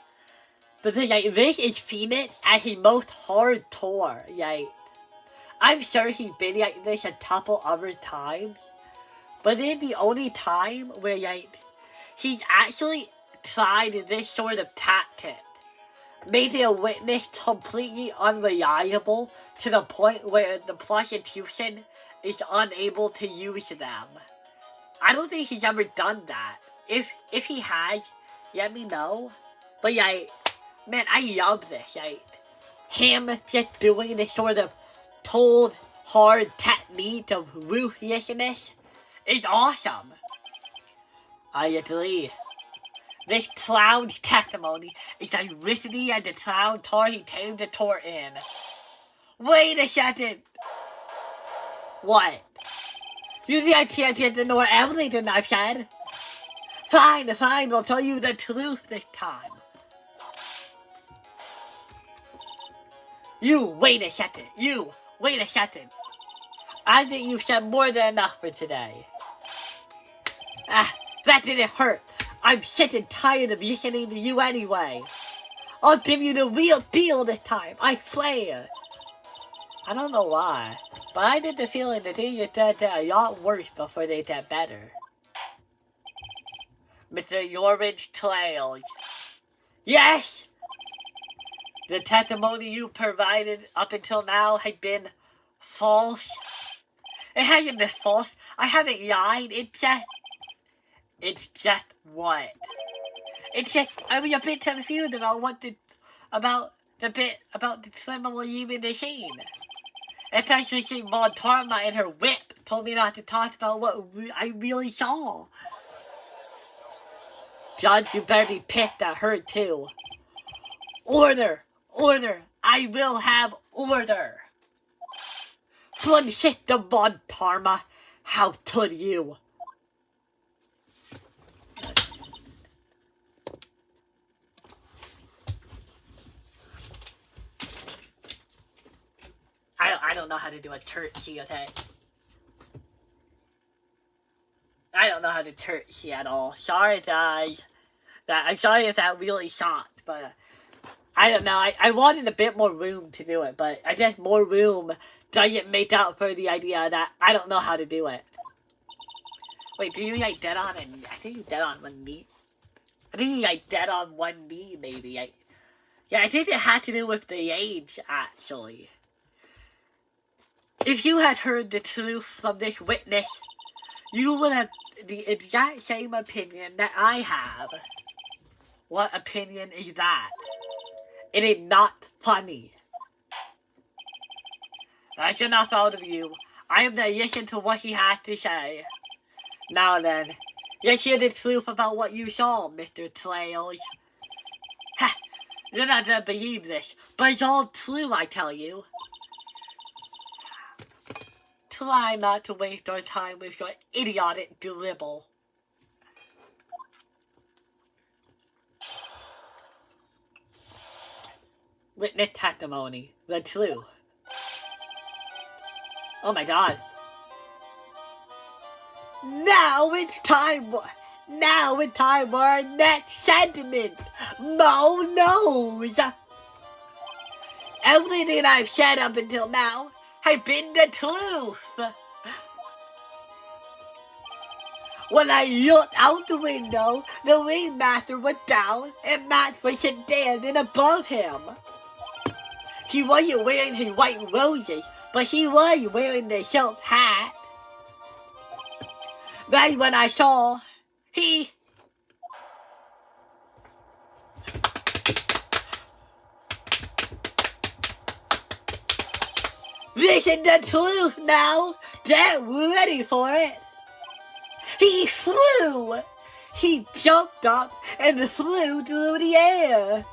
Because, like, this is Phoenix at his most hardcore, like, I'm sure he's been like this a couple other times. But this is the only time where, like, he's actually tried this sort of tactic. Making a witness completely unreliable to the point where the prosecution is unable to use them. I don't think he's ever done that. If he has, let me know. But like, man, I love this. Like, him just doing this sort of cold, hard technique of ruthlessness is awesome. I agree. This clown's testimony is as risky as the clown car he came to tour in. Wait a second! What? You think I can't get to know everything I've said? Fine, I'll tell you the truth this time. Wait a second. I think you've said more than enough for today. That didn't hurt. I'm sick and tired of listening to you anyway. I'll give you the real deal this time, I swear. I don't know why, but I get the feeling that things get a lot worse before they get better. Mr. Yoridge Trails. Yes! The testimony you provided up until now has been false. It hasn't been false. I haven't lied. It's just what? I was a bit confused about the criminal leaving the scene. Especially since Mon Parma and her whip told me not to talk about what I really saw. Judge, you better be pissed at her too. Order! I will have order! Francisco Mon Parma, how could you? I don't know how to do a curtsy, okay? I don't know how to curtsy at all. Sorry, guys. I'm sorry if that really sucked, but I don't know. I wanted a bit more room to do it, but I guess more room doesn't make up for the idea that I don't know how to do it. Wait, do you like dead on and I think you dead on one knee? I think you like dead on one knee, maybe. Yeah, I think it had to do with the age, actually. If you had heard the truth from this witness, you would have the exact same opinion that I have. What opinion is that? It is not funny. That's enough out of you. I am going to listen to what he has to say. Now then, let's hear the truth about what you saw, Mr. Trails. Ha! You're not going to believe this, but it's all true, I tell you. try not to waste our time with your idiotic dribble. Witness testimony. The truth. Oh my god. Now it's time for our next sentiment. Mo knows. Everything I've said up until now has been the truth. When I looked out the window, the ringmaster was down and Max was standing above him. He wasn't wearing his white roses, but he was wearing the silk hat. That's when I saw he... This is the truth now. Get ready for it. He flew. He jumped up and flew through the air.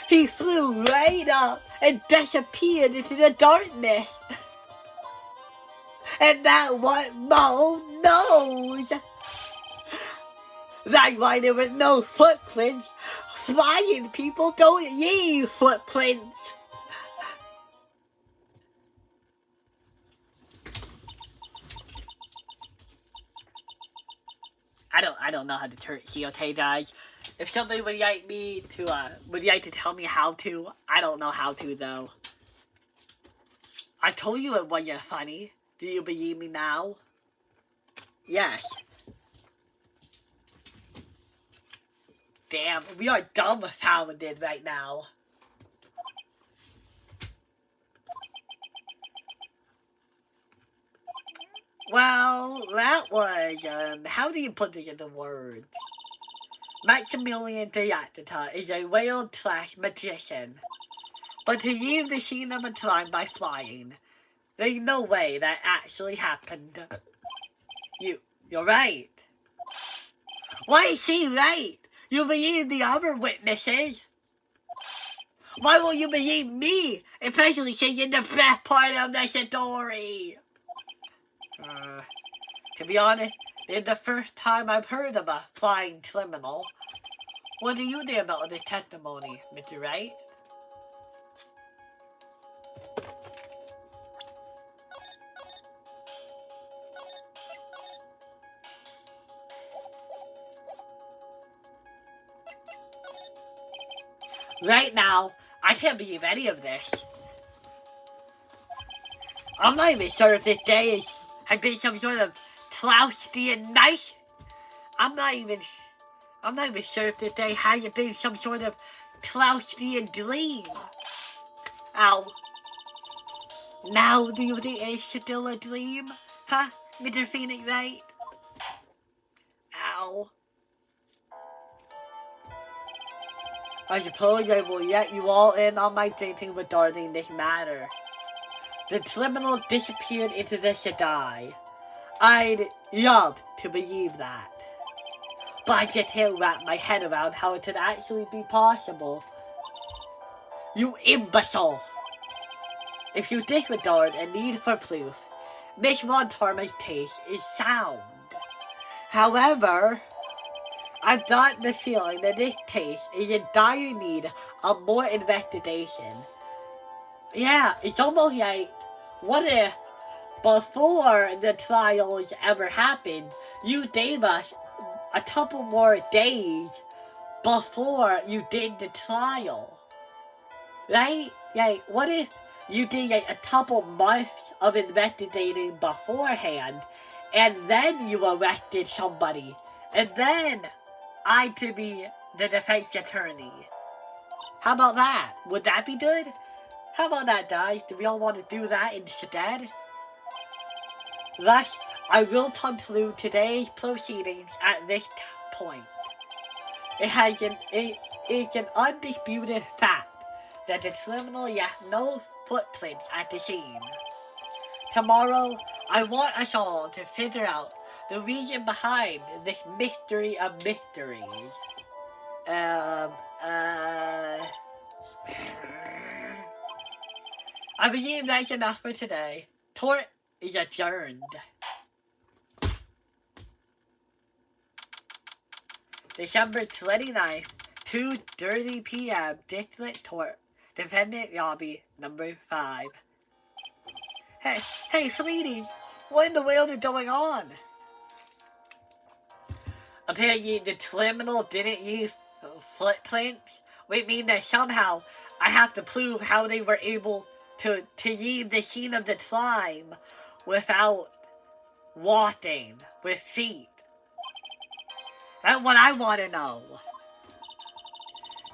He flew right up and disappeared into the darkness. And that's what Mo knows. That's why there was no footprints. Flying people don't leave footprints. I don't know how to turn C, okay, guys? If somebody would like me to, would like to tell me how to, I don't know how to, though. I told you it wasn't funny. Do you believe me now? Yes. Damn, we are dumbfounded right now. Well, that was, how do you put this into words? Maximilian Diacta is a whale/magician. But to leave the scene of a crime by flying, there's no way that actually happened. You're right. Why is she right? You believe the other witnesses. Why won't you believe me? Especially since you're the best part of the story. To be honest, it's the first time I've heard of a flying criminal. What do you think about this testimony, Mr. Wright? Right now, I can't believe any of this. I'm not even sure if this day has been some sort of Faustian night. I'm not even sure if this day hasn't been some sort of Faustian dream. Ow. Now do you think it's still a dream? Huh, Mr. Phoenix Wright? Ow. I suppose I will let you all in on my thinking regarding this matter. The criminal disappeared into the sky. I'd love to believe that. But I just can't wrap my head around how it could actually be possible. You imbecile! If you disregard a need for proof, Miss Montarma's case is sound. However, I've got the feeling that this case is in dire need of more investigation. Yeah, it's almost like, what if, before the trials ever happened, you gave us a couple more days before you did the trial? Right? Like, what if you did like a couple months of investigating beforehand, and then you arrested somebody, and then I could be the defense attorney? How about that? Would that be good? How about that, guys? Do we all want to do that instead? Thus, I will conclude today's proceedings at this point. It's an undisputed fact that the criminal left no footprints at the scene. Tomorrow, I want us all to figure out the reason behind this mystery of mysteries. I believe that's enough for today. Tort is adjourned. December 29th, 2:30 p.m. District Court, Defendant Lobby, number 5. Hey, Fleety, what in the world is going on? Apparently, the criminal didn't use footprints, which means that somehow I have to prove how they were able to leave the scene of the crime without walking with feet. That's what I want to know.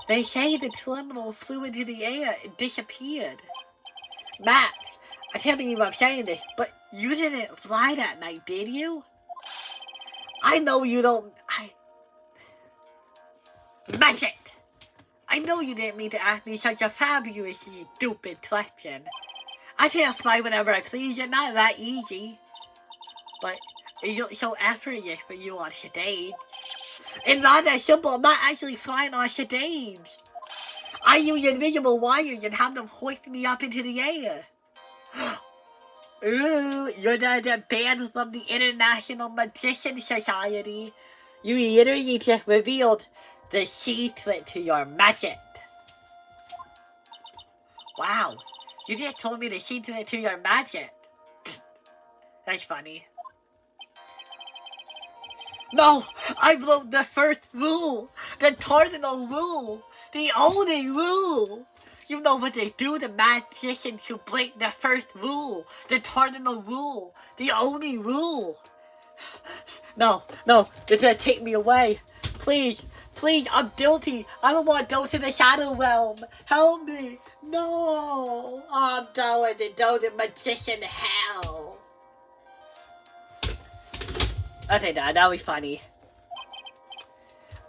They say the criminal flew into the air and disappeared. Max, I can't believe I'm saying this, but you didn't fly that night, did you? I know you don't... Magic! I know you didn't mean to ask me such a fabulously stupid question. I can't fly whenever I please, it's not that easy. But it looks so effortless for you on stage. It's not that simple, I'm not actually flying on stage. I use invisible wires and have them hoist me up into the air. Ooh, you're the banned from the International Magician Society. You literally just revealed the secret to your magic. Wow, you just told me the secret to your magic. That's funny. No, I broke the first rule, the cardinal rule, the only rule. You know what they do, the magicians who break the first rule, the cardinal rule, the only rule. No, they're gonna take me away. Please, I'm guilty. I don't want to go to the shadow realm. Help me. No, I'm going to go to magician hell. Okay, that'll be funny.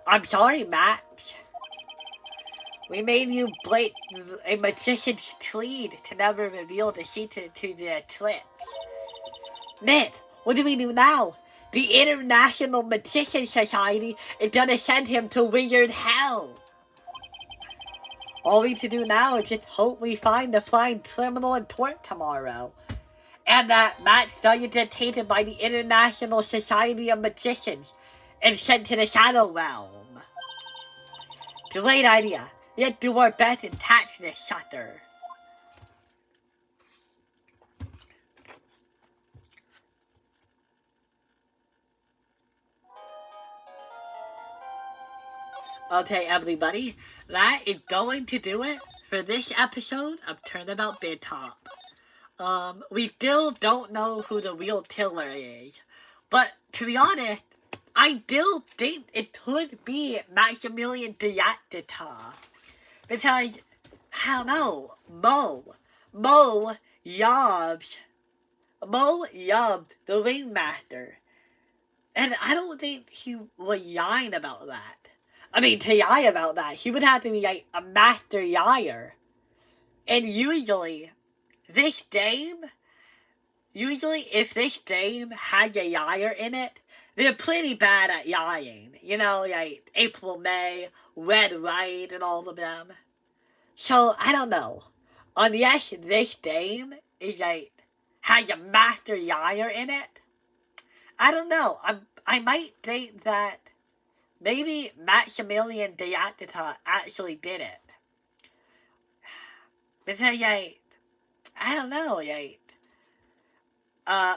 I'm sorry, Max. We made you break a magician's creed to never reveal the secret to the eclipse. Nick, what do we do now? The International Magician Society is gonna send him to wizard hell. All we need to do now is just hope we find the flying criminal in court tomorrow. And that Max doesn't get tainted by the International Society of Magicians and sent to the Shadow Realm. Great idea. Let's do our best and catch this sucker. Okay, everybody, that is going to do it for this episode of Turnabout Bid Top. We still don't know who the real killer is, but to be honest, I still think it could be Maximilian Diactita. Because, I don't know, Mo yobs the Ringmaster. And I don't think he was lying about that. I mean, to lie about that, he would have to be like a master liar. And usually, if this game has a liar in it, they're pretty bad at lying. You know, like April May, Wright, and all of them. So, I don't know. Unless this game is like, has a master liar in it, I don't know. I might think that maybe Maximilian Diactita actually did it. Because, like, I don't know, like,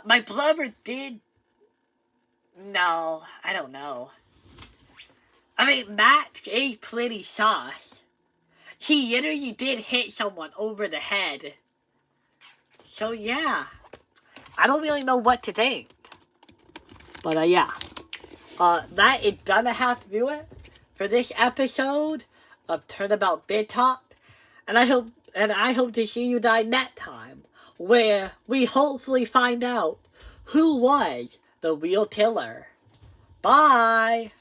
my brother did... No, I don't know. I mean, Max is pretty sauce. He literally did hit someone over the head. So, yeah. I don't really know what to think. But, yeah. That is gonna have to do it for this episode of Turnabout Bid Top. And I hope to see you guys next time, where we hopefully find out who was the real killer. Bye!